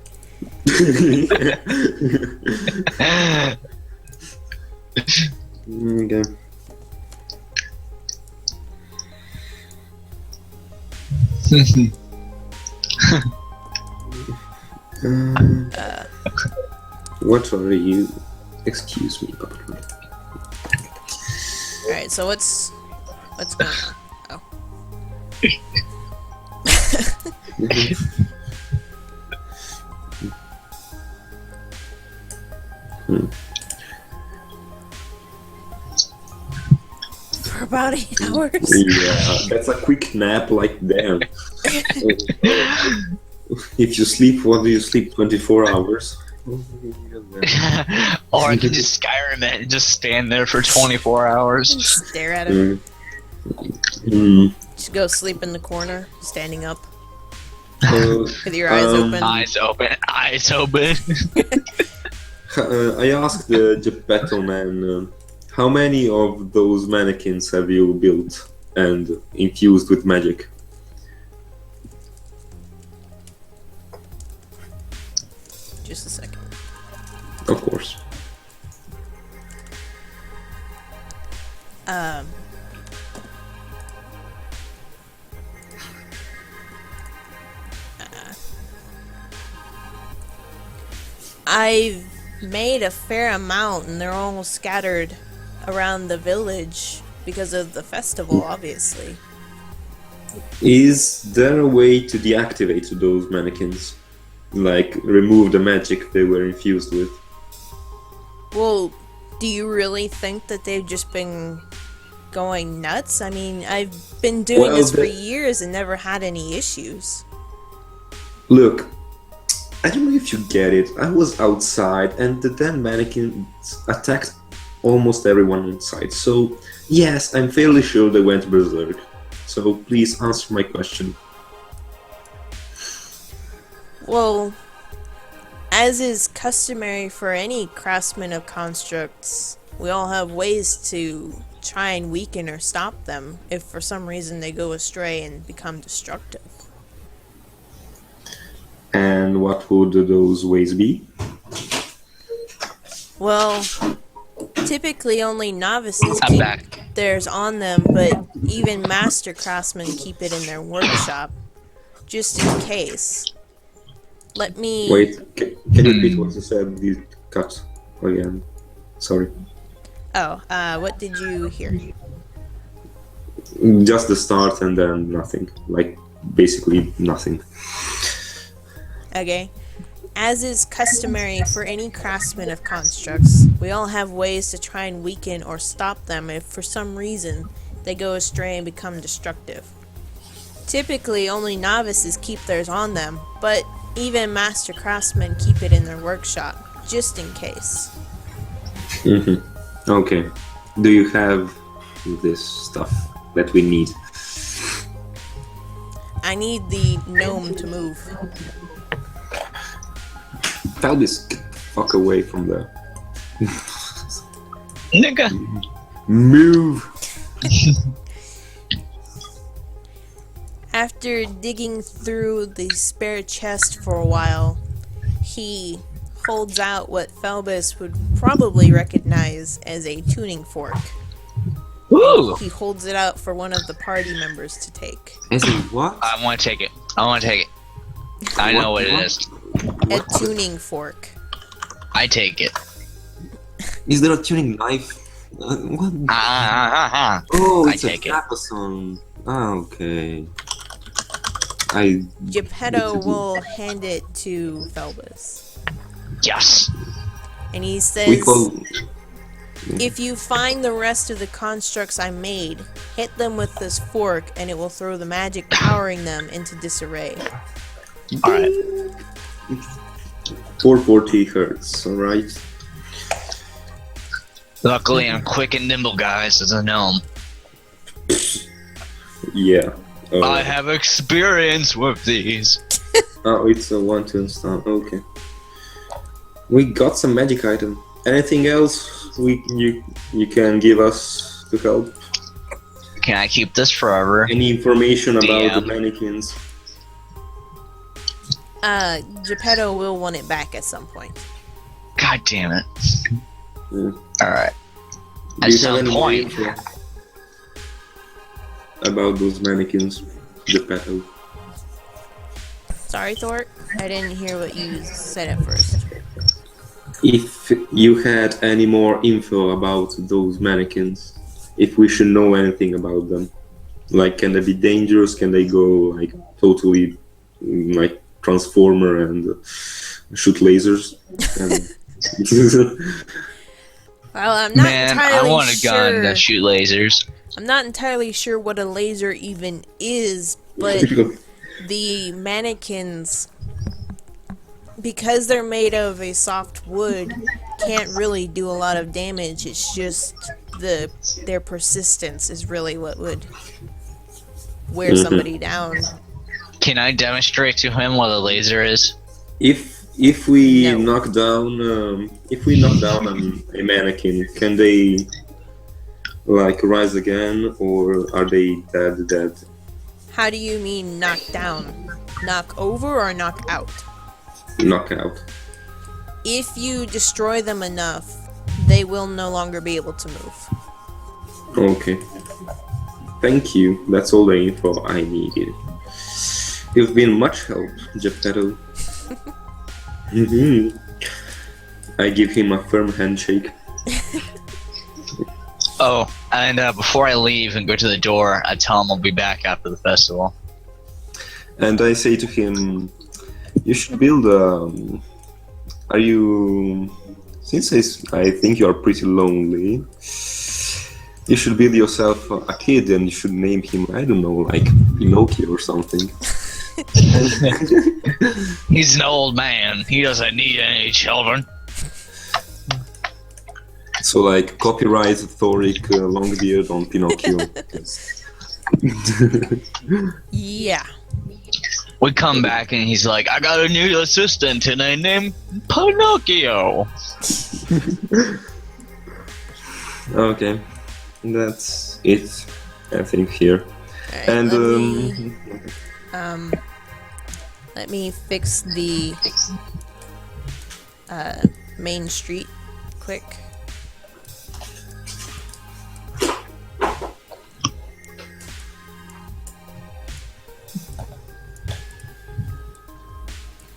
B: Okay. What are you? Excuse me, but
A: Alright, so what's going on? Oh. For about 8 hours?
B: yeah, that's a quick nap, like damn. If you sleep, what do you sleep? 24 hours?
C: Or I can just Skyrim it and just stand there for 24 hours.
A: Just stare at him. Just go sleep in the corner, standing up. With your eyes open.
C: Eyes open. Eyes open.
B: I asked the Geppetto man, how many of those mannequins have you built and infused with magic?
A: Just a second.
B: Of course.
A: I've made a fair amount, and they're all scattered around the village because of the festival, obviously.
B: Is there a way to deactivate those mannequins? Like, remove the magic they were infused with?
A: Well, do you really think that they've just been going nuts? I mean, I've been doing this for years and never had any issues.
B: Look, I don't know if you get it. I was outside and the damn mannequins attacked almost everyone inside. So, yes, I'm fairly sure they went berserk. So, please answer my question.
A: Well, as is customary for any craftsman of constructs, we all have ways to try and weaken or stop them if for some reason they go astray and become destructive.
B: And what would those ways be?
A: Well, typically only novices keep theirs on them, but even master craftsmen keep it in their workshop, just in case. Let me...
B: Wait, can you repeat what you said? You cut again. Sorry.
A: Oh, what did you hear?
B: Just the start and then nothing. Like, basically nothing.
A: Okay. As is customary for any craftsman of constructs, we all have ways to try and weaken or stop them if for some reason they go astray and become destructive. Typically, only novices keep theirs on them, but even master craftsmen keep it in their workshop, just in case.
B: Okay. Do you have this stuff that we need?
A: I need the gnome to move.
B: Tell this fuck away from there.
C: Nigga.
B: Move!
A: After digging through the spare chest for a while, he holds out what Phelbus would probably recognize as a tuning fork.
C: Ooh.
A: He holds it out for one of the party members to take.
B: Is it what?
C: I want to take it. I want to take it. I know what it is.
A: A tuning fork.
C: I take it.
B: Is there a tuning knife? What? Oh, it's
C: I take it.
B: a song. Ah, okay.
A: Geppetto will hand it to Phelbus.
C: Yes.
A: And he says, if you find the rest of the constructs I made, hit them with this fork and it will throw the magic powering them into disarray.
C: Alright.
B: 440 hertz, alright?
C: Luckily, I'm quick and nimble, guys, as a gnome.
B: Yeah.
C: I have experience with these.
B: Oh, it's a 1 to install. Okay. We got some magic item. Anything else you can give us to help?
C: Can I keep this forever?
B: Any information about the
C: DM.
B: mannequins?
A: Geppetto will want it back at some point.
C: God damn it.
B: Yeah.
C: Alright.
B: Do
C: At
B: you have
C: some
B: any more
C: point.
B: info about those mannequins, Geppetto?
A: Sorry, Thor. I didn't hear what you said at first.
B: If you had any more info about those mannequins, if we should know anything about them, like can they be dangerous? Can they go like totally like Transformer and shoot lasers?
A: Well, I'm not
C: Man, I
A: entirely
C: want a gun
A: sure.
C: to shoot lasers.
A: I'm not entirely sure what a laser even is, but the mannequins, because they're made of a soft wood, can't really do a lot of damage. It's just their persistence is really what would wear somebody down.
C: Can I demonstrate to him what a laser is?
B: If we
A: No.
B: knock down a mannequin, can they like rise again, or are they dead?
A: How do you mean knock down? Knock over or knock out?
B: Knock out.
A: If you destroy them enough, they will no longer be able to move.
B: Okay. Thank you. That's all the info I needed. You've been much help, Geppetto. I give him a firm handshake.
C: Oh, and before I leave and go to the door, I tell him I'll be back after the festival.
B: And I say to him, you should build are you... Since I think you are pretty lonely, you should build yourself a kid and you should name him, I don't know, like Pinocchio or something.
C: He's an old man. He doesn't need any children.
B: So like copyright Thoric Longbeard on Pinocchio.
A: Yeah.
C: We come back and he's like, I got a new assistant and I named Pinocchio.
B: Okay, that's it, I think, here.
A: Alright,
B: And
A: let me fix the main street quick.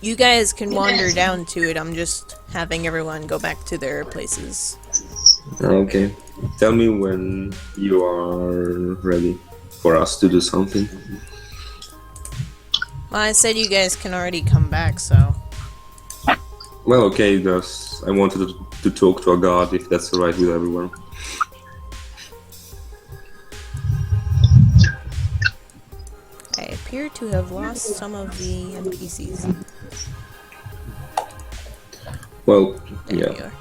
A: You guys can wander down to it. I'm just having everyone go back to their places.
B: okay, tell me when you are ready for us to do something.
A: Well, I said you guys can already come back, so...
B: Well, okay, I wanted to talk to a god, if that's alright with everyone.
A: I appear to have lost some of the NPCs.
B: Well,
A: There
B: yeah.
A: you are.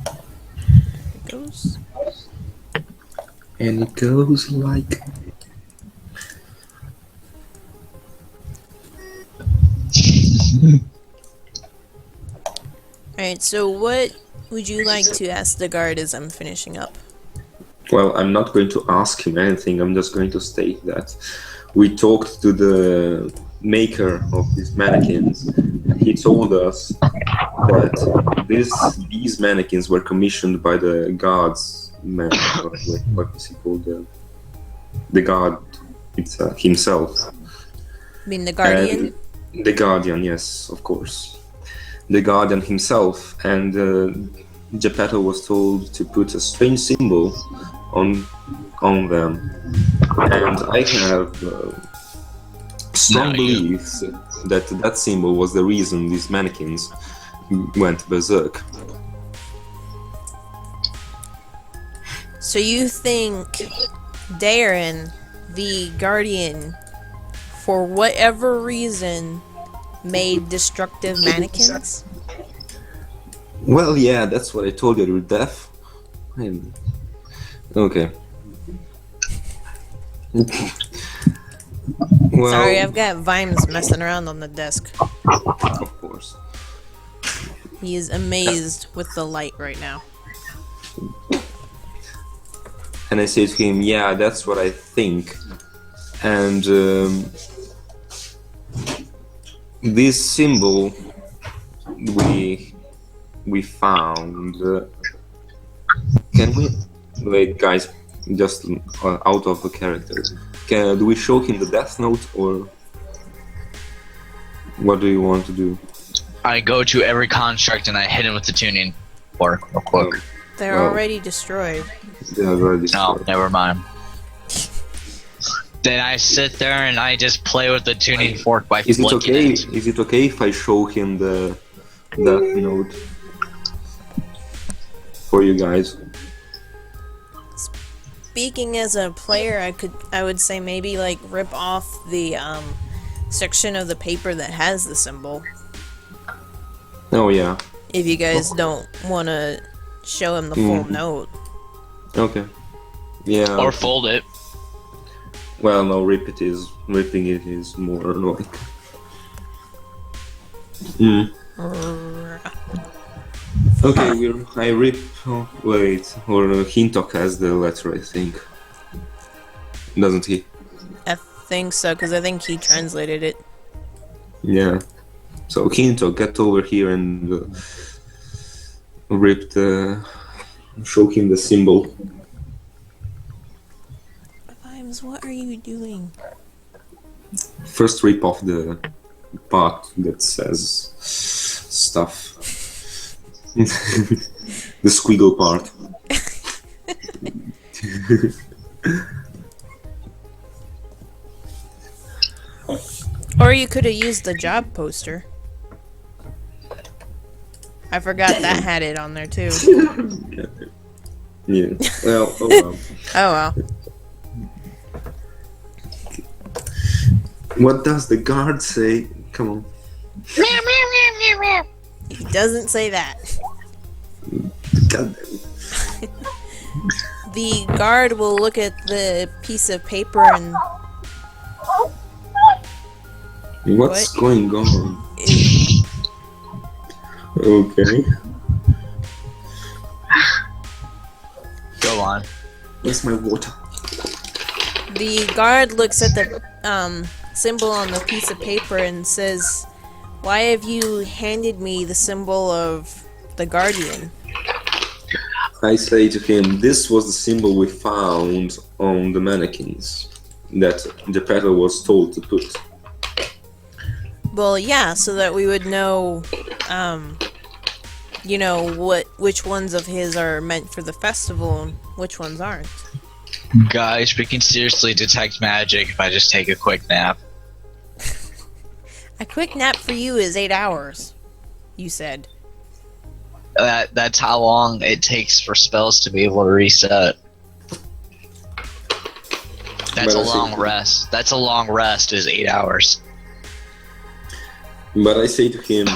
A: There it goes.
B: And it goes like...
A: Alright, so what would you like to ask the guard as I'm finishing up?
B: Well, I'm not going to ask him anything, I'm just going to state that we talked to the maker of these mannequins, and he told us that these mannequins were commissioned by the god's man, what is he called? The god himself.
A: I mean, the guardian?
B: And the guardian, yes, of course. The guardian himself, and Geppetto was told to put a strange symbol on them, and I have strong beliefs that symbol was the reason these mannequins went berserk.
A: So you think Darren, the guardian, for whatever reason, made destructive mannequins?
B: Well, yeah, that's what I told you. You're deaf. Okay. Well,
A: Sorry, I've got Vimes messing around on the desk.
B: of course.
A: He is amazed with the light right now.
B: And I say to him, yeah, that's what I think. And this symbol we found. Wait, guys, just out of the character. Do we show him the death note, or what do you want to do?
C: I go to every construct and I hit him with the tuning fork real quick.
A: They're already destroyed.
B: They are already
C: No,
B: destroyed.
C: never mind. Then I sit there and I just play with the tuning fork by
B: Is it
C: flicking
B: okay?
C: it.
B: Is it okay if I show him the death note for you guys?
A: Speaking as a player, I would say maybe like rip off the section of the paper that has the symbol.
B: Oh yeah.
A: If you guys don't want to show him the full note.
B: Okay. Yeah.
C: Or fold it.
B: Well, no, ripping it is more annoying. Okay, I rip. Oh, wait, or Hintok has the letter, I think. Doesn't he?
A: I think so, because I think he translated it.
B: Yeah. So Hintok, get over here and show him the symbol.
A: Vimes, what are you doing?
B: First rip off the part that says stuff. The squiggle part.
A: Or you could have used the job poster. I forgot that had it on there too.
B: Yeah. Well, oh well.
A: Oh well.
B: What does the guard say? Come on.
A: He doesn't say that.
B: God damn.
A: The guard will look at the piece of paper and
B: What's
A: What?
B: going on? Okay.
C: Go on.
B: Where's my water?
A: the guard looks at the symbol on the piece of paper and says, "Why have you handed me the symbol of the Guardian?"
B: I say to him, this was the symbol we found on the mannequins that Geppetto was told to put.
A: Well, yeah, so that we would know, you know, which ones of his are meant for the festival and which ones aren't.
C: Guys, we can seriously detect magic if I just take a quick nap.
A: A quick nap for you is 8 hours, you said.
C: That's how long it takes for spells to be able to reset. That's a long rest. That's a long rest, is 8 hours.
B: But I say to him,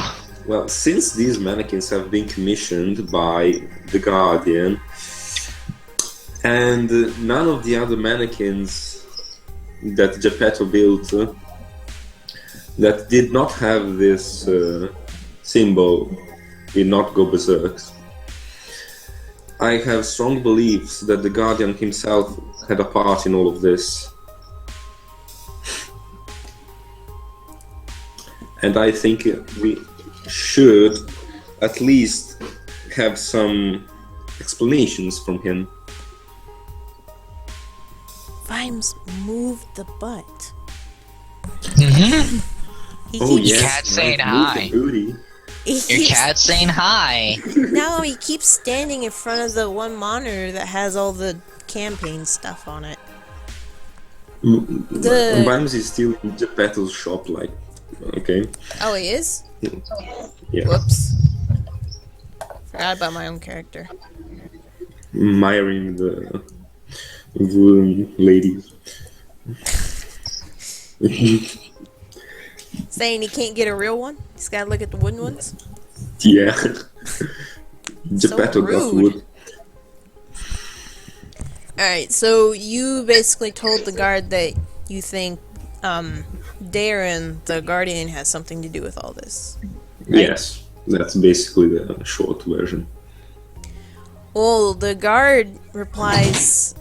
B: well, since these mannequins have been commissioned by the Guardian, and none of the other mannequins that Geppetto built that did not have this symbol did not go berserk. I have strong beliefs that the Guardian himself had a part in all of this. And I think we should at least have some explanations from him.
A: Vimes moved the butt.
C: Mm-hmm.
A: He
B: Oh
A: keeps,
B: yes,
C: cat saying
B: move the
C: hi.
B: booty.
A: he
C: Your
A: keeps-
C: cat's saying hi.
A: No, he keeps standing in front of the one monitor that has all the campaign stuff on it. The-
B: Vimes is still in Geppetto's shop, like, okay.
A: Oh, he is?
B: Yeah.
A: Whoops. Forgot about my own character.
B: Admiring the wooden ladies.
A: Saying he can't get a real one? He's gotta look at the wooden ones?
B: Yeah. Geppetto got
A: rude.
B: wood.
A: Alright, so you basically told the guard that you think Darren, the Guardian, has something to do with all this. Right?
B: Yes, that's basically the short version.
A: Well, the guard replies,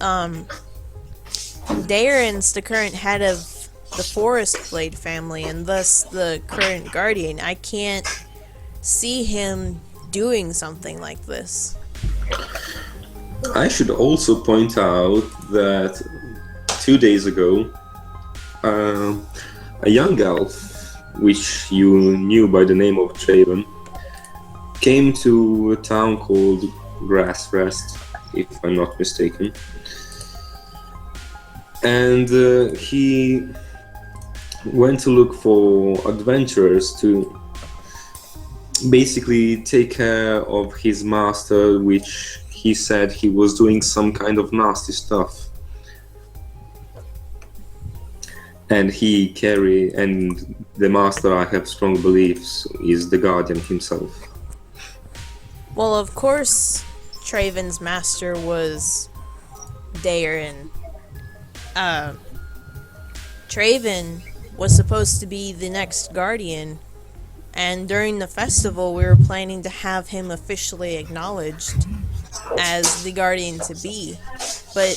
A: Darren's the current head of the Forest Blade family, and thus the current Guardian. I can't see him doing something like this.
B: I should also point out that 2 days ago, a young elf, which you knew by the name of Traven, came to a town called Grassrest, if I'm not mistaken. And he went to look for adventurers to basically take care of his master, which he said he was doing some kind of nasty stuff. And and the master, I have strong beliefs, is the guardian himself.
A: Well, of course, Traven's master was Dagger. Traven was supposed to be the next guardian, and during the festival we were planning to have him officially acknowledged as the guardian to be, but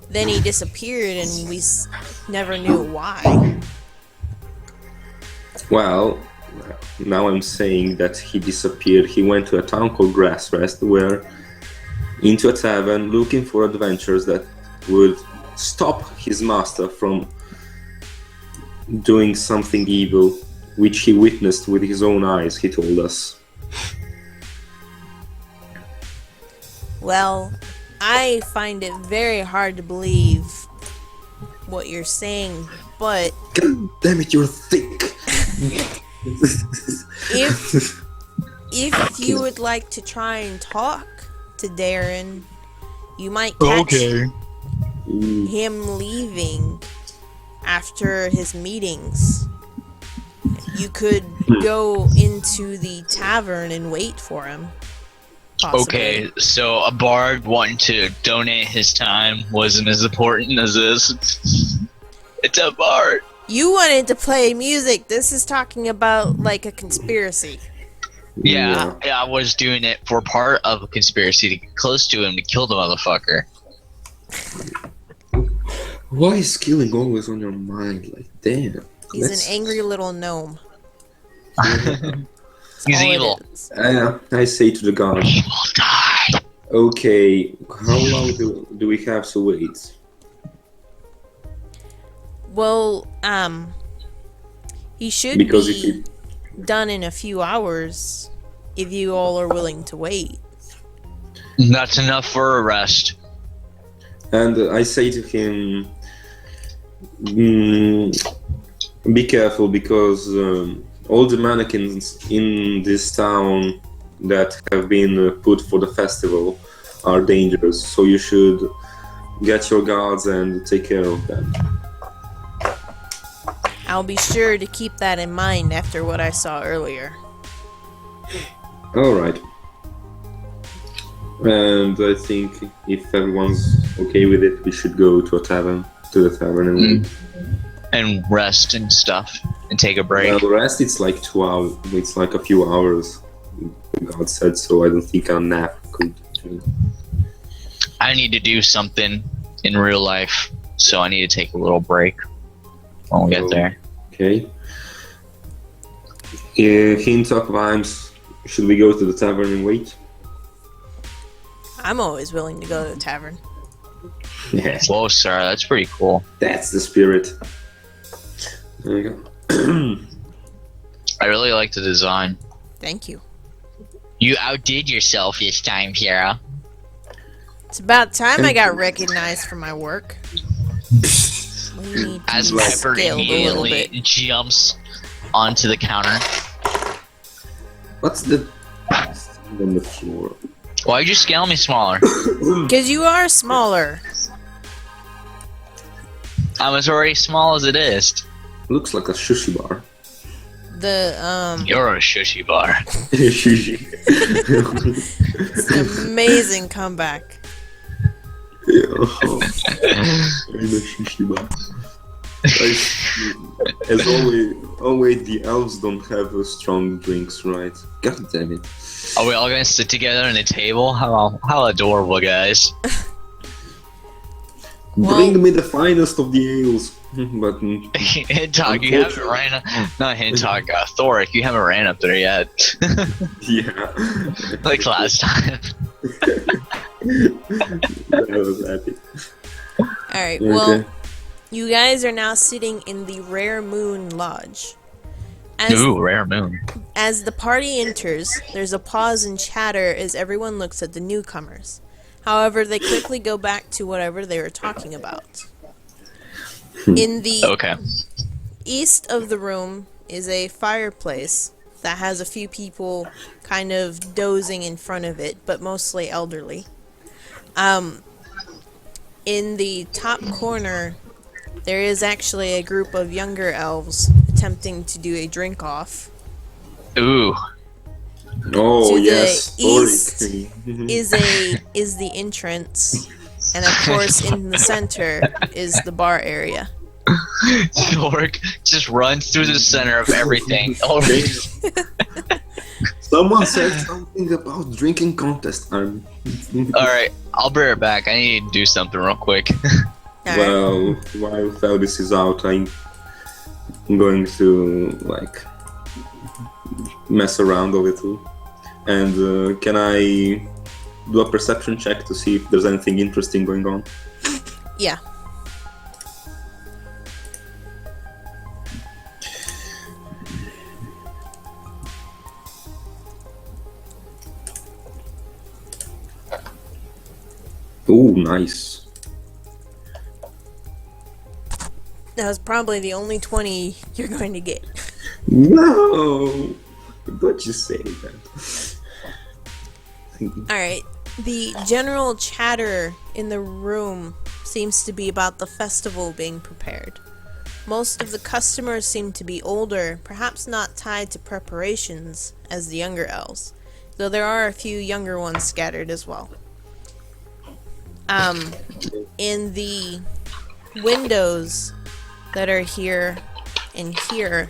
A: then he disappeared and we never knew why.
B: Well, now I'm saying that he disappeared. He went to a town called Grassrest, into a tavern looking for adventures that would stop his master from doing something evil, which he witnessed with his own eyes, he told us.
A: Well, I find it very hard to believe what you're saying, but
B: God damn it, you're thick!
A: if you would like to try and talk to Darren, you might catch him leaving after his meetings. You could go into the tavern and wait for him. Possibly.
C: Okay, so a bard wanting to donate his time wasn't as important as this. It's a bard.
A: You wanted to play music. This is talking about like a conspiracy.
C: Yeah, I was doing it for part of a conspiracy to get close to him to kill the motherfucker.
B: Why is killing always on your mind? Like, damn.
A: He's an angry little gnome.
C: He's evil.
B: I say to the guard.
C: He will die.
B: Okay, how long do we have to wait?
A: Well, he should
B: Because
A: be done in a few hours if you all are willing to wait.
C: That's enough for a rest.
B: And I say to him, be careful, because all the mannequins in this town that have been put for the festival are dangerous, so you should get your guards and take care of them.
A: I'll be sure to keep that in mind after what I saw earlier.
B: Alright. And I think if everyone's okay with it, we should go to the tavern and
C: And rest and stuff, and take a break.
B: Well, the rest, it's like 2 hours. It's like a few hours. God said so. I don't think a nap could do.
C: I need to do something in real life, so I need to take a little break when we get there.
B: Okay. Hint of vibes. Should we go to the tavern and wait?
A: I'm always willing to go to the tavern.
B: Yeah.
C: Whoa, sir, that's pretty cool.
B: That's the spirit. There you go.
C: I really like the design.
A: Thank you.
C: You outdid yourself this time, Kira.
A: It's about time I got recognized for my work. We need to
C: As
A: be
C: Pepper
A: scaled a little
C: immediately
A: bit.
C: jumps onto the counter.
B: What's the on the floor?
C: Why'd you scale me smaller?
A: Because you are smaller.
C: I was already small as it is.
B: Looks like a sushi bar.
C: You're a shushy bar.
B: Sushi.
A: It's an amazing comeback.
B: Yeah. I'm a sushi bar. As always, the elves don't have strong drinks, right? God damn it.
C: Are we all gonna sit together at a table? How adorable, guys.
B: Bring me the finest of the ales. But
C: Hintok, you haven't ran up. Not Hintok, Thoric, you haven't ran up there yet.
B: yeah.
C: Like last time.
B: That was epic.
A: Alright,
B: Okay.
A: well, you guys are now sitting in the Rare Moon Lodge.
C: Ooh, rare moon.
A: As the party enters, there's a pause and chatter as everyone looks at the newcomers. However, they quickly go back to whatever they were talking about. In the
C: Okay.
A: east of the room is a fireplace that has a few people kind of dozing in front of it, but mostly elderly. In the top corner, there is actually a group of younger elves attempting to do a drink off.
C: Ooh.
B: Oh
A: To the
B: yes,
A: east
B: Ulrich.
A: is the entrance, and of course in the center is the bar area.
C: Ulrich just runs through the center of everything. Ulrich.
B: Someone said something about drinking contest.
C: Alright, I'll bring her back. I need to do something real quick.
A: Alright.
B: Well, while Felbis is out, I'm going to like mess around a little. And can I do a perception check to see if there's anything interesting going on?
A: Yeah.
B: Oh, nice.
A: That was probably the only 20 you're going to get.
B: No! Don't you say that.
A: Alright. The general chatter in the room seems to be about the festival being prepared. Most of the customers seem to be older, perhaps not tied to preparations as the younger elves, though there are a few younger ones scattered as well. In the windows that are here and here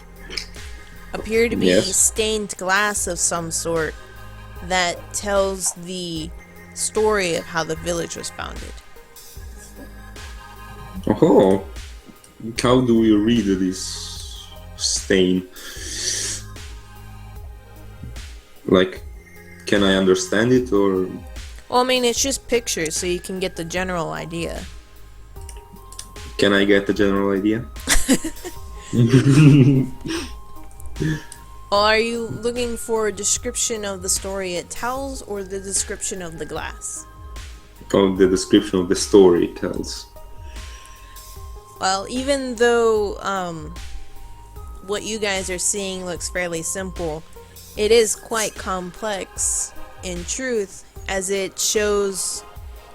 A: appear to be
B: Yes.
A: stained glass of some sort that tells the story of how the village was founded.
B: Oh, how do we read this stain? Like, can I understand it or?
A: Well, I mean, it's just pictures, so you can get the general idea.
B: Can I get the general idea?
A: Well, are you looking for a description of the story it tells, or the description of the glass?
B: Of the description of the story it tells.
A: Well, even though what you guys are seeing looks fairly simple, it is quite complex in truth, as it shows,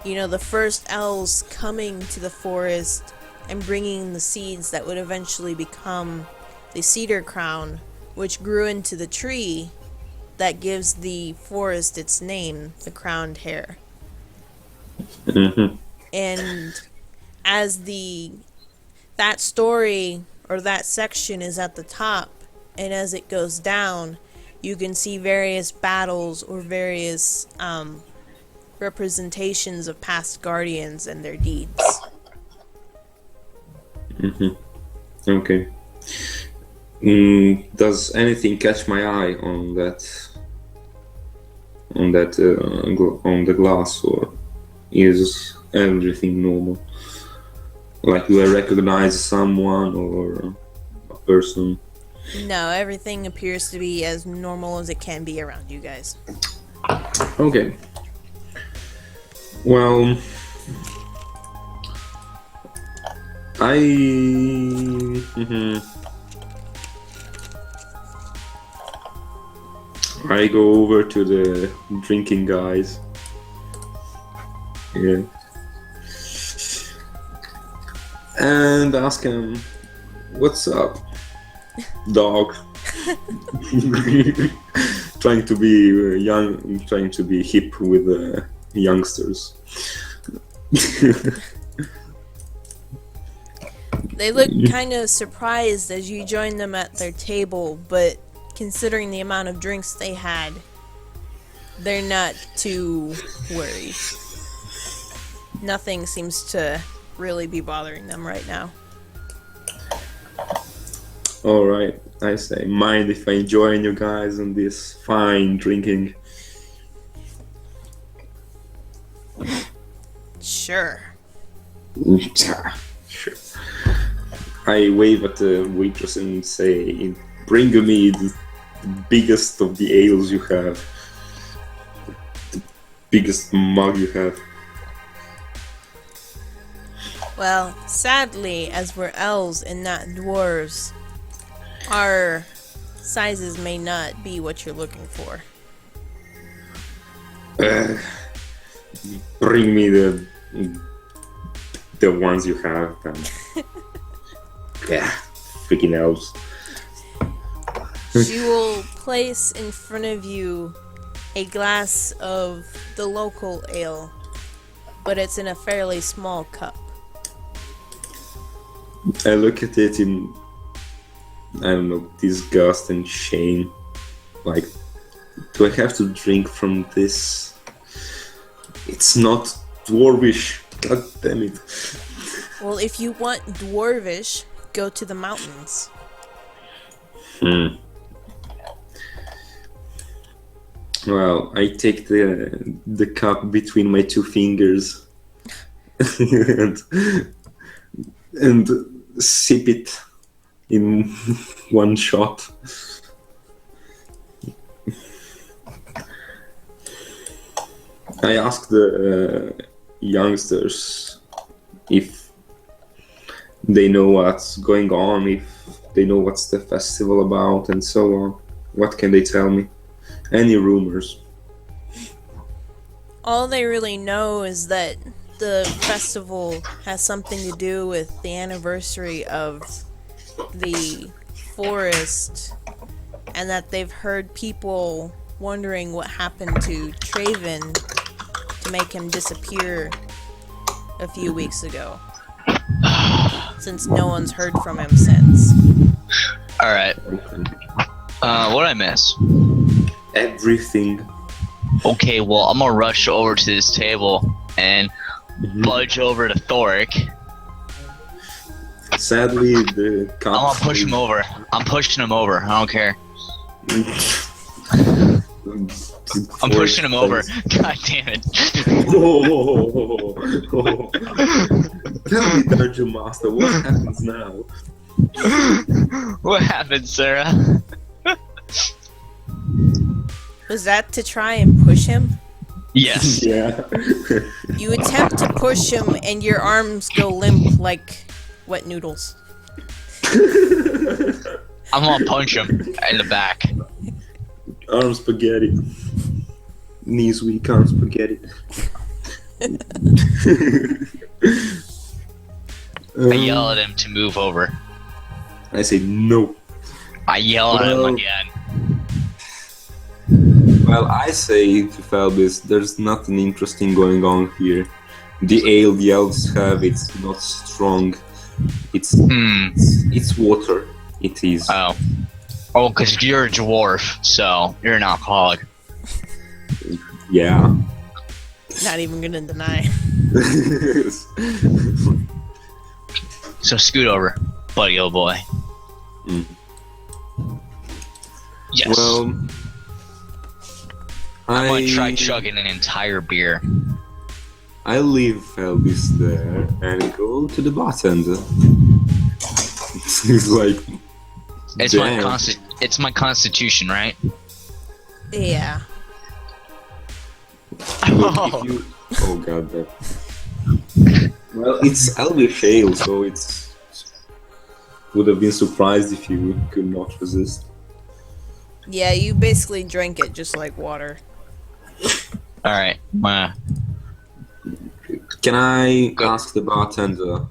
A: the first elves coming to the forest and bringing the seeds that would eventually become the cedar crown, which grew into the tree that gives the forest its name, the crowned hair.
B: Mm-hmm.
A: And as that story or that section is at the top, and as it goes down, you can see various battles or various representations of past guardians and their deeds.
B: Mm-hmm. Okay. Does anything catch my eye on the glass, or is everything normal? Like, do I recognize someone or a person?
A: No, everything appears to be as normal as it can be around you guys.
B: Okay. Well, I go over to the drinking guys. Yeah. And ask him, "What's up, dog?" Trying to be young, trying to be hip with the youngsters.
A: They look kind of surprised as you join them at their table, but considering the amount of drinks they had, they're not too worried. Nothing seems to really be bothering them right now.
B: Alright, I say, mind if I join you guys in this fine drinking?
A: Sure.
B: Sure. I wave at the waitress and say, "Bring me the biggest of the ales you have. The biggest mug you have."
A: Well, sadly, as we're elves and not dwarves, our sizes may not be what you're looking for.
B: Bring me the ones you have, then. Yeah, freaking elves.
A: She will place in front of you a glass of the local ale, but it's in a fairly small cup.
B: I look at it in, I don't know, disgust and shame. Like, do I have to drink from this? It's not dwarvish. God damn it.
A: Well, if you want dwarvish, go to the mountains.
B: Well, I take the cup between my two fingers and sip it in one shot. I ask the youngsters if they know what's going on, if they know what's the festival about, and so on. What can they tell me? Any rumors?
A: All they really know is that the festival has something to do with the anniversary of the forest, and that they've heard people wondering what happened to Traven to make him disappear a few weeks ago, since no one's heard from him since.
C: Alright. What'd I miss?
B: Everything.
C: Okay, well, I'm gonna rush over to this table and budge over to Thoric.
B: Sadly, the
C: I'm gonna
B: cops...
C: push him over. I'm pushing him over. I don't care. I'm pushing him over. God damn it.
B: Tell me, Dungeon Master, what happens now?
C: What happened, Sarah?
A: Was that to try and push him?
C: Yes.
B: Yeah.
A: You attempt to push him and your arms go limp like wet noodles.
C: I'm gonna punch him in the back.
B: Arm spaghetti. Knees weak, arm spaghetti.
C: I yell at him to move over.
B: I say no.
C: I yell at him again.
B: Well, I say to Felbis, there's nothing interesting going on here. The ale the elves have, it's not strong. It's water. It is.
C: Oh, because you're a dwarf, so you're an alcoholic.
B: Yeah.
A: Not even gonna deny.
C: So scoot over, buddy, old boy. Yes.
B: Well,
C: I'm gonna try chugging an entire beer.
B: I leave Felbis there and go to the bartender. He's like,
C: It's
B: damn.
C: It's my constitution, right?
A: Yeah.
B: Look, oh god damn. Well, it's Elvish ale, so it's would have been surprised if you could not resist.
A: Yeah, you basically drink it just like water.
C: Alright,
B: Can I
C: Go.
B: ask the bartender?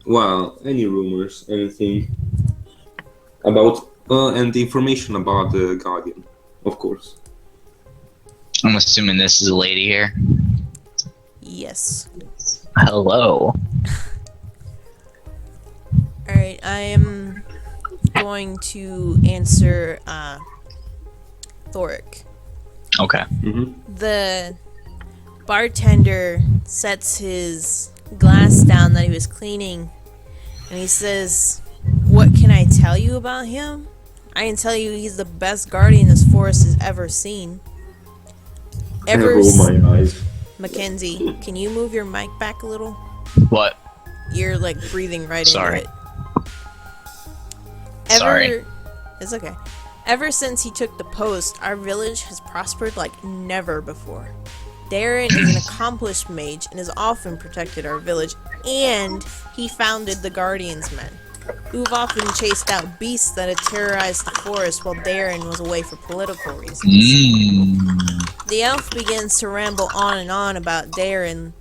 B: Well, any rumors, anything about and information about the Guardian, of course.
C: I'm assuming this is a lady here.
A: Yes.
C: Hello.
A: Alright, I am going to answer Thoric.
C: Okay.
A: The bartender sets his glass down that he was cleaning, and he says, "What can I tell you about him? I can tell you he's the best guardian this forest has ever seen.
B: I roll my eyes.
A: Mackenzie, can you move your mic back a little?
C: What?
A: You're like breathing right
C: Sorry.
A: into it.
C: Sorry.
A: It's okay. Ever since he took the post, our village has prospered like never before. Darren is an accomplished mage and has often protected our village, and he founded the Guardians Men, who've often chased out beasts that had terrorized the forest while Darren was away for political reasons. The elf begins to ramble on and on about Darren,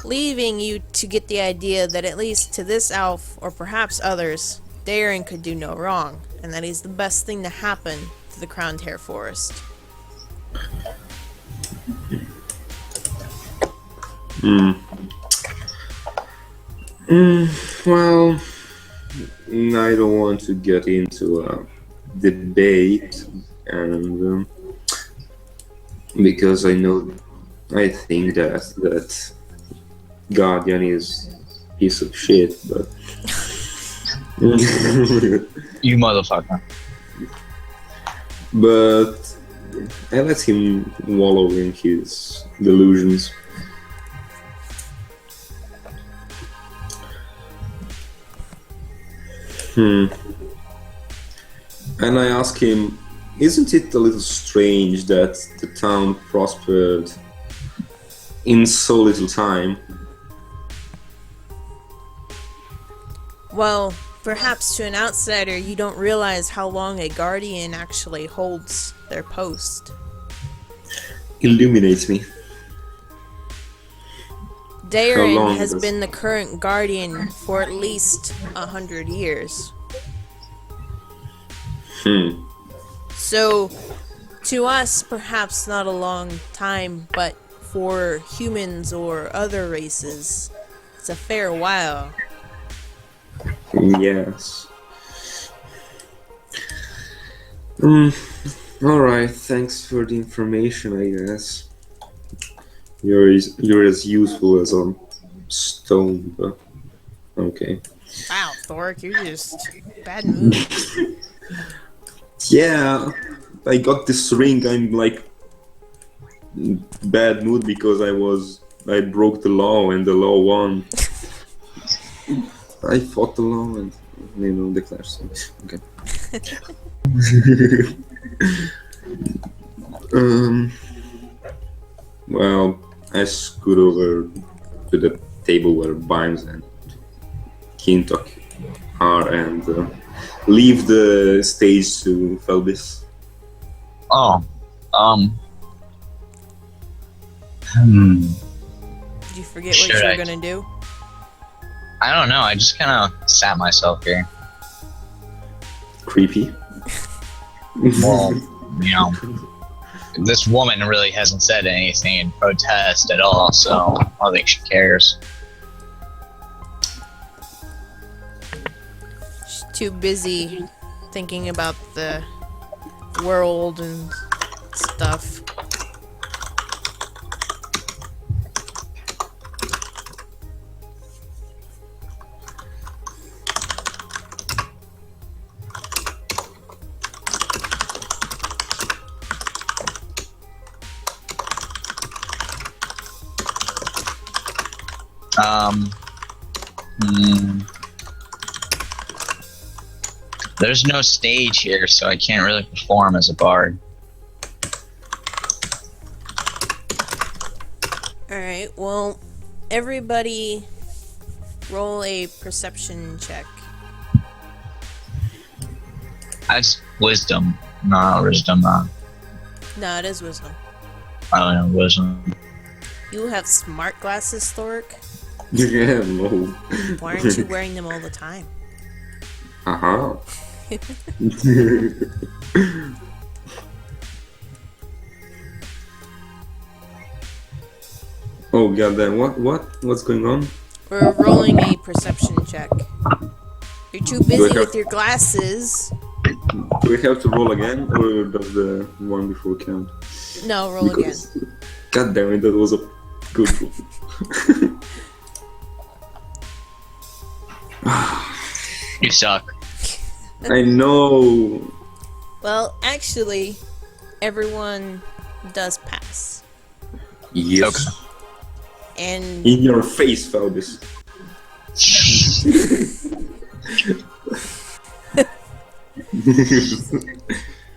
A: leaving you to get the idea that at least to this elf, or perhaps others, Darren could do no wrong, and that he's the best thing to happen to the Crowned Hair Forest.
B: Well, I don't want to get into a debate, and because I think that Guardian is a piece of shit, but
C: You motherfucker.
B: but I let him wallow in his delusions. And I asked him, isn't it a little strange that the town prospered in so little time?
A: Well, perhaps to an outsider, you don't realize how long a guardian actually holds their post.
B: Illuminate me.
A: Darren has been the current guardian for at least 100 years. So, to us, perhaps not a long time, but for humans or other races, it's a fair while.
B: Yes. Alright, thanks for the information, I guess. You're as useful as a stone, but okay.
A: Wow, Thoric, you're just bad mood.
B: Yeah, I got this ring. I'm like bad mood because I broke the law and the law won. I fought the law and declared something. Okay. Well, I scoot over to the table where Bimes and Kintok are and leave the stage to Felbis.
A: Did you forget what you were gonna do?
C: I don't know, I just kind of sat myself here.
B: Creepy.
C: Well, this woman really hasn't said anything in protest at all, so I don't think she cares.
A: She's too busy thinking about the world and stuff.
C: There's no stage here, so I can't really perform as a bard.
A: Alright, well, everybody roll a perception check.
C: That's wisdom, not wisdom.
A: No, it is wisdom.
C: I don't know, wisdom.
A: You have smart glasses, Thoric.
B: Yeah, no.
A: Why aren't you wearing them all the time?
B: Uh-huh. Oh goddamn! What's going on?
A: We're rolling a perception check. You're too busy with your glasses.
B: Do we have to roll again, or does the one before count?
A: No, roll again.
B: God damn it! That was a good one.
C: You suck.
B: I know.
A: Well, actually, everyone does pass.
B: Yes.
C: Okay.
A: And
B: In your face, Phelbis.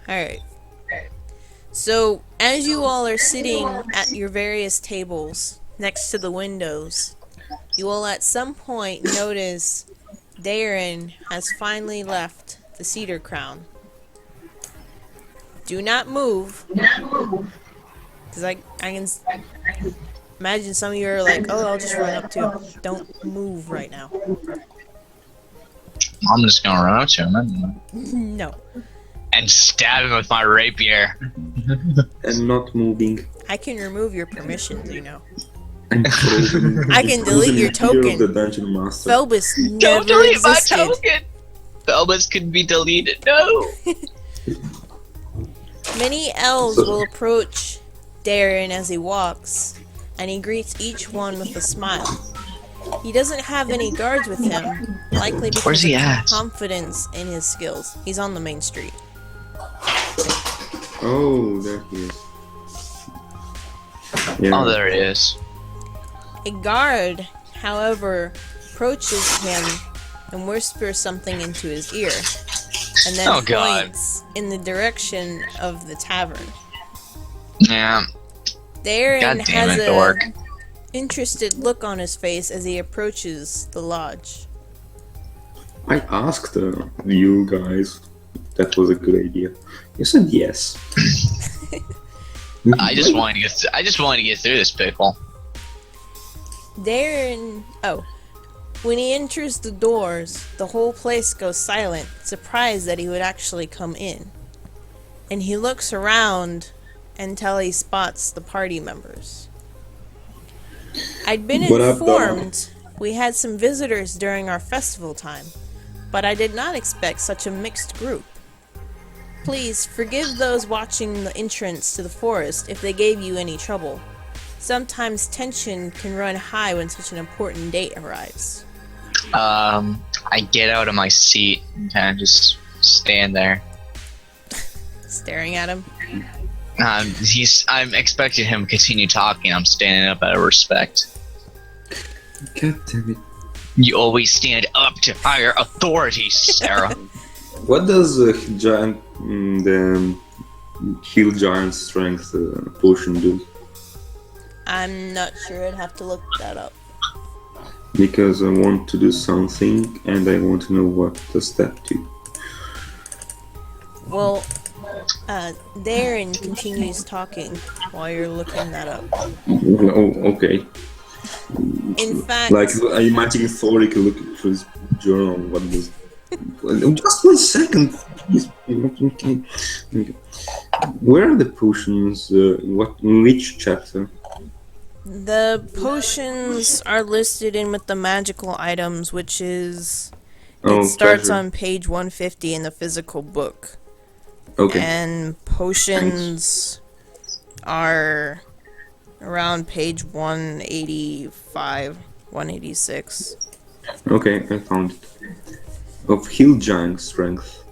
A: alright. So, as you all are sitting at your various tables next to the windows, you will at some point notice Darren has finally left the Cedar Crown. Do not move, because I can imagine some of you are like, oh, I'll just run up to him. Don't move right now.
C: I'm just gonna run up to him
A: No.
C: and stab him with my rapier.
B: And not moving.
A: I can remove your permissions, you know.
B: And frozen.
A: I can delete your token.
B: Of the dungeon master.
A: Phelbis
C: Don't
A: never
C: delete
A: existed.
C: my token! Phelbis can be deleted. No!
A: Many elves will approach Darren as he walks, and he greets each one with a smile. He doesn't have any guards with him, likely because
C: Where's he
A: of
C: at?
A: confidence in his skills. He's on the main street.
B: Oh, there he is. Yeah.
C: Oh, there he is.
A: A guard, however, approaches him and whispers something into his ear, and then
C: Oh, God.
A: points in the direction of the tavern.
C: Yeah.
A: Darren
C: God damn
A: has
C: it,
A: a
C: dork.
A: interested look on his face as he approaches the lodge.
B: I asked you guys if that was a good idea. You said yes.
C: I just wanted to get through this pickle.
A: Darren, when he enters the doors, the whole place goes silent, surprised that he would actually come in. And he looks around until he spots the party members. I'd been
B: What up, dog?
A: informed we had some visitors during our festival time, but I did not expect such a mixed group. Please forgive those watching the entrance to the forest if they gave you any trouble. Sometimes tension can run high when such an important date arrives.
C: I get out of my seat and kind of just stand there.
A: Staring at him.
C: I'm expecting him to continue talking. I'm standing up out of respect.
B: God damn it.
C: You always stand up to higher authority, Sarah.
B: What does the heal giant strength potion do?
A: I'm not sure, I'd have to look that up.
B: Because I want to do something and I want to know what does that do.
A: Well, Darren continues talking while you're looking that up.
B: Oh, okay.
A: In fact,
B: Like, I imagine Thoric looking through his journal. What was... Just 1 second, please. Okay. Where are the potions? In which chapter?
A: the potions are listed in with the magical items, which is...
B: Oh,
A: It starts
B: treasure.
A: on page 150 in the physical book.
B: Okay.
A: And potions are around page 185, 186.
B: Okay, I found it. Of heal giant strength.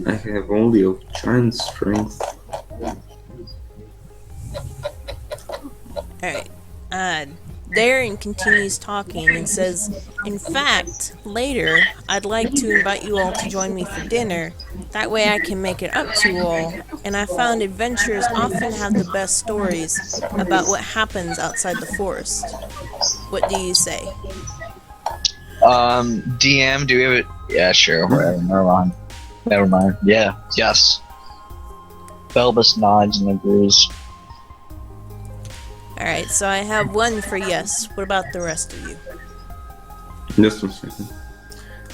B: I have only of giant strength.
A: Alright. Darren continues talking and says, in fact, later, I'd like to invite you all to join me for dinner. That way I can make it up to you all. And I found adventurers often have the best stories about what happens outside the forest. What do you say?
C: DM, do we have it? Yeah, sure, whatever, never mind. Yeah, yes. Phelbis nods and agrees.
A: Alright, so I have one for yes. What about the rest of you?
B: Just 1 second.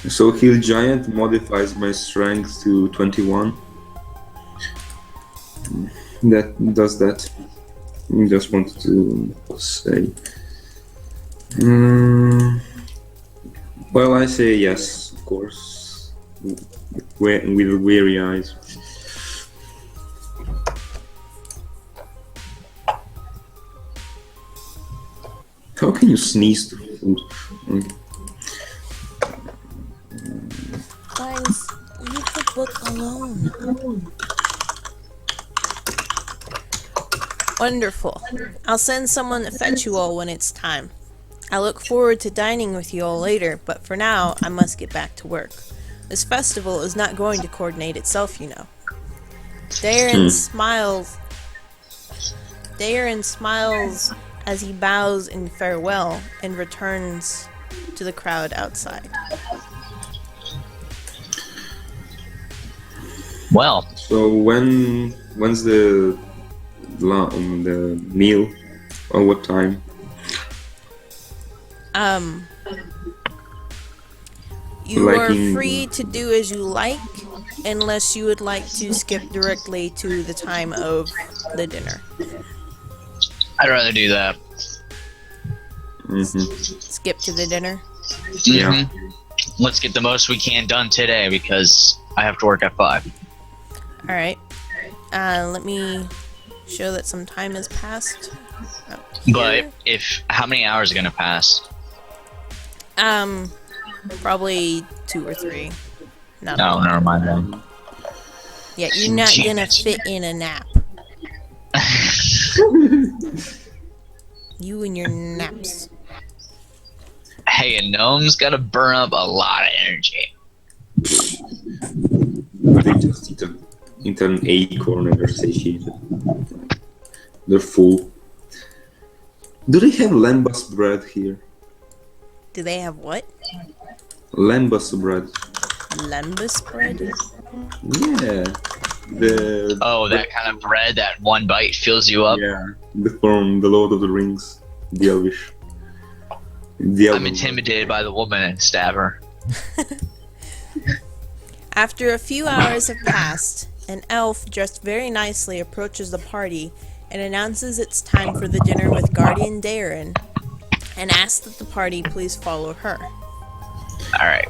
B: So heal giant modifies my strength to 21. That does that. I just wanted to say. Well, I say yes, of course. With weary eyes. How can you sneeze to food? Okay.
A: Guys, leave the book alone. Wonderful. I'll send someone to fetch you all when it's time. I look forward to dining with you all later, but for now, I must get back to work. This festival is not going to coordinate itself, you know. Darren smiles as he bows in farewell and returns to the crowd outside.
C: Well,
B: So when's the meal? Or what time?
A: You
B: Like
A: are
B: in-
A: free to do as you like, unless you would like to skip directly to the time of the dinner.
C: I'd rather do that.
A: Skip to the dinner.
B: Yeah.
C: Mhm. Let's get the most we can done today because I have to work at 5.
A: Alright. Let me show that some time has passed. Oh,
C: But how many hours are gonna pass?
A: probably 2 or 3. Not a
C: No,
A: lot.
C: never mind then.
A: Yeah, you're not gonna
C: Jeez.
A: fit in a nap. You and your naps.
C: Hey, a gnome's gotta burn up a lot of energy.
B: They just eat an acorn and they're satiated. They're full. Do they have lambas bread here?
A: Do they have what?
B: Lambas bread.
A: Lembas bread?
B: Yeah. The
C: Oh, that kind of bread that one bite fills you up.
B: yeah, from the Lord of the Rings, the Elvish.
C: I'm intimidated by the woman and stab her.
A: After a few hours have passed, an elf dressed very nicely approaches the party and announces it's time for the dinner with Guardian Darren and asks that the party please follow her.
C: Alright.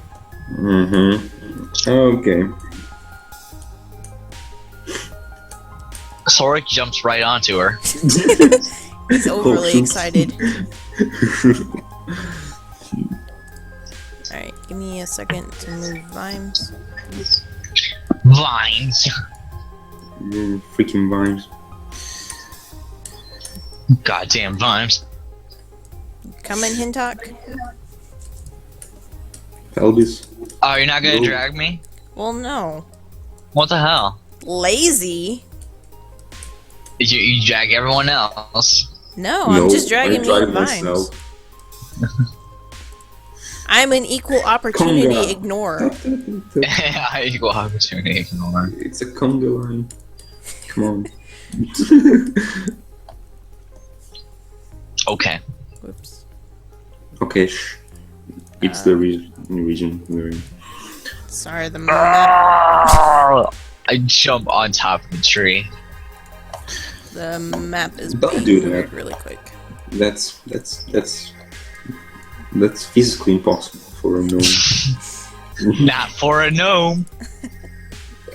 B: Okay.
C: Soric jumps right onto her.
A: He's overly
B: Oh,
A: excited. Alright, give me a second to move vines.
C: Vines.
B: Freaking vines.
C: Goddamn vines.
A: Come in, Hintok.
B: Elvis.
C: Oh, you're not gonna
B: No.
C: drag me?
A: Well, no.
C: What the hell?
A: Lazy?
C: You drag everyone else.
A: No, I'm just
B: I
A: dragging me
B: drive
A: in vines.
B: myself.
A: I'm an equal opportunity
B: Conga.
A: ignorer.
C: Equal opportunity ignore.
B: It's a conga line. Come on.
C: Okay.
A: Whoops.
B: Okay, shh. It's the region we're in.
A: Sorry, the map.
C: I jump on top of the tree.
A: The map is
B: Don't
A: being
B: do that.
A: moved really quick.
B: That's physically impossible for a gnome.
C: Not for a gnome.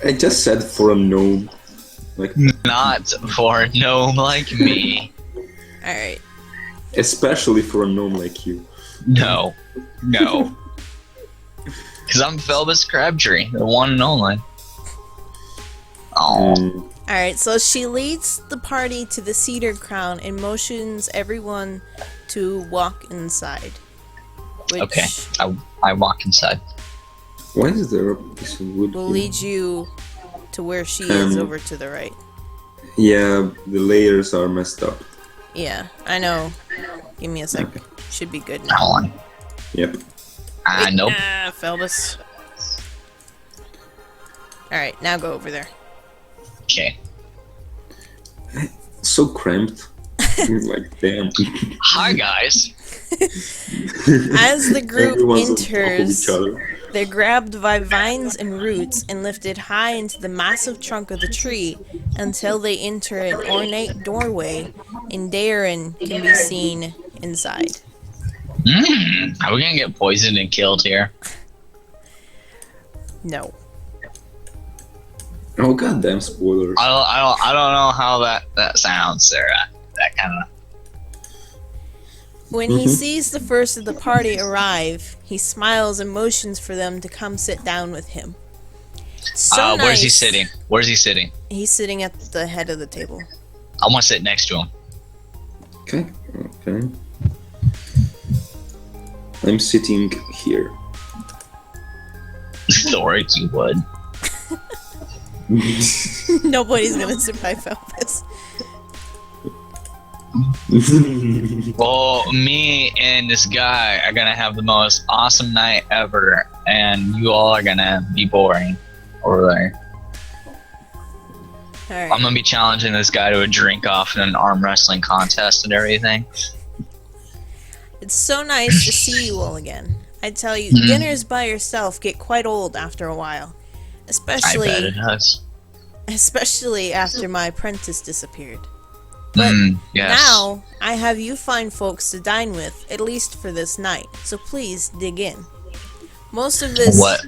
B: I just said for a gnome. Like,
C: Not for a gnome like me.
A: Alright.
B: especially for a gnome like you.
C: No. No. Because I'm Felbus Crabtree, the one and only. Oh.
A: Alright, so she leads the party to the cedar crown and motions everyone to walk inside. Which
C: Okay. I walk inside.
B: Why is there a piece of wood
A: will
B: here?
A: lead you to where she is
B: Um,
A: over to the right.
B: Yeah, the layers are messed up.
A: Yeah, I know. Give me a sec.
B: Okay.
A: Should be good now.
C: Hold on.
B: Yep.
C: Nope.
A: Ah, Felbus. Alright, now go over there.
C: Okay.
B: So cramped. Like, damn.
C: Hi, guys.
A: As the group
B: Everyone's on top of
A: enters,
B: each other.
A: they're grabbed by vines and roots and lifted high into the massive trunk of the tree until they enter an ornate doorway, and Darren can be seen inside.
C: Are we gonna get poisoned and killed here?
A: No.
B: Oh, goddamn spoilers.
C: I don't know how that sounds, Sarah. That kind of.
A: When he sees the first of the party arrive, he smiles and motions for them to come sit down with him. So
C: Where's he
A: nice.
C: sitting? Where's he sitting?
A: He's sitting at the head of the table.
C: I want to sit next to him.
B: Okay. I'm sitting here.
C: Thoric, you would.
A: Nobody's gonna survive Elvis.
C: Well, me and this guy are gonna have the most awesome night ever, and you all are gonna be boring over there.
A: Alright.
C: I'm gonna be challenging this guy to a drink off in an arm wrestling contest and everything.
A: It's so nice to see you all again. I tell you, dinners by yourself get quite old after a while.
C: I bet
A: Especially
C: it does.
A: after my apprentice disappeared. But
C: Yes.
A: now, I have you find folks to dine with, at least for this night, so please dig in. Most of this
C: What?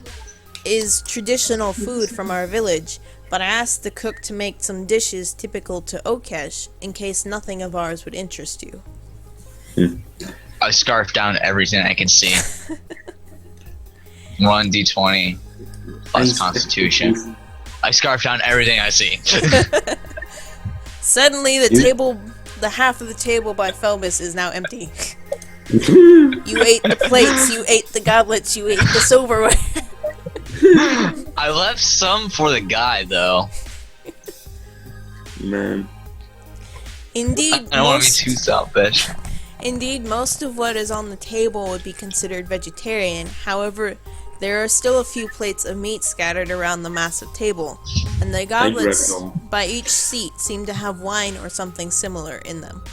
A: is traditional food from our village, but I asked the cook to make some dishes typical to Okesh, in case nothing of ours would interest you.
C: I scarf down everything I can see. 1d20 plus Constitution. I scarf down everything I see.
A: Suddenly, the half of the table by Phelbus is now empty. You ate the plates, you ate the goblets, you ate the silverware.
C: I left some for the guy, though.
B: Man.
A: Indeed,
C: I don't want to be too selfish.
A: most of what is on the table would be considered vegetarian. However, there are still a few plates of meat scattered around the massive table, and the goblets
B: grabbed them.
A: by each seat seem to have wine or something similar in them.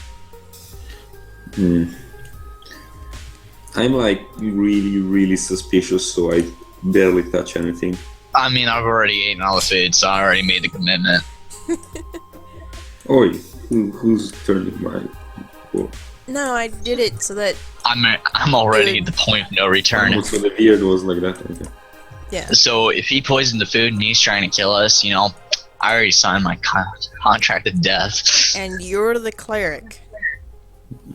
B: I'm like really suspicious, so I barely touch anything.
C: I mean, I've already eaten all the food, so I already made the commitment.
B: Oi, who's turning my... Oh.
A: No, I did it so that,
C: I'm already at the point of no return.
B: So the beard was like that, okay.
A: yeah.
C: So if he poisoned the food and he's trying to kill us, you know, I already signed my contract of death.
A: And you're the cleric.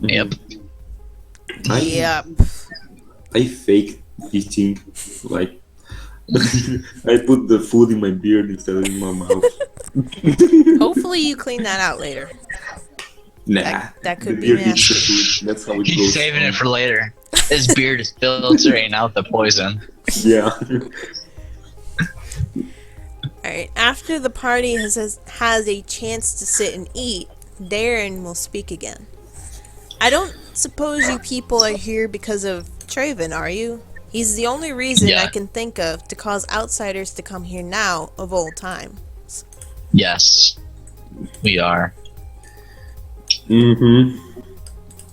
C: Yep.
A: Yep.
B: I fake eating, like... I put the food in my beard instead of in my mouth.
A: Hopefully you clean that out later.
B: Nah.
A: That could
B: the
A: be
B: beard eats
A: nasty.
B: the food. That's how it
C: He's
B: goes.
C: saving it for later. His beard is filtering out the poison.
B: Yeah.
A: Alright, after the party has a chance to sit and eat, Darren will speak again. I don't suppose you people are here because of Traven, are you? He's the only reason
C: Yeah.
A: I can think of to cause outsiders to come here now of old time.
C: Yes, we are.
B: And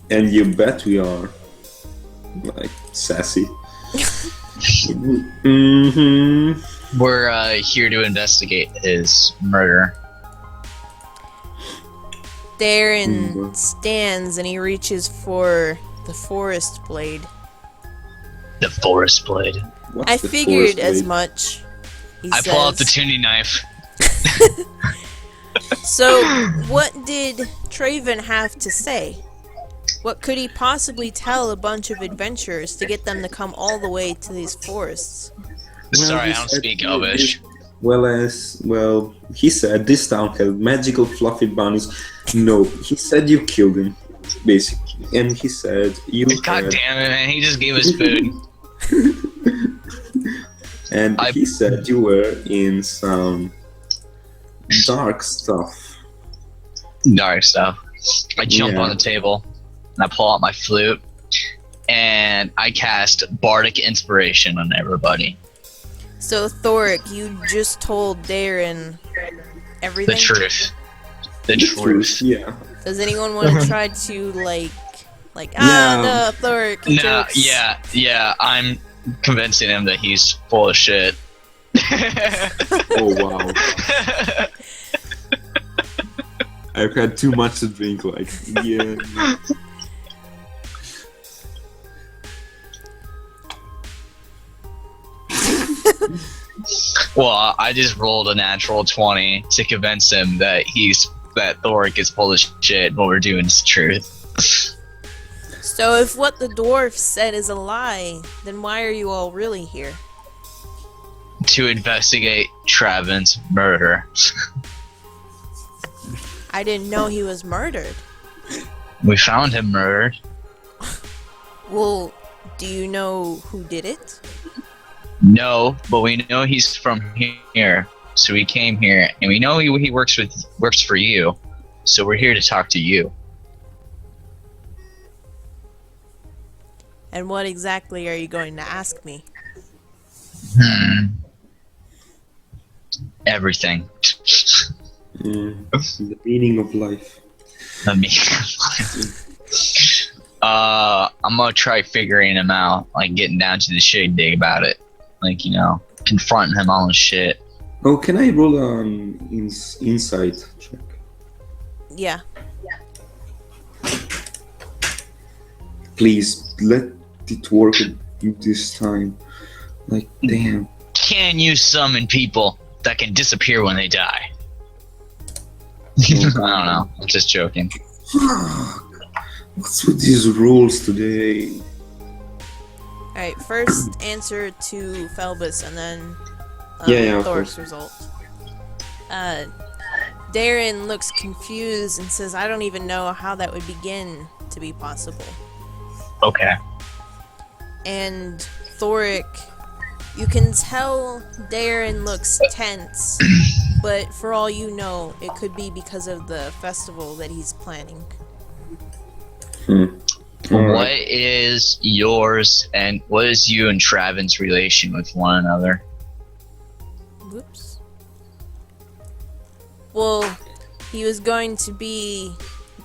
B: you bet we are. Like, sassy.
C: We're here to investigate his murder.
A: Darren stands and he reaches for the forest blade.
C: The forest blade.
B: What's
A: I
B: the
A: figured
B: forest
A: as
B: blade?
A: much. He
C: I pull out the
A: says.
C: tuning knife.
A: So, what did Traven have to say? What could he possibly tell a bunch of adventurers to get them to come all the way to these forests?
C: Sorry,
B: he
C: I don't
B: said
C: speak
B: he-
C: Elvish.
B: He said this town had magical fluffy bunnies. No, he said you killed him, basically. And he said you
C: God
B: had...
C: damn it, man. He just gave us food.
B: And he said you were in some dark stuff.
C: Dark stuff. I jump
B: Yeah.
C: on the table and I pull out my flute and I cast Bardic Inspiration on everybody.
A: So, Thoric, you just told Darren everything?
C: The truth. The truth.
B: Yeah.
A: Does anyone want to try to, no, Thoric,
C: No,
A: jokes.
C: yeah, I'm convincing him that he's full of shit.
B: Oh wow. I've had too much to drink, like, yeah.
C: Well, I just rolled a natural 20 to convince him that Thoric is full of shit and what we're doing is the truth.
A: So, if what the dwarf said is a lie, then why are you all really here?
C: To investigate Traven's murder.
A: I didn't know he was murdered.
C: We found him murdered.
A: Well, do you know who did it?
C: No, but we know he's from here, so he came here, and we know he works for you, so we're here to talk to you.
A: And what exactly are you going to ask me?
C: Everything.
B: The meaning of life.
C: I mean, I'm gonna try figuring him out, like getting down to the shade dig about it, like confronting him on his shit.
B: Oh, can I roll an insight check?
A: Yeah.
B: Please let it work this time. Like, damn.
C: Can you summon people that can disappear when they die? I don't know. I'm just joking.
B: What's with these rules today?
A: Alright, first answer to Phelbus and then
B: Yeah, of
A: Thor's
B: course.
A: result. Darren looks confused and says, I don't even know how that would begin to be possible.
C: Okay.
A: And Thoric, you can tell Darren looks tense, but for all you know, it could be because of the festival that he's planning.
C: What is yours and what is you and Travin's relation with one another?
A: Whoops. Well, he was going to be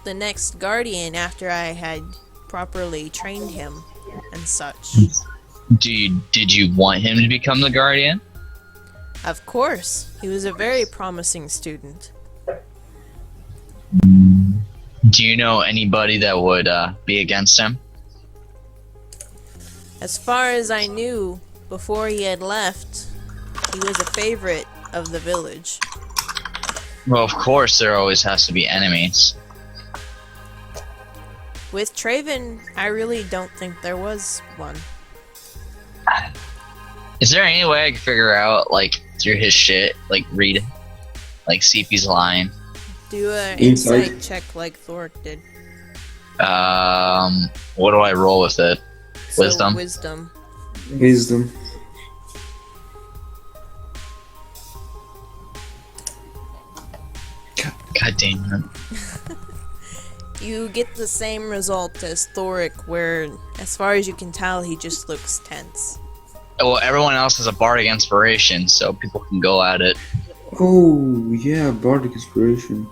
A: the next guardian after I had properly trained him and such.
C: Did you want him to become the guardian?
A: Of course, he was a very promising student.
C: Do you know anybody that would be against him?
A: As far as I knew, before he had left, he was a favorite of the village.
C: Well, of course there always has to be enemies.
A: With Traven, I really don't think there was one.
C: Is there any way I can figure out, like, through his shit, like, read, like, see if he's lying?
A: Do an
B: Insight.
A: insight check like Thoric did.
C: What do I roll with it?
A: So,
C: Wisdom?
A: Wisdom.
B: Wisdom.
C: God damn it.
A: You get the same result as Thoric, where, as far as you can tell, he just looks tense.
C: Well, everyone else has a bardic inspiration, so people can go at it.
B: Oh, yeah, bardic inspiration.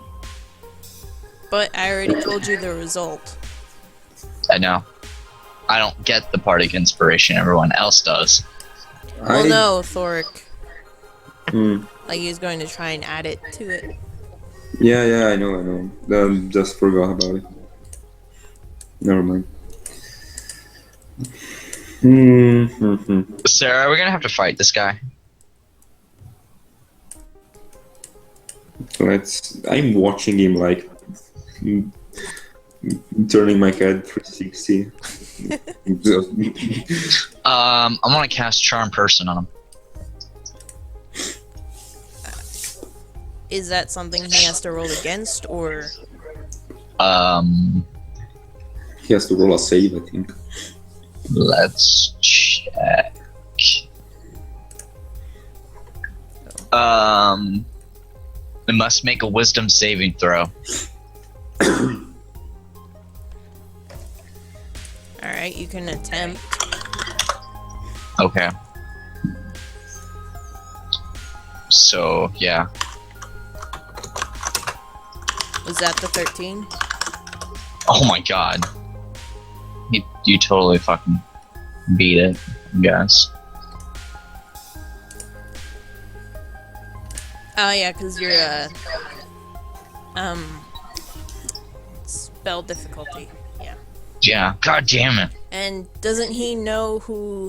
A: But I already told you the result.
C: I know. I don't get the bardic inspiration, everyone else does.
A: Well, no, Thoric.
B: Hmm.
A: Like he was going to try and add it to it.
B: Yeah, I know. Just forgot about it. Never mind.
C: Sarah, we're gonna have to fight this guy.
B: I'm watching him like turning my head 360.
C: I want to cast Charm Person on him.
A: Is that something he has to roll against, or?
B: He has to roll a save, I think.
C: Let's check. It must make a Wisdom saving throw.
A: Alright, you can attempt.
C: Okay. So, yeah.
A: Was that the 13?
C: Oh my god. You totally fucking beat it, I guess.
A: Oh yeah, because you're spell difficulty. Yeah.
C: Yeah, god damn it.
A: And doesn't he know who?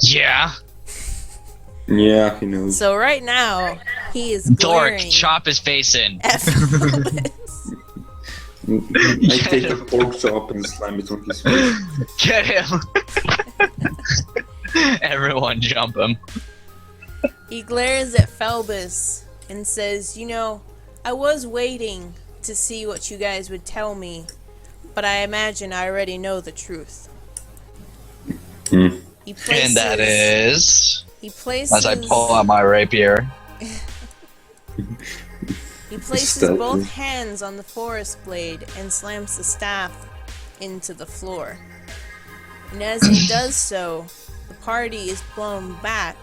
C: Yeah.
B: Yeah, he knows.
A: So right now he is
C: Dork,
A: glaring
C: chop his face in.
A: at Phyllis.
B: I take a pork chop and slam it on his face.
C: Get him! Everyone jump him.
A: He glares at Phelbus and says, "You know, I was waiting to see what you guys would tell me, but I imagine I already know the truth.
B: Hmm.
A: He places,
C: And that is...
A: He places...
C: As I pull out my rapier.
A: He places
B: Stealthy.
A: both hands on the forest blade and slams the staff into the floor. And as he does so, the party is blown back,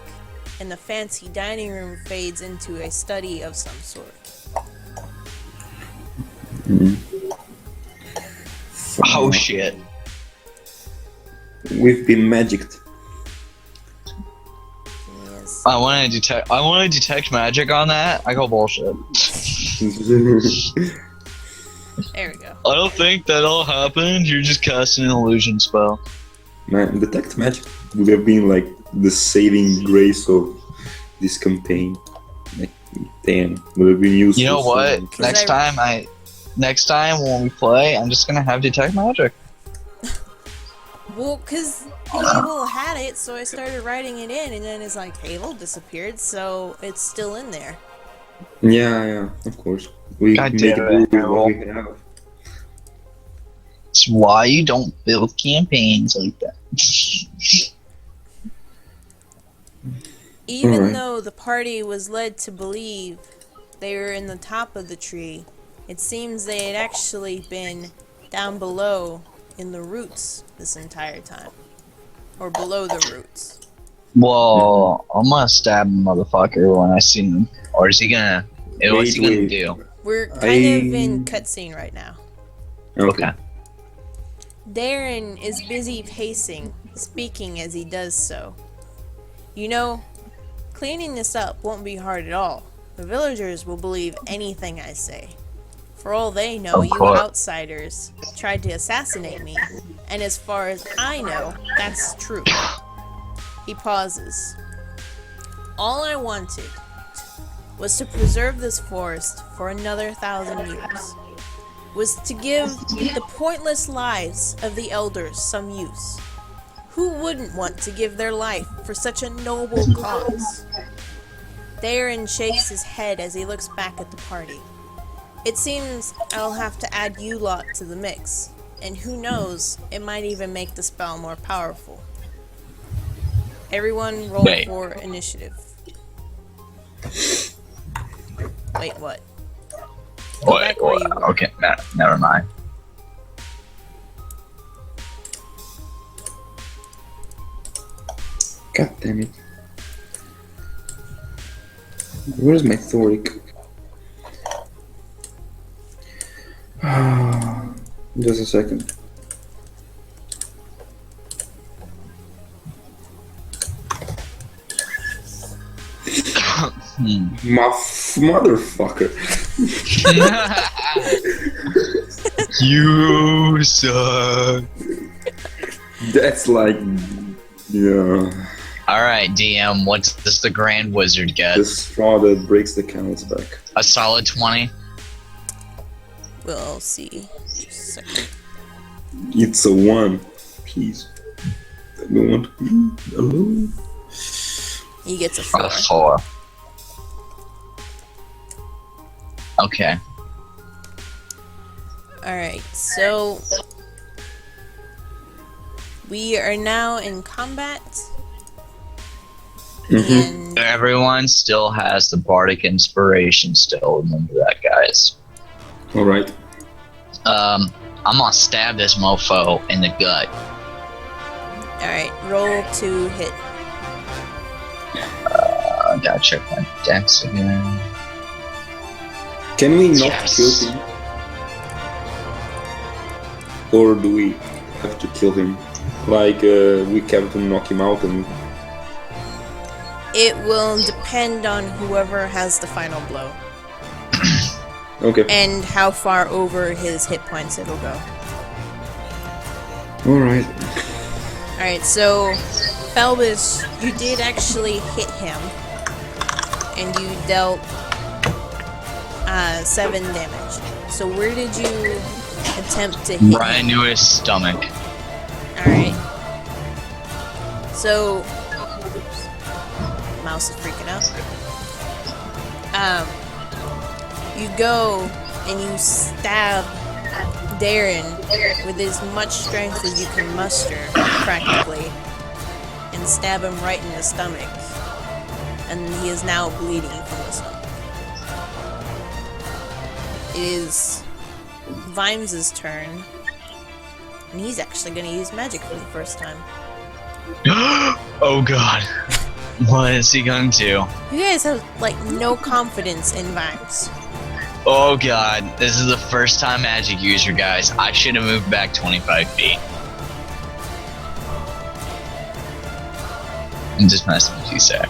A: and the fancy dining room fades into a study of some sort.
C: Oh shit.
B: We've been magicked.
A: Yes.
C: I want to detect magic on that. I call bullshit.
A: There we go.
C: I don't think that all happened. You're just casting an illusion spell.
B: Man, detect magic would have been like the saving grace of this campaign. Like, damn, would have been useful.
C: You know what?
B: for-
C: Next time when we play, I'm just gonna have detect magic.
A: Well, because Halo had it, so I started writing it in, and then it's like, Halo disappeared, so it's still in there.
B: Yeah, of course. We
C: God
B: make
C: damn
B: it
C: it,
B: do with what we have.
C: It's why you don't build campaigns like that.
A: Even
B: Alright.
A: though the party was led to believe they were in the top of the tree, it seems they had actually been down below in the roots this entire time. Or below the roots.
C: Well, I'm gonna stab a motherfucker when I see him. Or is he gonna... what's he gonna
B: Wait.
C: do?
A: We're kind of in cutscene right now.
C: Okay.
A: Darren is busy pacing, speaking as he does so. You know, cleaning this up won't be hard at all. The villagers will believe anything I say. For all they know,
C: Of
A: you
C: course.
A: outsiders tried to assassinate me, and as far as I know, that's true. He pauses. All I wanted was to preserve this forest for another 1,000 years. Was to give the pointless lives of the elders some use. Who wouldn't want to give their life for such a noble cause? Darren shakes his head as he looks back at the party. It seems I'll have to add you lot to the mix, and who knows, it might even make the spell more powerful. Everyone roll
C: Wait.
A: for initiative. Wait, what? Go
C: Wait,
A: back where you were.
C: okay, never mind.
B: God damn it. Where's my Thoric? Just a second. Motherfucker.
C: You suck.
B: That's like, yeah,
C: Alright, DM, what does the Grand Wizard get?
B: the straw that breaks the camel's back.
C: A solid 20?
A: We'll see. Just a second.
B: It's a 1. Please. I don't want to be alone.
A: He gets a 4.
C: A 4. Okay.
A: Alright, so we are now in combat. And
C: Everyone still has the bardic inspiration still, remember that, guys.
B: Alright.
C: I'm gonna stab this mofo in the gut.
A: alright, roll to hit.
C: I gotta check my dex again.
B: Can we not
C: Yes.
B: kill him? Or do we have to kill him? Like, we have to knock him out and...
A: It will depend on whoever has the final blow.
B: Okay.
A: And how far over his hit points it'll go.
B: Alright.
A: Alright, so Felbus, you did actually hit him. And you dealt 7 damage. So where did you attempt to hit
C: Right
A: him?
C: into his stomach.
A: Alright. So oops. Mouse is freaking out. You go and you stab Darren with as much strength as you can muster, practically, and stab him right in the stomach. And he is now bleeding from the stomach. It is Vimes' turn, and he's actually going to use magic for the first time.
C: Oh god. What is he going to?
A: You guys have, like, no confidence in Vimes.
C: Oh god. This is the first time magic user, guys. I should have moved back 25 feet. I'm just messing with you, sir.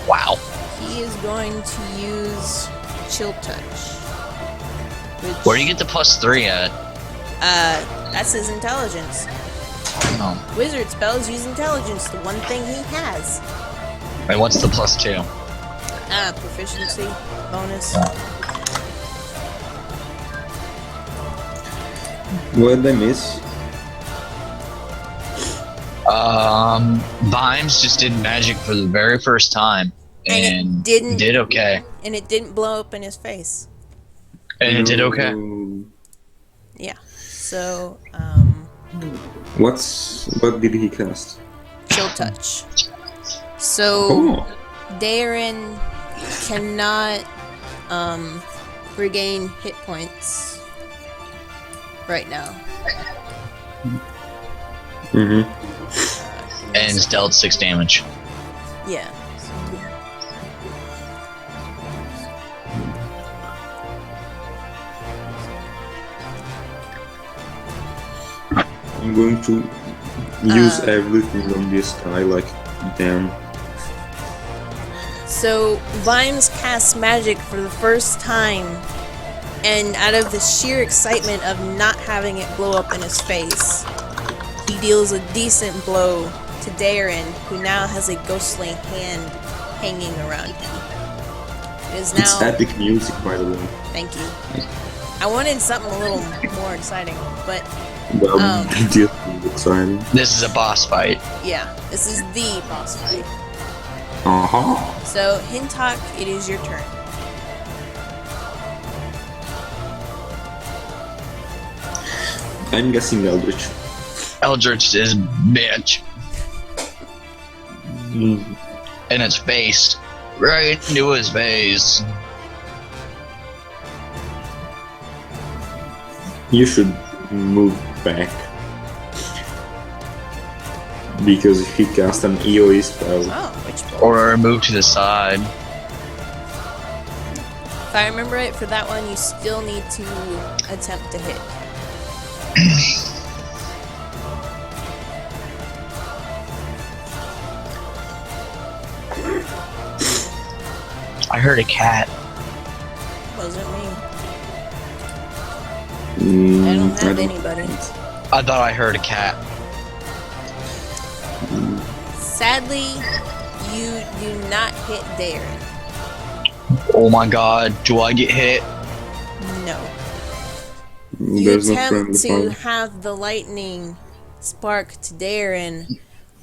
C: Wow.
A: He is going to use Chill Touch.
C: Where do you get the +3 at?
A: That's his intelligence.
C: Oh.
A: Wizard spells use intelligence, the one thing he has.
C: Wait, what's the +2?
A: Proficiency bonus.
B: What did I miss?
C: Vimes just did magic for the very first time. And did okay.
A: And it didn't blow up in his face.
C: And it did okay.
A: Yeah. So,
B: What did he cast?
A: Chill Touch. So,
B: Oh.
A: Darren cannot, regain hit points right now.
B: Mm-hmm.
C: And it's dealt 6 damage.
A: Yeah.
B: I'm going to use everything on this guy, like, damn.
A: So, Vimes casts magic for the first time, and out of the sheer excitement of not having it blow up in his face, he deals a decent blow to Darren, who now has a ghostly hand hanging around him. It is
B: It's
A: now...
B: epic music, by the way.
A: Thank you. I wanted something a little more exciting, but
B: Well, just exciting.
C: This is a boss fight.
A: yeah, this is the boss fight.
B: Uh-huh.
A: So, Hintok, it is your turn.
B: I'm guessing Eldritch.
C: Eldritch is bitch.
B: Mm.
C: In its face. Right into his face.
B: You should move back. Because if he cast an EOE spell,
A: Oh, which one?
C: Or move to the side.
A: If I remember right, for that one, you still need to attempt to hit.
C: I heard a cat.
A: Wasn't me.
B: mm,
A: I don't have
B: I
A: anybody.
C: I thought I heard a cat.
A: Sadly, you do not hit Darren.
C: Oh my god, do I get hit?
A: No. You
B: There's no
A: attempt
B: friendly
A: to
B: fire.
A: have the lightning spark to Darren,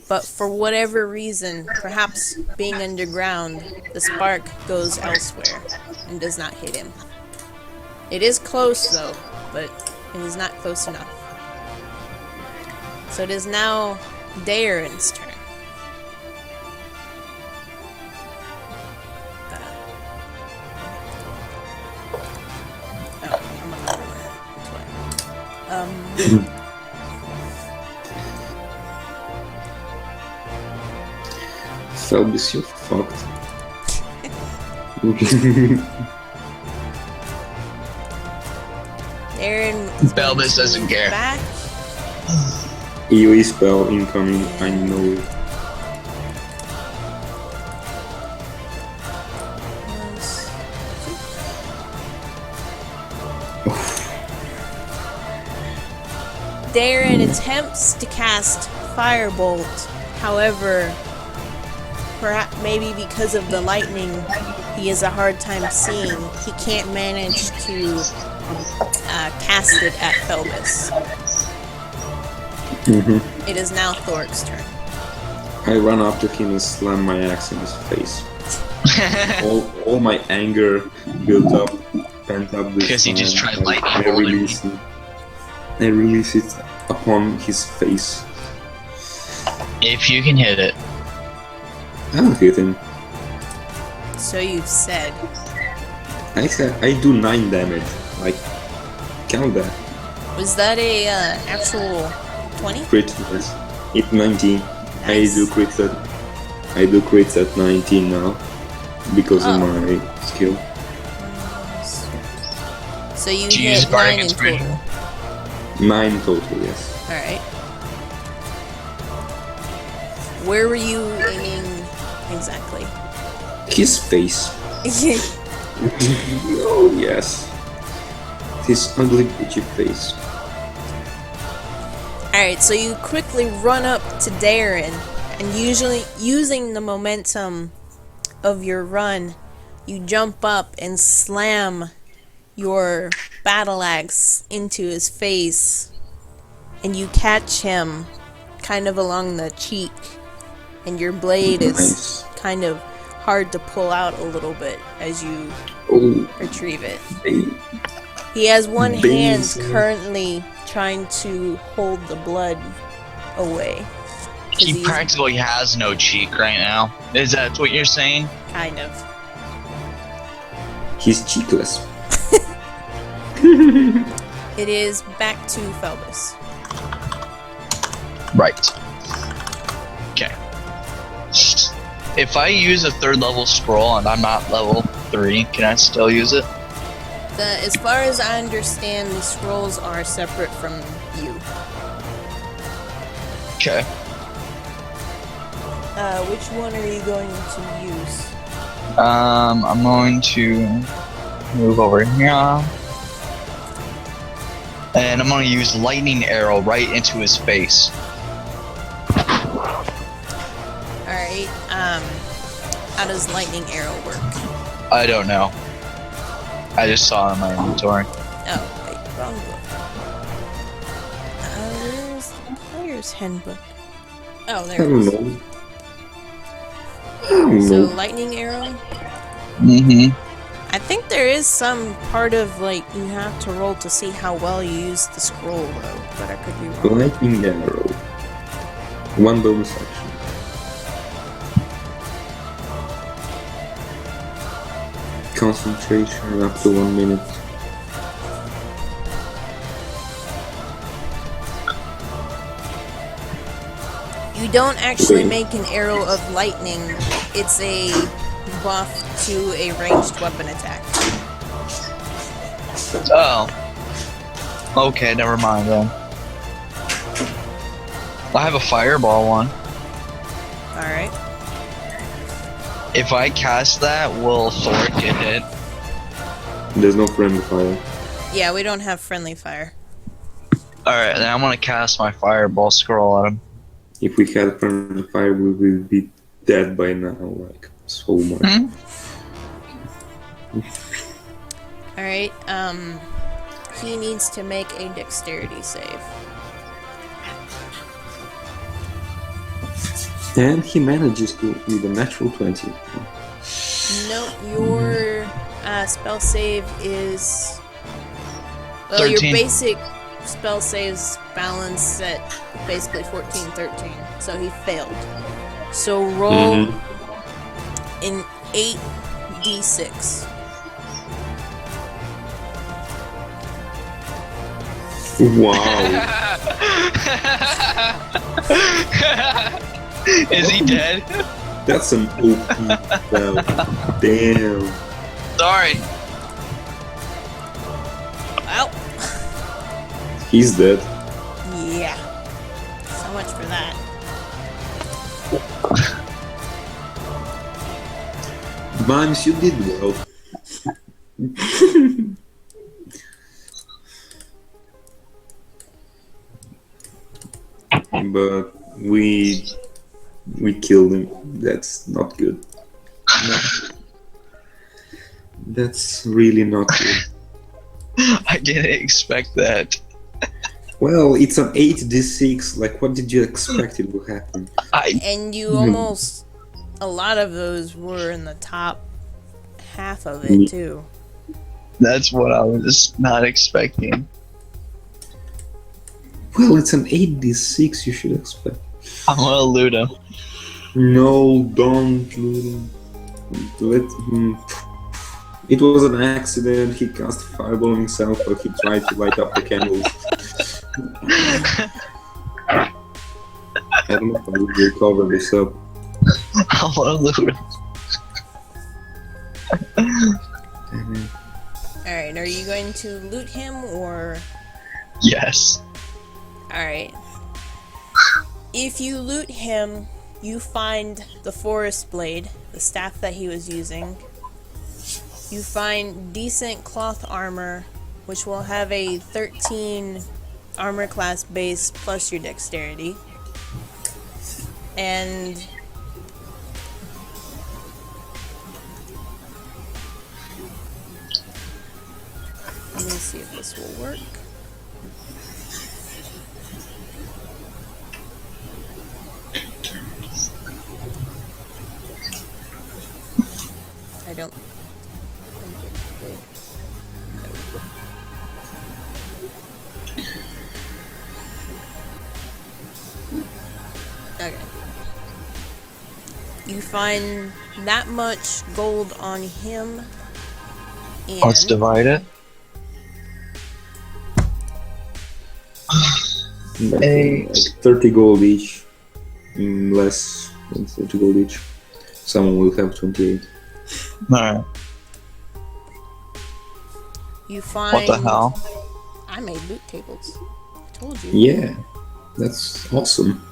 A: but for whatever reason, perhaps being underground, the spark goes elsewhere and does not hit him. It is close though, but it is not close enough. So it is now Darren's turn.
B: Felbis, you're fucked.
A: Darren is going
C: Belvis
A: to
C: doesn't
A: move
C: care.
A: back.
B: EOE spell incoming, I know it.
A: Darren attempts to cast Firebolt, however, perhaps maybe because of the lightning he has a hard time seeing, he can't manage to cast it at Felbis. It is now Thork's turn.
B: I run up to him and slam my axe in his face. all my anger built up, pent up this
C: Because he just
B: time,
C: tried lightning
B: I
C: bolting
B: release it. I release it upon his face.
C: If you can hit it.
B: I'll hit him.
A: So you've said.
B: I said I do 9 damage. Like, count that.
A: Was that a actual 20?
B: Crit, yes. Hit 19.
A: Nice.
B: I do crits at 19 now because of my skill.
A: So you
C: Do you use
A: hit 9 in
C: bardic
A: total.
C: inspiration?
B: 9 total, yes.
A: Alright. Where were you aiming exactly?
B: His face. Oh yes. His ugly bitchy face.
A: Alright, so you quickly run up to Darren, and usually using the momentum of your run, you jump up and slam your battle axe into his face, and you catch him kind of along the cheek, and your blade is
B: Nice.
A: kind of hard to pull out a little bit as you
B: Oh,
A: retrieve it.
B: hey.
A: He has one hand
B: Beans.
A: currently trying to hold the blood away. 'Cause
C: He
A: he's
C: practically has no cheek right now. Is that what you're saying?
A: kind of.
B: He's cheekless.
A: It is back to Phelbus.
C: Right. Okay. If I use a 3rd level scroll and I'm not level 3, can I still use it?
A: As far as I understand, the scrolls are separate from you.
C: Okay.
A: Which one are you going to use?
C: I'm going to move over here. And I'm going to use lightning arrow right into his face.
A: Alright, how does lightning arrow work?
C: I don't know. I just saw it in my inventory.
A: Oh, wait, wrong book. Where's handbook? Oh,
B: I
A: there it
B: don't
A: is.
B: know. I don't
A: So,
B: know.
A: lightning arrow?
C: Mm-hmm.
A: I think there is some part of, like, you have to roll to see how well you use the scroll, though, but I could be wrong.
B: Lightning arrow. 1 bonus action. Concentration up to 1 minute.
A: You don't actually
B: Wait.
A: make an arrow of lightning, it's a buff to a ranged weapon attack.
C: Oh. Okay, never mind then. I have a fireball one.
A: Alright.
C: If I cast that, will Thor get hit?
B: There's no friendly fire.
A: Yeah, we don't have friendly fire.
C: Alright, then I'm gonna cast my fireball scroll at him.
B: If we had friendly fire, we would be dead by now, like, so much.
C: Hmm?
A: Alright, he needs to make a dexterity save.
B: And he manages to with a natural 20.
A: Nope, your spell save is... Well,
C: 13.
A: your basic spell save's balanced at basically 14, 13, so he failed. So roll an 8d6.
B: Wow.
C: Is he dead?
B: That's an OP spell. Damn.
C: Sorry.
A: Well,
B: He's dead.
A: yeah. So much for that.
B: Mimes, you did well. But we killed him. That's not good. No. That's really not good.
C: I didn't expect that.
B: Well, it's an 8d6. Like, what did you expect it would happen?
A: And you almost a lot of those were in the top half of it, too.
C: That's what I was not expecting.
B: Well, it's an 8d6, you should expect.
C: I'm gonna loot him.
B: No, don't let him. It was an accident. He cast a fireball on himself, but he tried to light up the candles. I don't know if I would recover this up.
C: I wanna loot him.
A: Alright, are you going to loot him, or...
C: Yes.
A: Alright. If you loot him, you find the forest blade, the staff that he was using. You find decent cloth armor, which will have a 13 armor class base plus your dexterity. And let me see if this will work. I don't think it would. Okay. You find that much gold on him, and
C: Let's divide it.
B: Like 30 gold each. Less than 30 gold each. Someone will have 28.
C: Alright.
A: you find...
C: What the hell?
A: I made loot tables. I told you.
B: Yeah, that's awesome.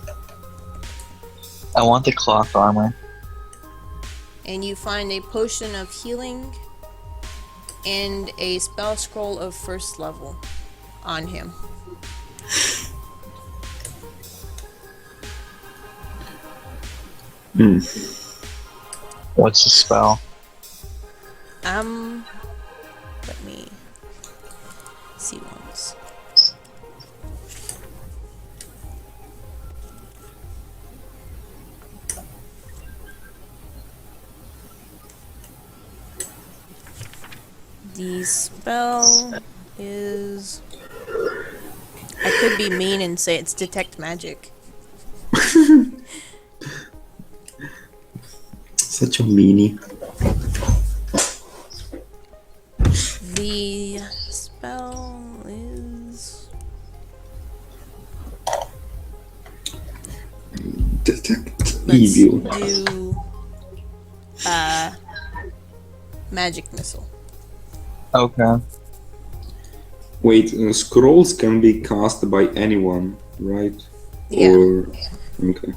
C: I want the cloth armor.
A: And you find a potion of healing and a spell scroll of first level on him.
B: Hmm.
C: What's the spell?
A: Let me see once. The spell is... I could be mean and say it's detect magic.
B: Such a meanie.
A: The spell is...
B: Detect
A: Let's
B: evil.
A: do... magic missile.
C: Okay.
B: Wait, scrolls can be cast by anyone, right?
A: Yeah.
B: Or okay.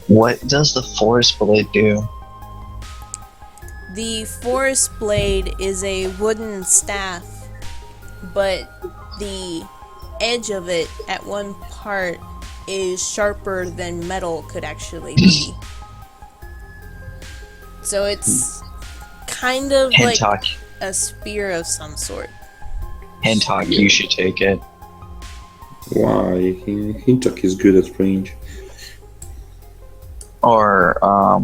C: What does the forest blade do?
A: The forest blade is a wooden staff, but the edge of it at one part is sharper than metal could actually be. So it's kind of like
C: Hentok.
A: a spear of some sort.
C: Hentok, you should take it.
B: Why? Hintok is good at range.
C: Or,
B: I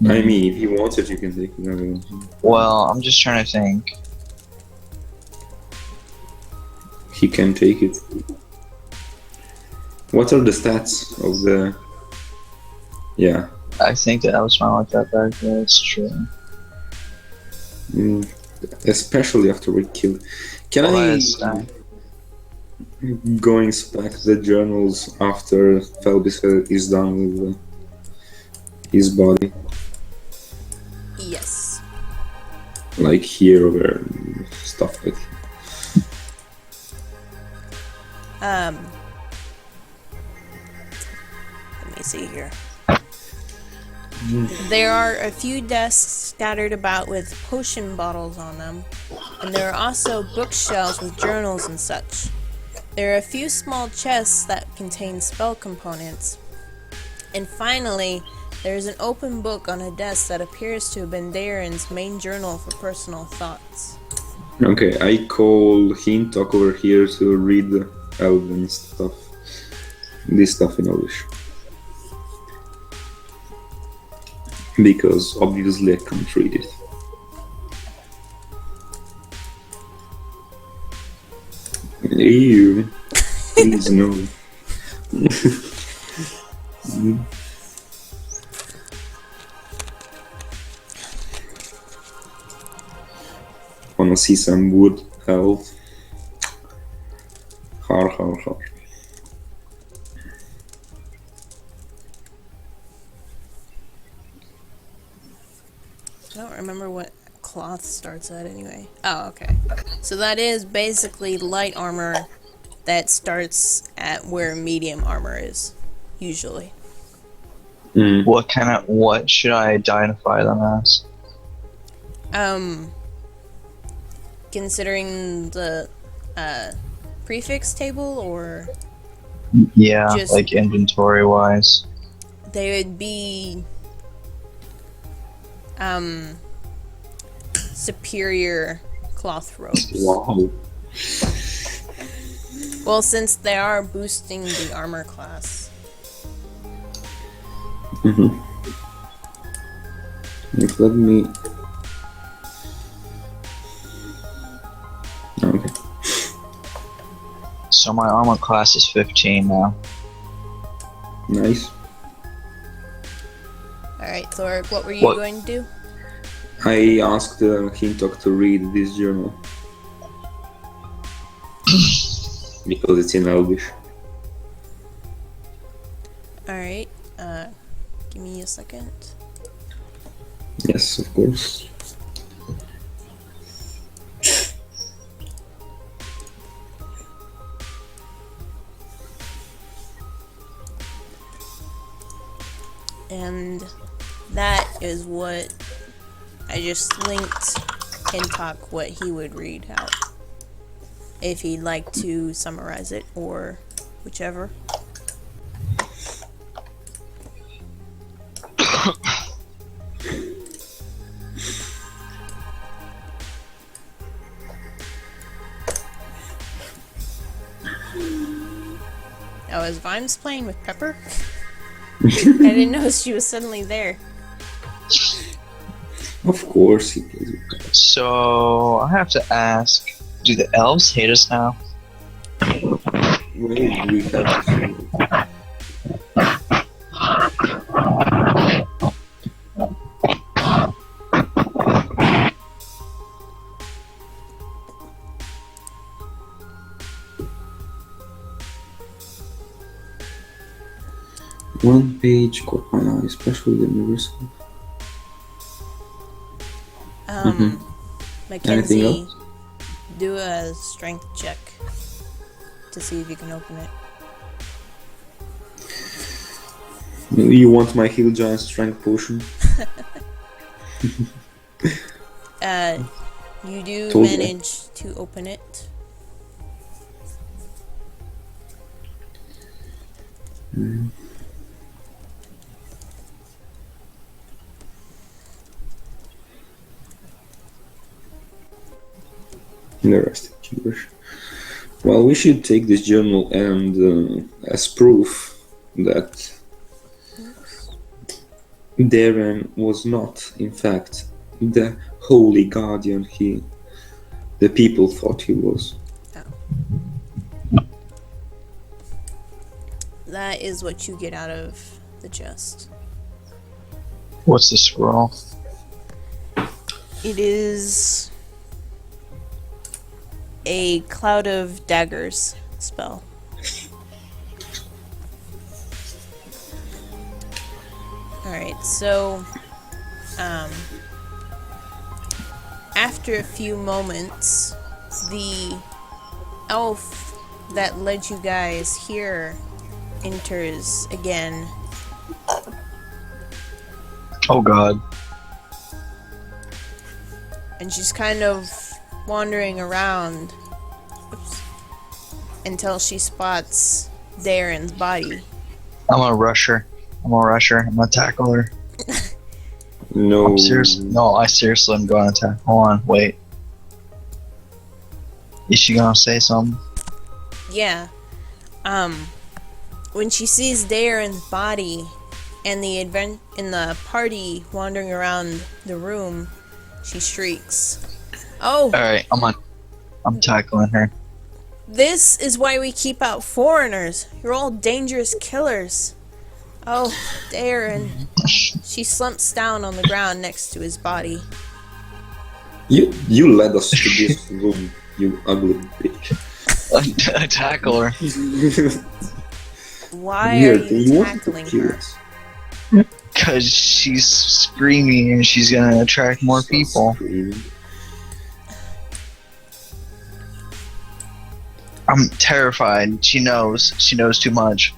B: mean, if you want it, you can take it.
C: well, I'm just trying to think.
B: He can take it. What are the stats of the... Yeah.
C: I think that I was fine with that back there, it's true.
B: Especially after we killed... Can I... Go inspect the journals after Felbis is done with his body?
A: Yes.
B: Like here or stuff like
A: Let me see here. There are a few desks scattered about with potion bottles on them, and there are also bookshelves with journals and such. There are a few small chests that contain spell components. And finally, there is an open book on a desk that appears to have been Darren's main journal for personal thoughts.
B: Okay, I call Hintok over here to read the Elven stuff. this stuff in English. Because obviously I can't read it. Ew. Please no. Wanna see some wood health? Har.
A: I don't remember what cloth starts at anyway. Oh, okay. So that is basically light armor that starts at where medium armor is, usually.
C: What should I identify them as?
A: Considering the prefix table, or
C: Yeah,
A: Just-
C: like inventory wise.
A: they would be superior cloth robes.
B: Wow.
A: Well, since they are boosting the armor class.
B: Let me. Okay.
C: So my armor class is 15 now.
B: Nice.
A: Alright, Thorek, what were you going to do?
B: I asked Hintok to read this journal. Because it's in Elvish.
A: Alright, give me a second.
B: Yes, of course.
A: And that is what I just linked Hintok what he would read out. If he'd like to summarize it, or whichever. Oh, is Vimes playing with Pepper? I didn't know she was suddenly there.
B: Of course he plays with that.
C: So I have to ask, do the elves hate us now?
B: Well, we have to see. One page caught my eye, especially the universal. Anything
A: Mackenzie,
B: else?
A: do a strength check to see if you can open it.
B: You want my heal giant strength potion?
A: You do
B: Told you.
A: manage to open it.
B: The rest is gibberish. Well, we should take this journal and as proof that Darren was not, in fact, the holy guardian the people thought he was.
A: That is what you get out of the chest.
C: What's the scroll?
A: It is a cloud of daggers spell. Alright, so after a few moments, the elf that led you guys here enters again.
C: Oh god.
A: And she's kind of wandering around until she spots Darren's body.
C: I'm gonna rush her. I'm gonna tackle her.
B: No.
C: I'm serious. No, I seriously am going to attack. Hold on, wait. Is she gonna say something?
A: Yeah. When she sees Daren's body and the party wandering around the room, she shrieks. Oh!
C: Alright, I'm tackling her.
A: This is why we keep out foreigners. You're all dangerous killers. Oh, Darren. She slumps down on the ground next to his body.
B: You led us to this room, you ugly bitch.
C: I tackle her.
A: Why
B: Weird,
A: are you
B: wanted to
A: tackling
B: kill
A: her?
B: us.
C: Because she's screaming and she's gonna attract more people.
B: Screaming.
C: I'm terrified. She knows. She knows too much.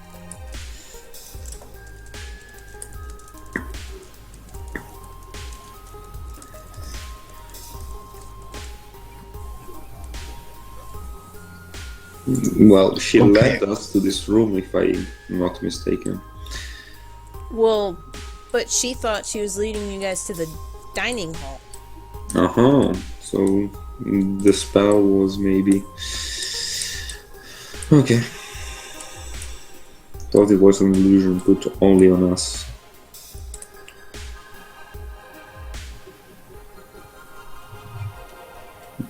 B: Well, she
C: Okay.
B: led us to this room, if I'm not mistaken.
A: Well, but she thought she was leading you guys to the dining hall.
B: Uh-huh. So the spell was maybe... Okay. Thought it was an illusion put only on us.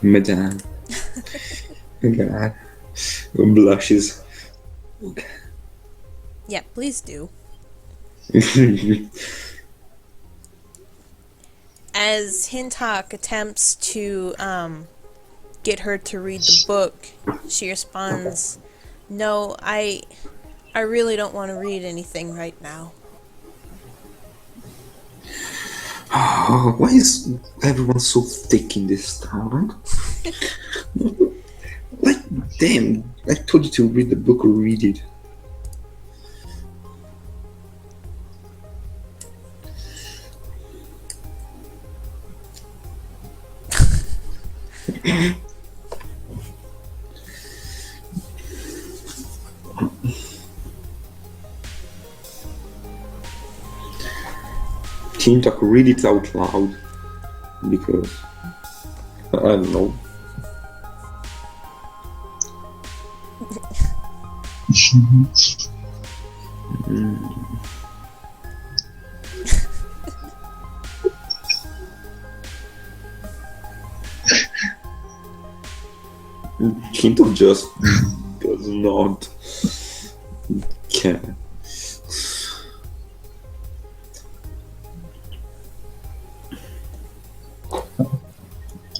B: Madame. God. Blushes.
A: Yeah, please do. As Hintok attempts to get her to read the book, she responds, "No, I really don't want to read anything right now."
B: Oh, why is everyone so thick in this town? Like, damn, I told you to read the book or read it. Tintak, read it out loud. Because, I don't know. Tintak just does not care.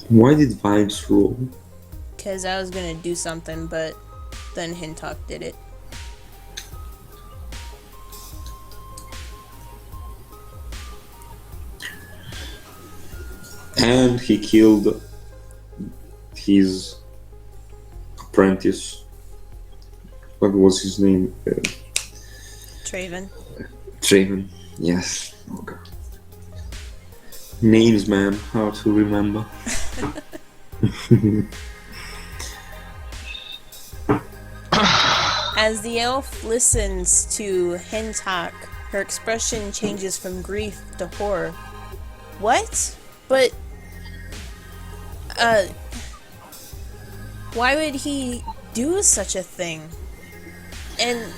B: Why did Vibes roll?
A: Because I was gonna do something, but then Hintok did it.
B: And he killed his apprentice. What was his name?
A: Traven.
B: Draven. Yes. Oh god. Names, man. Hard to remember.
A: As the elf listens to Hintok, her expression changes from grief to horror. What? But, why would he do such a thing? And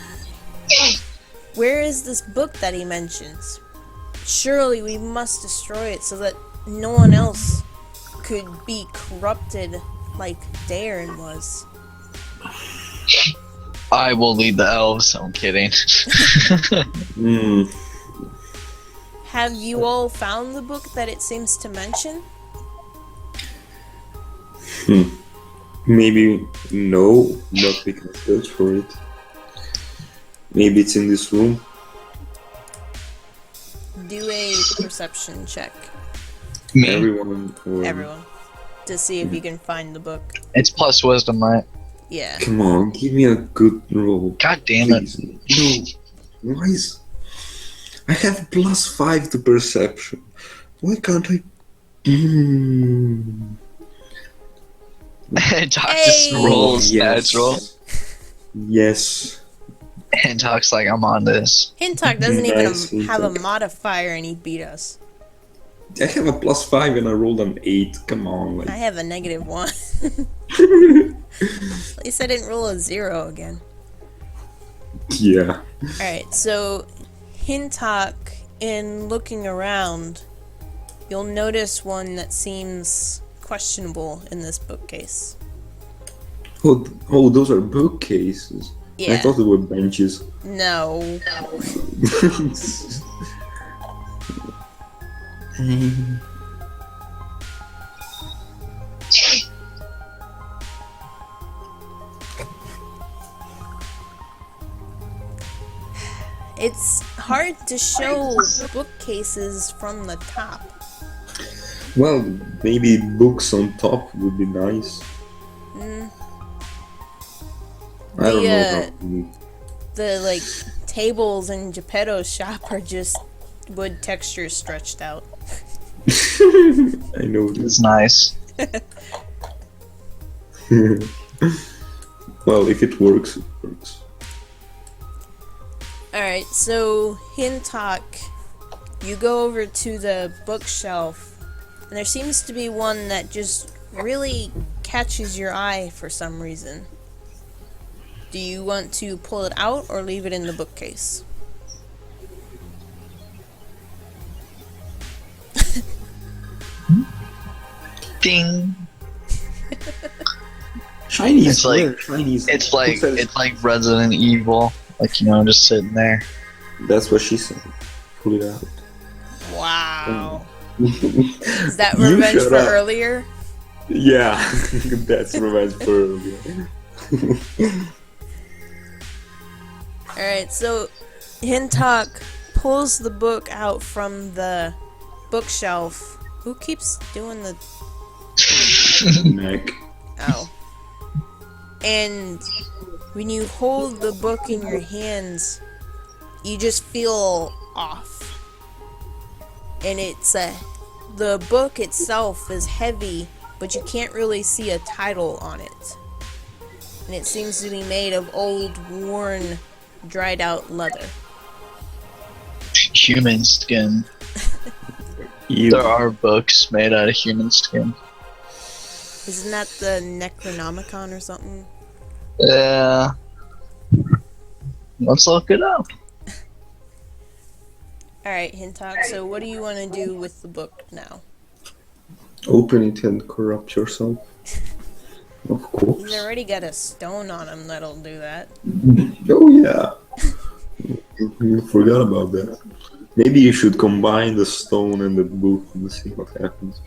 A: where is this book that he mentions? Surely we must destroy it so that no one else could be corrupted like Darren was.
C: I will lead the elves. I'm kidding.
A: Have you all found the book that it seems to mention?
B: Maybe no, but we can search for it. Maybe it's in this room.
A: Do a perception check,
C: Me.
B: Everyone. Or...
A: everyone, to see if you can find the book.
C: It's plus wisdom, right?
A: Yeah.
B: Come on, give me a good roll.
C: God damn it.
B: Please. No. Why is... I have +5 to perception. Why can't I...
C: Doc just
A: Hey!
C: rolls natural.
B: Yes.
C: And Doc's like, I'm on this.
A: Hintok doesn't
B: Nice,
A: even have a
B: Hintok.
A: modifier and he beat us.
B: I have a +5 and I rolled an 8. Come on,
A: I
B: like...
A: have a -1. At least I didn't roll a 0 again.
B: Yeah.
A: Alright, so Hintok, in looking around, you'll notice one that seems questionable in this bookcase.
B: Oh, those are bookcases. I
A: Yeah.
B: thought they were benches.
A: No. It's hard to show bookcases from the top.
B: Well, maybe books on top would be nice. I don't know how to...
A: The like tables in Geppetto's shop are just wood textures stretched out.
B: I know this.
C: It's nice.
B: Well, if it works, it works.
A: Alright, so Hintok, you go over to the bookshelf, and there seems to be one that just really catches your eye for some reason. Do you want to pull it out or leave it in the bookcase?
C: Ding.
B: Shiny
C: It's like-
B: Chinese.
C: It's like Resident Evil. Like, you know, just sitting there.
B: That's what she said. Pull it out.
A: Wow. Is that
B: You
A: revenge
B: shut
A: for
B: up.
A: earlier?
B: Yeah, that's revenge for earlier.
A: Alright, so Hintok pulls the book out from the bookshelf. Who keeps doing the...
B: Neck.
A: Oh. And when you hold the book in your hands, you just feel off. And it's the book itself is heavy, but you can't really see a title on it. And it seems to be made of old, worn, dried out leather.
C: Human skin. There are books made out of human skin.
A: Isn't that the Necronomicon or something?
C: Yeah. Let's look it up.
A: Alright, Hintok, so what do you want to do with the book now?
B: Open it and corrupt yourself. Of course.
A: He's already got a stone on him that'll do that.
B: Oh yeah. You forgot about that. Maybe you should combine the stone and the book and see what happens.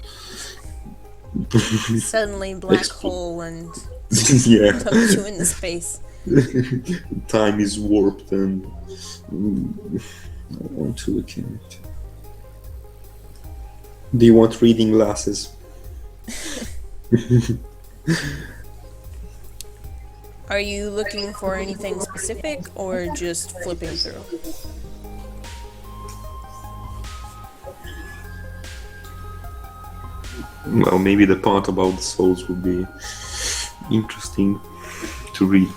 A: Suddenly black
B: It's-
A: hole and
B: Yeah.
A: puts you into space.
B: Time is warped and I want to look at it. Do you want reading glasses?
A: Are you looking for anything specific or just flipping through?
B: Well, maybe the part about the souls would be interesting to read.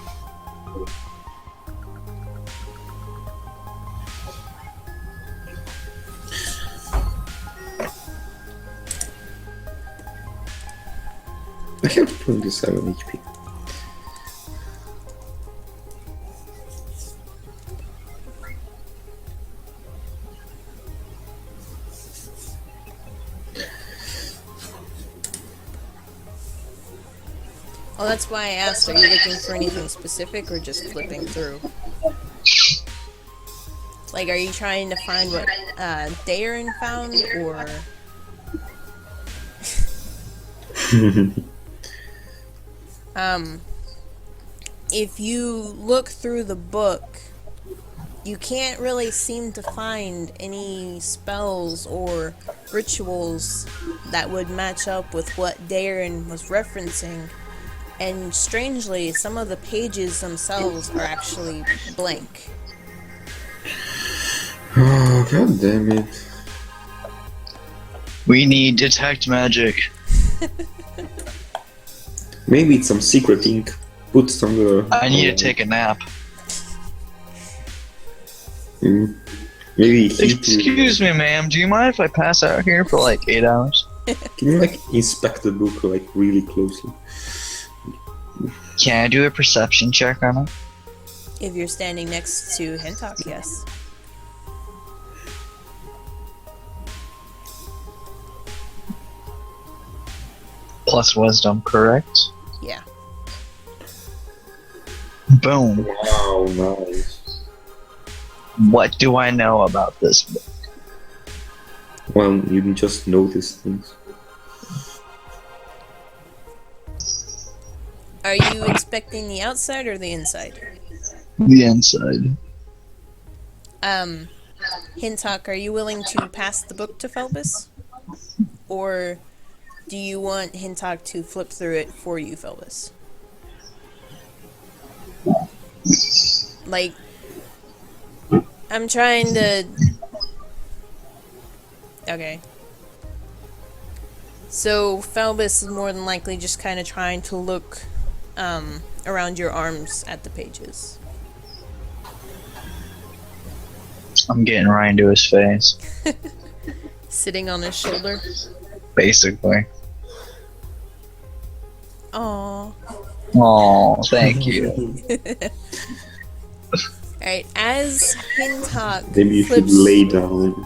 B: I have 27 HP.
A: Well, that's why I asked, are you looking for anything specific or just flipping through? Like, are you trying to find what Dagger found, or... If you look through the book, you can't really seem to find any spells or rituals that would match up with what Darren was referencing. And strangely, some of the pages themselves are actually blank.
B: Oh, god damn it.
C: We need detect magic.
B: Maybe it's some secret ink put somewhere.
C: I need to take a nap.
B: Maybe he
C: Excuse me, ma'am. Do you mind if I pass out here for like 8 hours?
B: Can you like inspect the book like really closely?
C: Can I do a perception check on it?
A: If you're standing next to Hintok, yes.
C: Plus wisdom, correct?
A: Yeah.
C: Boom.
B: Wow, nice.
C: What do I know about this book?
B: Well, you can just notice things.
A: Are you expecting the outside or the inside?
C: The inside.
A: Hintok, are you willing to pass the book to Phelbus? Or do you want Hintok to flip through it for you, Phelbus? Like, I'm trying to... Okay. So, Phelbus is more than likely just kind of trying to look around your arms at the pages.
C: I'm getting right into his face.
A: Sitting on his shoulder.
C: Basically.
A: Aww.
C: Oh, thank you.
A: Alright, as Hintok
B: Maybe you should
A: flips...
B: lay down.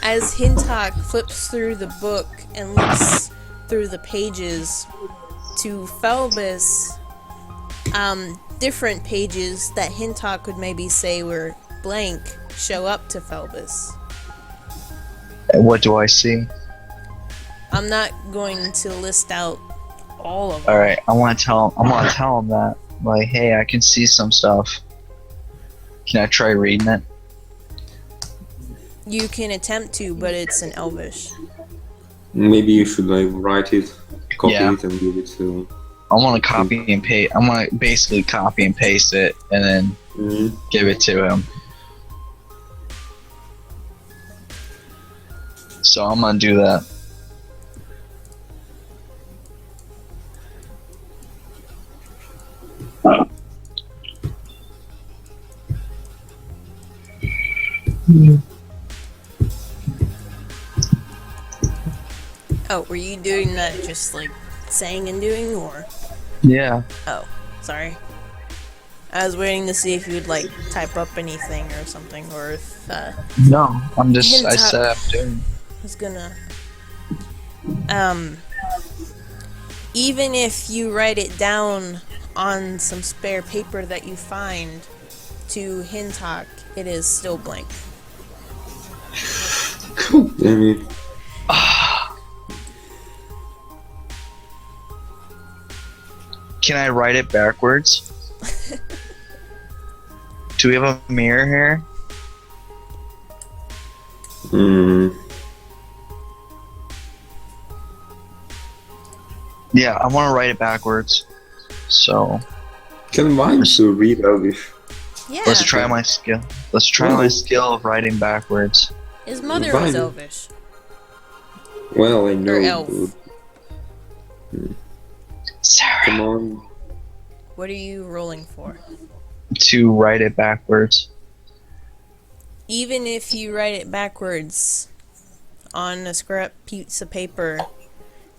A: As Hintok flips through the book and looks through the pages to Phelbus, different pages that Hintok would maybe say were blank show up to Phelbus.
C: What do I see?
A: I'm not going to list out all of them.
C: Alright, I'm gonna tell him that. Like, hey, I can see some stuff. Can I try reading it?
A: You can attempt to, but it's in Elvish.
B: Maybe you should like write it, copy
C: Yeah.
B: it, and give it to.
C: I want to copy and paste. I want to basically copy and paste it and then give it to him. So I'm gonna do that.
A: Oh, were you doing that just like saying and doing, or?
C: Yeah.
A: Oh, sorry. I was waiting to see if you would like type up anything or something, or if
C: No, I'm just. I
A: Hintok
C: said I'm doing.
A: was gonna. Even if you write it down on some spare paper that you find to Hintok, it is still blank.
B: Damn it.
C: Can I write it backwards? Do we have a mirror here? Yeah, I want to write it backwards. So
B: Can mine to read Elvish?
A: Yeah.
C: let's try my skill. Let's try my skill of writing backwards.
A: His mother
B: Fine.
A: was Elvish.
B: Well, I know.
A: Or elf.
B: But
C: Sarah.
B: come on.
A: What are you rolling for?
C: To write it backwards.
A: Even if you write it backwards on a scrap piece of paper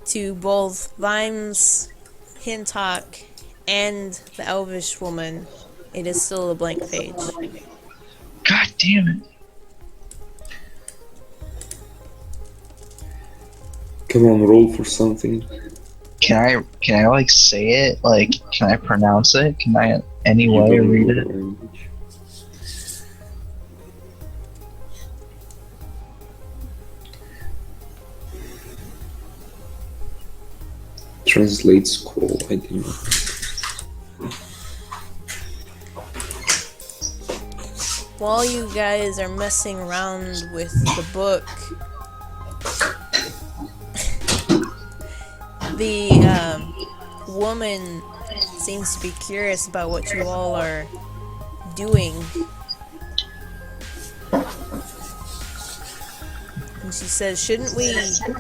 A: to both Vimes, Hintok, and the Elvish woman, it is still a blank page.
C: God damn it.
B: Come on, roll for something.
C: Can I like say it? Like, can I pronounce it? Can I any
B: You
C: way
B: don't
C: read
B: know
C: it?
B: the language. Translate scroll, I don't know.
A: While you guys are messing around with the book, the woman seems to be curious about what you all are doing. And she says, shouldn't we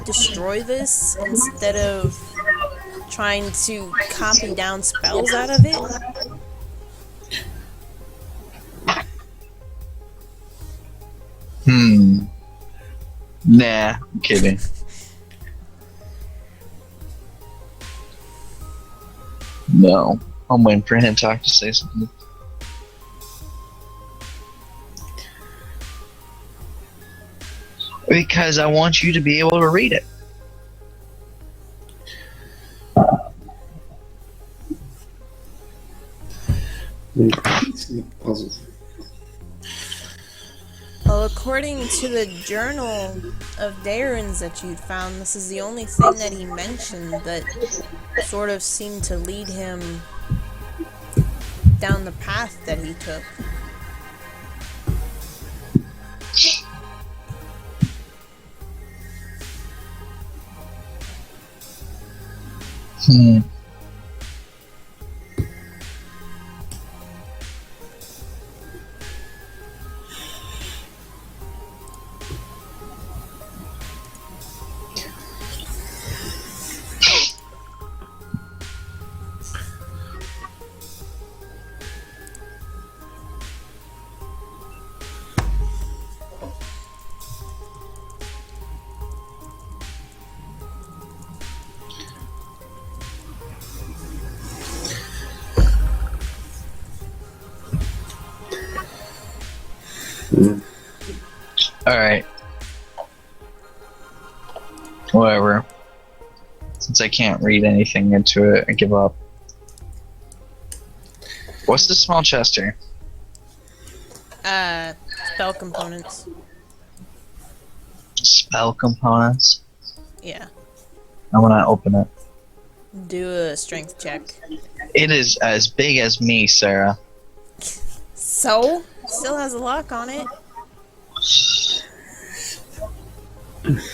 A: destroy this instead of trying to copy down spells out of it?
C: Nah, I'm kidding. No. I'm waiting for him to say something. Because I want you to be able to read it.
B: Puzzle.
A: Well, according to the journal of Darren's that you'd found, this is the only thing that he mentioned that sort of seemed to lead him down the path that he took.
C: Alright. Whatever. Since I can't read anything into it, I give up. What's the small chest here?
A: Spell components.
C: Spell components?
A: Yeah.
C: I'm gonna open it.
A: Do a strength check.
C: It is as big as me, Sarah.
A: So? Still has a lock on it.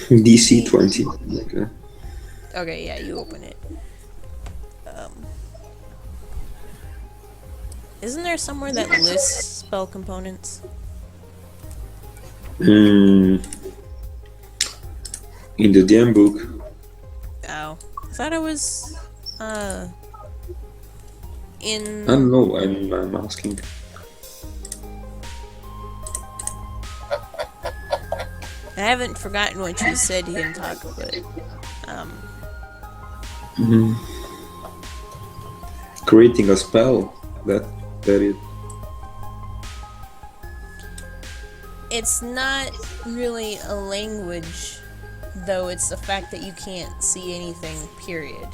B: DC 20. Okay.
A: Okay, yeah, you open it. Isn't there somewhere that lists spell components?
B: In the DM book.
A: Oh. I thought it was, in...
B: I don't know, I'm asking.
A: I haven't forgotten what you said, you didn't talk, but,
B: Creating a spell. That it.
A: it's not really a language, though it's the fact that you can't see anything, period.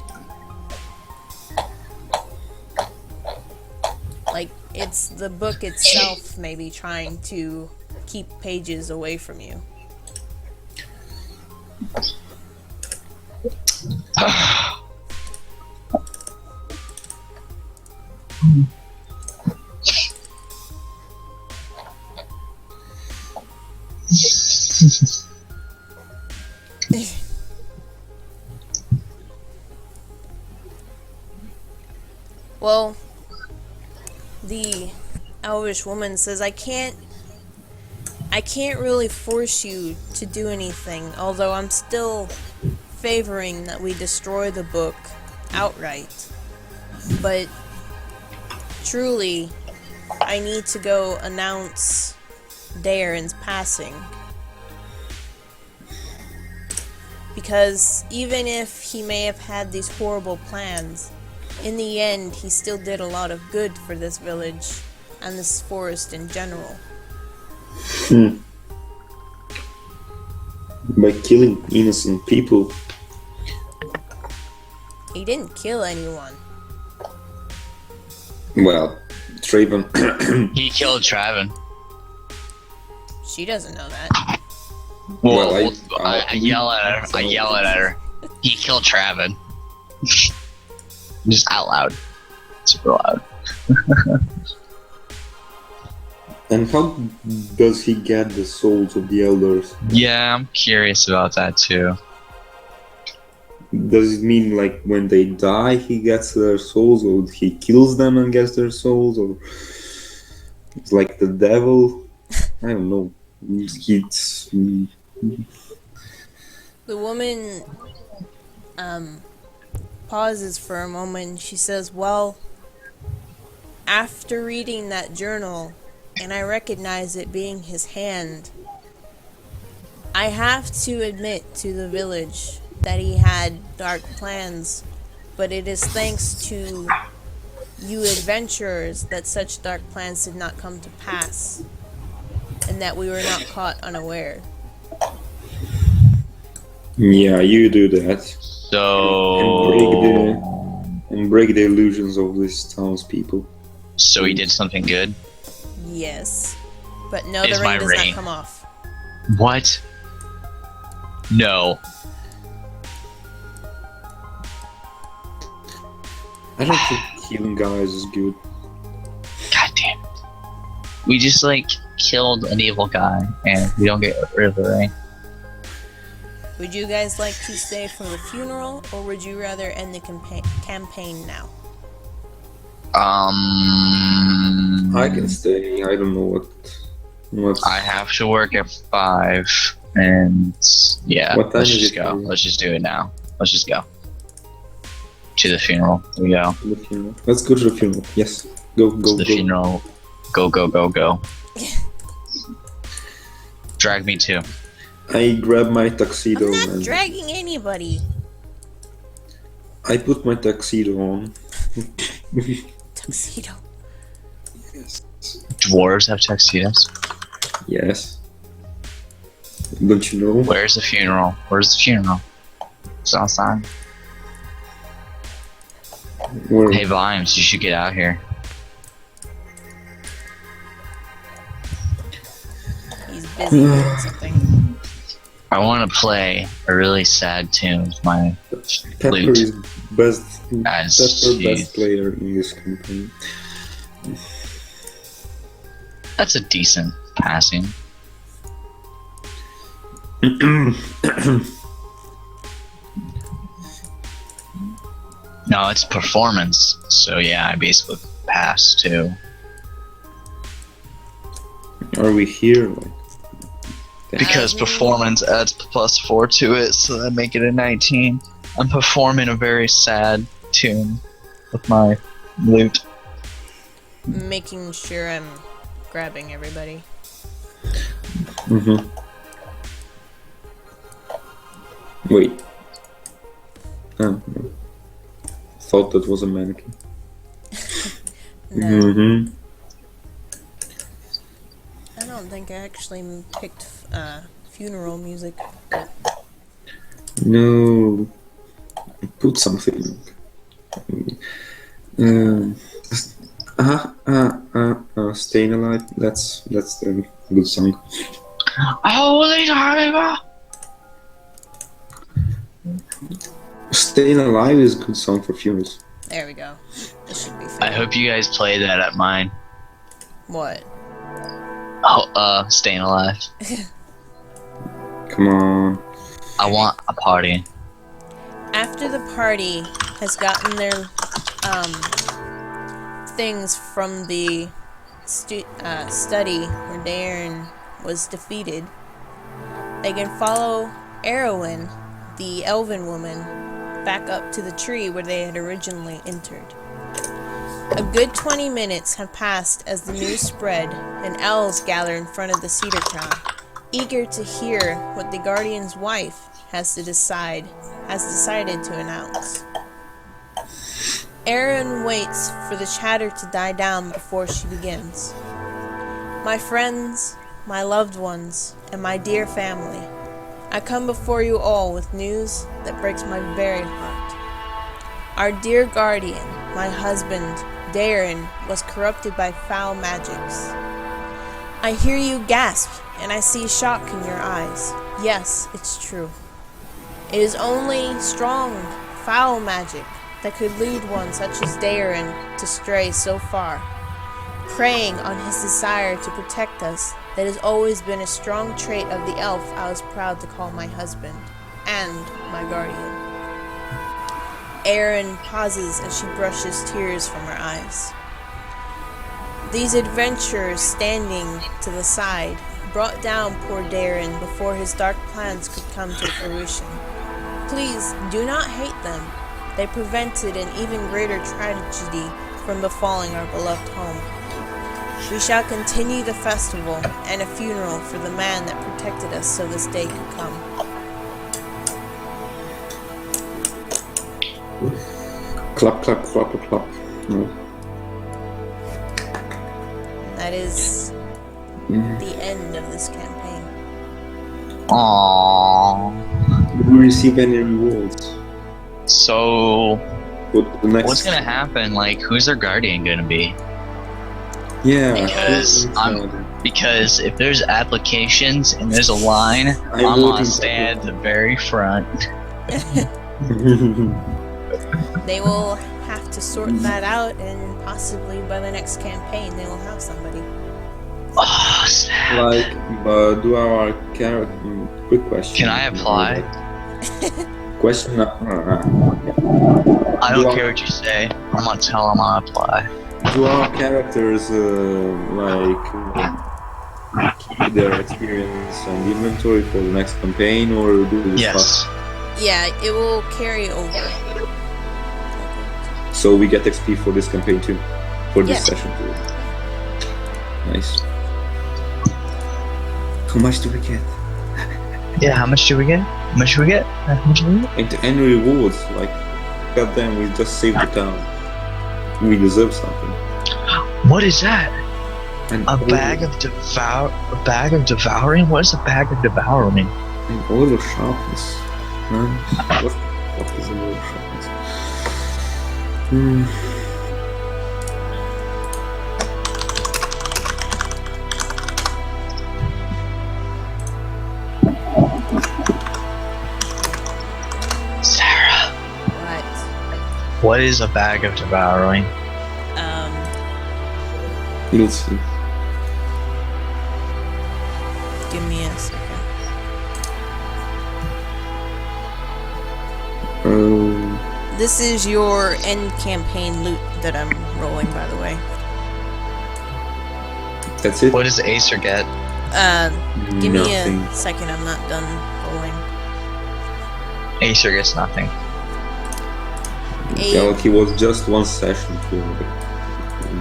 A: Like, it's the book itself maybe trying to keep pages away from you. Well, the elvish woman says, I can't really force you to do anything, although I'm still favoring that we destroy the book outright. But truly, I need to go announce Darren's passing. Because even if he may have had these horrible plans, in the end, he still did a lot of good for this village and this forest in general.
B: By killing innocent people.
A: He didn't kill anyone.
B: Well, Traven.
C: He killed Traven.
A: She doesn't know that.
C: Well, I yell at her. I yell at her. He killed Traven. Just out loud. Super loud.
B: And how does he get the souls of the elders?
C: Yeah, I'm curious about that too.
B: Does it mean like when they die he gets their souls, or he kills them and gets their souls, or it's like the devil? I don't know. It's
A: The woman pauses for a moment. She says, well, after reading that journal, and I recognize it being his hand, I have to admit to the village that he had dark plans, but it is thanks to you adventurers that such dark plans did not come to pass, and that we were not caught unaware.
B: Yeah, you do that.
C: So.
B: And break the illusions of these townspeople.
C: So he did something good?
A: Yes. But no,
C: Is
A: the
C: my
A: ring does
C: ring-
A: not come off.
C: What? No.
B: I don't think healing guys is good.
C: God damn it. We just, like, killed an evil guy, and we don't get rid of the ring.
A: Would you guys like to stay for the funeral, or would you rather end the campaign now?
B: I can stay. I don't know what.
C: I have to work at 5, and yeah,
B: What time
C: let's
B: is
C: just
B: it
C: go.
B: for you?
C: Let's just do it now. Let's just go. To the funeral. Here we go.
B: The funeral. Let's go to the funeral. Yes. Go.
C: To the funeral. Go. Drag me too.
B: I grab my tuxedo
A: I'm not
B: and
A: dragging anybody.
B: I put my tuxedo on.
A: Tuxedo.
B: Yes.
C: Dwarves have tuxedos.
B: Yes. Don't you know?
C: Where's the funeral? It's outside.
B: Where?
C: Hey, Vimes, you should get out here.
A: He's busy doing something.
C: I want to play a really sad tune with my
B: Pepper
C: Loot.
B: is best.
C: As
B: Pepper
C: she-
B: best player in this campaign.
C: That's a decent passing. No, it's performance. So yeah, I basically passed too.
B: Are we here? Like,
C: Because performance adds +4 to it, so that make it a 19. I'm performing a very sad tune with my loot.
A: Making sure I'm grabbing everybody.
B: mm-hmm. Wait. Oh, no. Thought that was a mannequin.
A: No,
B: Mm-hmm.
A: I don't think I actually picked funeral music.
B: No. Put something. Staying Alive. That's a good song.
C: Holy Diver!
B: Staying Alive is a good song for funerals.
A: There we go. This should be fun.
C: I hope you guys play that at mine.
A: What?
C: Oh, Staying Alive.
B: Come on.
C: I want a party.
A: After the party has gotten their things from the study where Darren was defeated, they can follow Erwin, the elven woman, back up to the tree where they had originally entered. A good 20 minutes have passed as the news spread, and elves gather in front of the cedar crown, eager to hear what the guardian's wife has decided to announce. Erin waits for the chatter to die down before she begins. My friends, my loved ones, and my dear family, I come before you all with news that breaks my very heart. Our dear guardian, my husband, Darren, was corrupted by foul magics. I hear you gasp, and I see shock in your eyes. Yes, it's true. It is only strong, foul magic that could lead one such as Darren to stray so far, preying on his desire to protect us that has always been a strong trait of the elf I was proud to call my husband, and my guardian. Erin pauses as she brushes tears from her eyes. These adventurers standing to the side brought down poor Darren before his dark plans could come to fruition. Please do not hate them. They prevented an even greater tragedy from befalling our beloved home. We shall continue the festival and a funeral for the man that protected us so this day could come.
B: Clap, clap, clap, clap. No.
A: that is the end of this campaign.
C: Aww.
B: Did we receive any rewards?
C: So,
B: For the next...
C: what's gonna happen? Like, who's their guardian gonna be?
B: Yeah,
C: Because if there's applications and there's a line, I'm gonna stand at the very front.
A: They will have to sort that out, and possibly by the next campaign they will have somebody.
C: Oh, snap.
B: Like, do our character... Quick question.
C: Can I apply?
B: Question...
C: I don't care what you say. I'm gonna tell them I'll apply.
B: Do our characters, keep their experience and inventory for the next campaign, or do they
C: Yes.
A: Yeah, it will carry over.
B: So we get XP for this campaign too? For this session too? Nice. How much do we get?
C: Yeah, how much do we get? How much do we get? How much do we get?
B: And any rewards, like, goddamn, we just saved the town. We deserve something.
C: What is that? A bag of devouring? What is a bag of devouring?
B: An oil of sharpness. Nice. What is an oil of sharpness?
C: Sarah.
A: What?
C: What is a bag of devouring?
B: You'll see.
A: Give me a second. This is your end campaign loot that I'm rolling, by the way.
B: That's it?
C: What does Acer get?
A: Give me
B: Nothing.
A: a second, I'm not done rolling.
C: Acer gets nothing.
B: Yeah, well, he was just one session too.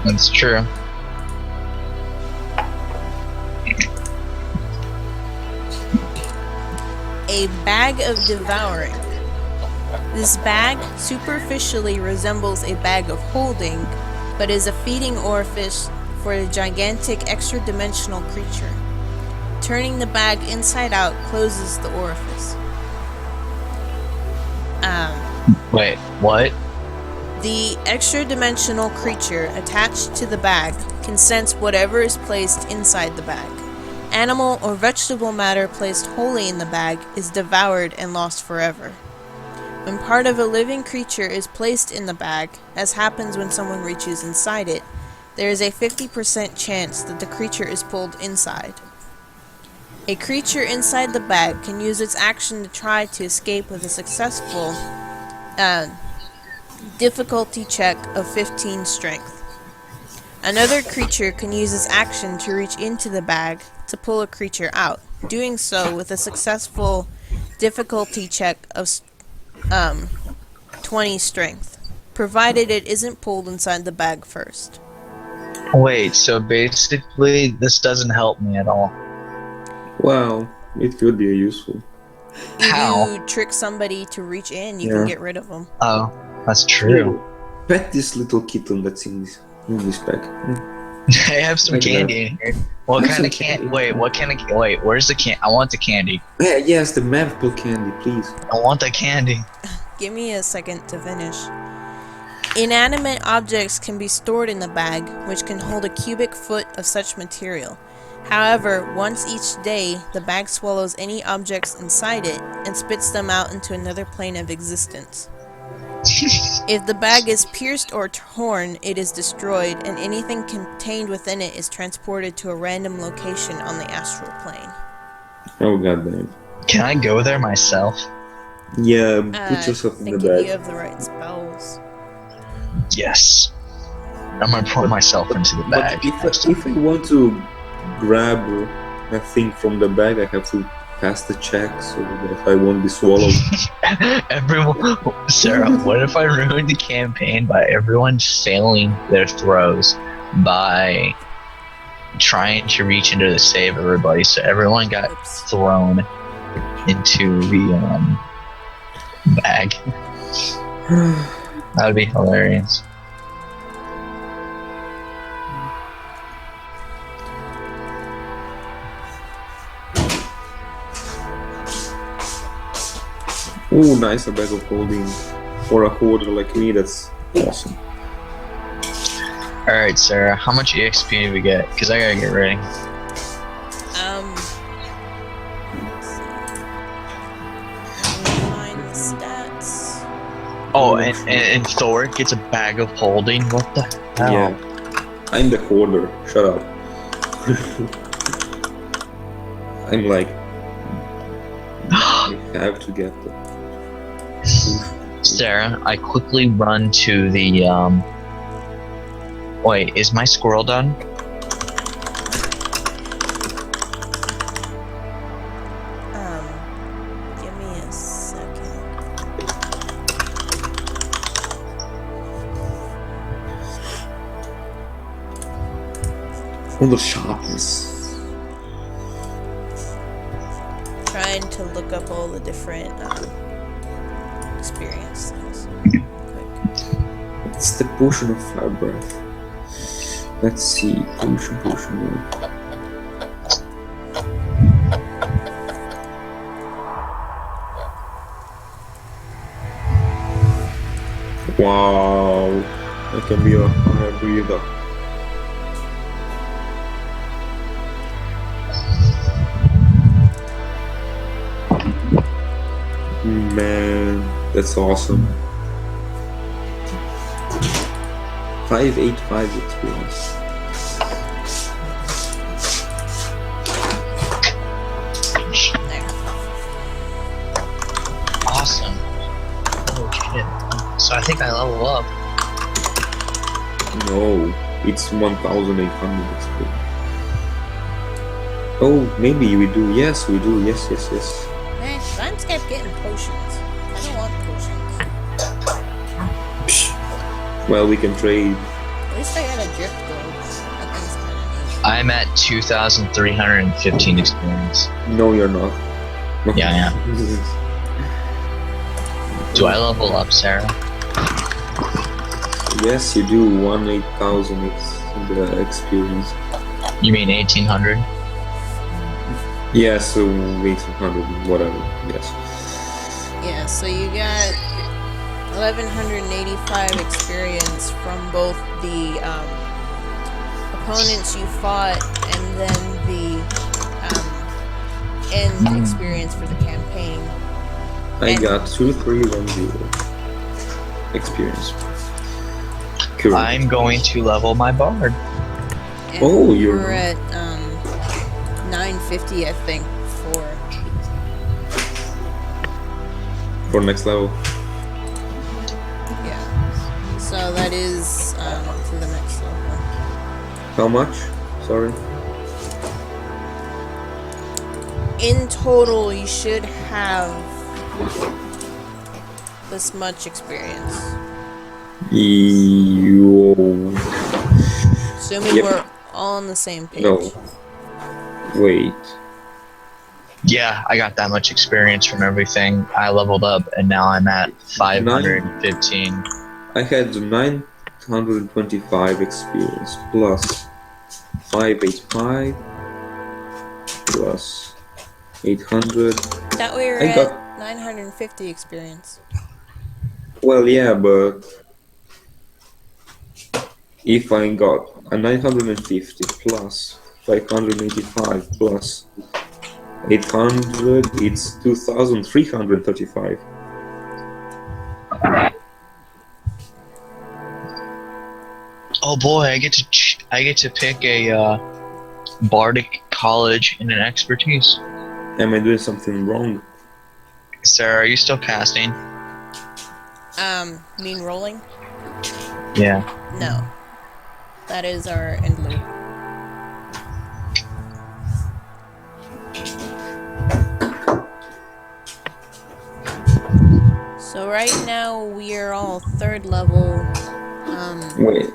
C: That's true.
A: A bag of devouring. This bag superficially resembles a bag of holding, but is a feeding orifice for a gigantic extra-dimensional creature. Turning the bag inside out closes the orifice.
C: Wait, what?
A: The extra-dimensional creature attached to the bag can sense whatever is placed inside the bag. Animal or vegetable matter placed wholly in the bag is devoured and lost forever. When part of a living creature is placed in the bag, as happens when someone reaches inside it, there is a 50% chance that the creature is pulled inside. A creature inside the bag can use its action to try to escape with a successful difficulty check of 15 strength. Another creature can use its action to reach into the bag to pull a creature out, doing so with a successful difficulty check of 20 strength, provided it isn't pulled inside the bag first.
C: Wait, so basically this doesn't help me at all.
B: Well, it could be useful.
C: How?
A: If you trick somebody to reach in, you can get rid of them.
C: Oh, that's true.
B: Pet this little kitten that's in this bag.
C: I have some candy in here. What kind of candy? Wait, what kind of? Wait, where's the can? I want the candy.
B: Yeah, yes, the maple candy, please.
C: I want the candy.
A: Give me a second to finish. Inanimate objects can be stored in the bag, which can hold a cubic foot of such material. However, once each day, the bag swallows any objects inside it and spits them out into another plane of existence. If the bag is pierced or torn, it is destroyed, and anything contained within it is transported to a random location on the astral plane.
B: Oh goddamn.
C: Can I go there myself?
B: Yeah, put yourself in the
A: Think if
B: bag.
A: you have the right spells.
C: Yes. I'm gonna put myself into the bag.
B: But if I want to grab a thing from the bag, I have to pass the check so that I won't be swallowed.
C: Everyone, Sarah, what if I ruined the campaign by everyone failing their throws by trying to reach into to save everybody? So everyone got thrown into the bag. That would be hilarious.
B: Oh, nice, a bag of holding. For a hoarder like me, that's awesome.
C: Alright, Sarah, how much EXP do we get? Because I gotta get ready.
A: Let's see. Let me find the stats.
C: Oh, and Thor gets a bag of holding? What the hell?
B: Yeah. I'm the hoarder. Shut up. I'm like... I have to get them.
C: Sarah, I quickly run to the, Wait, is my squirrel done?
A: Give me a second.
B: All the sharpness.
A: Trying to look up all the different experience things. Quick.
B: It's the potion of fire breath. Let's see. Potion. Wow. I can be a fire breather. Man, that's awesome. 585 experience.
A: There.
C: Awesome. Oh shit. So I think I level up.
B: No, it's 1,800 experience. Oh, maybe we do. Yes, we do. Yes.
A: Man, Rhymes kept getting potions. I don't want potions.
B: Psh. Well, we can trade.
A: At least I got a drip gold. That thing's kind of neat.
C: I'm at 2,315 experience.
B: No, you're not.
C: Yeah, I am. Do I level up, Sarah?
B: Yes, you do. 8,000 experience.
C: You mean 1,800?
B: Yeah, so 1,800, whatever. Yes.
A: Yeah, so you got 1,185 experience from both the opponents you fought and then the end experience for the campaign.
B: I got 2,310 experience. Current.
C: I'm going to level my bard.
A: And
B: Oh, you're
A: we're at 950, I think,
B: for next level.
A: yeah. So that is to the next level.
B: How much? Sorry.
A: In total, you should have this much experience.
B: You.
A: Assuming
B: Yep.
A: we're all on the same page.
B: No. Wait.
C: Yeah, I got that much experience from everything. I leveled up and now I'm at 515.
B: I had 925 experience plus 585 plus 800.
A: That way we're
B: I
A: at
B: got-
A: 950 experience.
B: Well, yeah, but if I got a 950 plus 585 plus 800, it's 2,335.
C: Oh boy, I get to pick a bardic college and an expertise.
B: Am I doing something wrong?
C: Sarah, are you still casting?
A: Mean rolling?
C: Yeah.
A: No. That is our end loop. So right now we are all 3rd level,
B: Wait.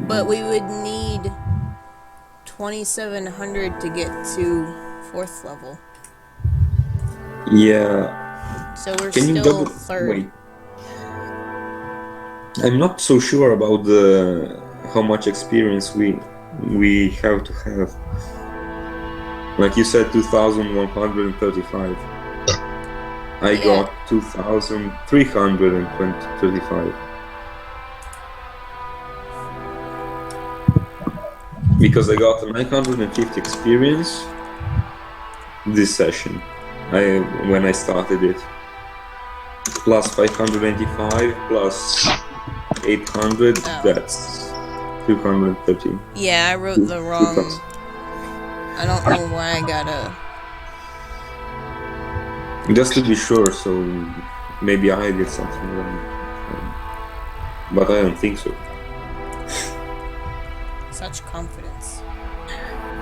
A: but we would need 2,700 to get to 4th level.
B: Yeah.
A: So we're
B: Can you
A: still
B: double?
A: 3rd.
B: Wait. I'm not so sure about how much experience we have to have. Like you said, 2,135. I
A: Yeah.
B: got 2,335. Because I got 950 experience this session. When I started it. Plus 585 plus 800,
A: Oh.
B: that's 230.
A: Yeah, I wrote the wrong. I don't know why I got a.
B: Just to be sure, so maybe I did something wrong. But I don't think so.
A: Such confidence.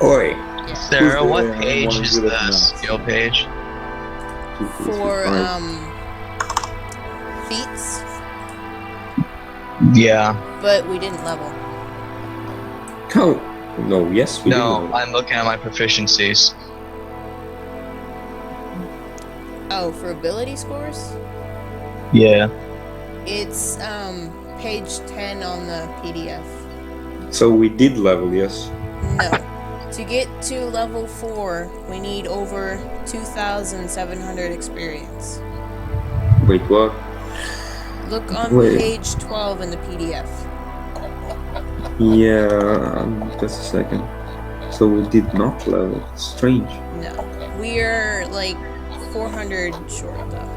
B: Oi!
A: Yeah.
C: Sarah,
B: Who's
C: what
B: the
C: page
B: one
C: is
B: good at
C: the
B: maths?
C: skill page?
A: For feats,
C: Yeah.
A: but we didn't level.
B: How? No, yes, we
C: No,
B: did.
C: I'm looking at my proficiencies.
A: Oh, for ability scores,
C: Yeah.
A: it's page 10 on the PDF.
B: So we did level, yes.
A: No. To get to level 4, we need over 2,700 experience.
B: Wait, what?
A: Look on
B: Wait.
A: page 12 in the PDF.
B: Yeah, just a second. So we did not level. Strange.
A: No. We're like 400 short though.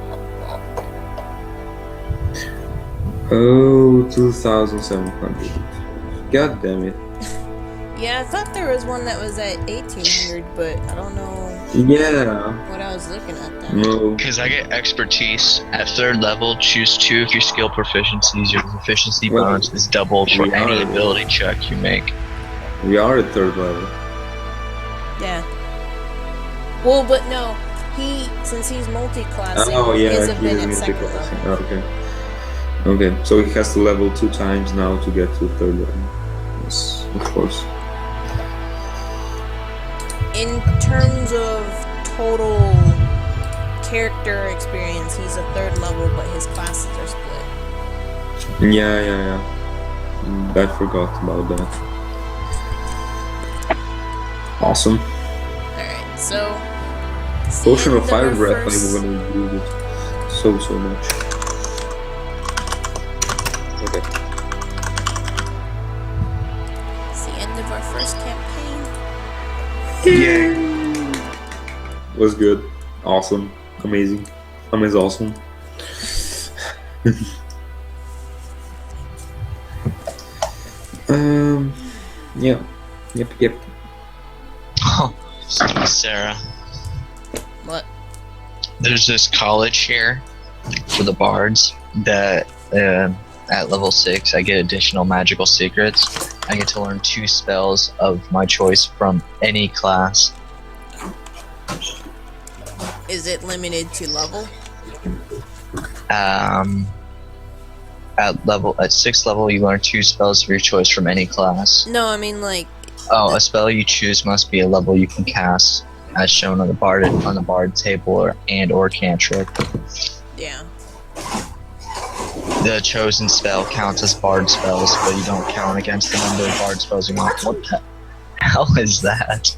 B: Oh, 2,700. God damn it.
A: Yeah, I thought there was one that was at 1,800, but I don't know
B: Yeah.
A: what I was looking at then.
B: No.
C: Because I get expertise. At 3rd level, choose 2 of your skill proficiencies. Your proficiency
B: Well,
C: bonus is doubled for
B: we
C: any
B: are-
C: ability check you make.
B: We are at 3rd level.
A: Yeah. Well, but no. Since he's multi-classing,
B: Oh, yeah,
A: his have been
B: he
A: at
B: is
A: 2nd
B: multi-classing.
A: level.
B: Okay. Okay, so he has to level 2 times now to get to 3rd level. Yes, of course.
A: In terms of total character experience, he's a 3rd level, but his classes are split.
B: Yeah. I forgot about that. Awesome.
A: Alright, so... it's the
B: Potion
A: end
B: of Fire
A: our
B: Breath,
A: first-
B: I'm gonna use it so much. Okay.
A: It's the end of our first campaign.
B: Was good. Awesome. Amazing. Awesome. Yeah. Yep.
C: Sarah,
A: What?
C: there's this college here for the bards that at level 6 I get additional magical secrets. I get to learn 2 spells of my choice from any class.
A: Is it limited to level?
C: At 6th level you learn 2 spells of your choice from any class.
A: No, I mean like...
C: Oh, a spell you choose must be a level you can cast, as shown on the bard table or cantrip.
A: Yeah.
C: The chosen spell counts as bard spells, but you don't count against the number of bard spells you want. What the hell is that?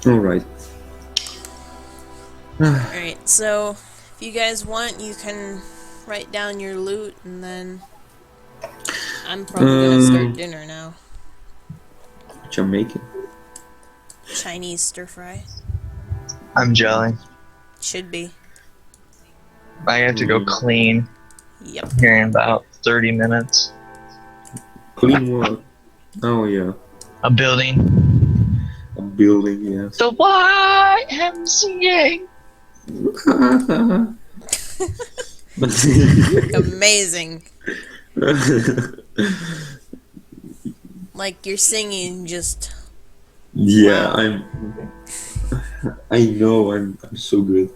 B: Alright.
A: Alright, so if you guys want, you can write down your loot, and then I'm probably gonna start dinner now.
B: Jamaican.
A: Chinese stir fry.
C: I'm jelly.
A: Should be.
C: I have to go clean
A: Yep.
C: here in about 30 minutes.
B: Clean what? Oh yeah.
C: A building.
B: A building, yes.
C: The YMCA.
A: Amazing. Like you're singing just...
B: Yeah,
A: Wow.
B: I know, I'm so good.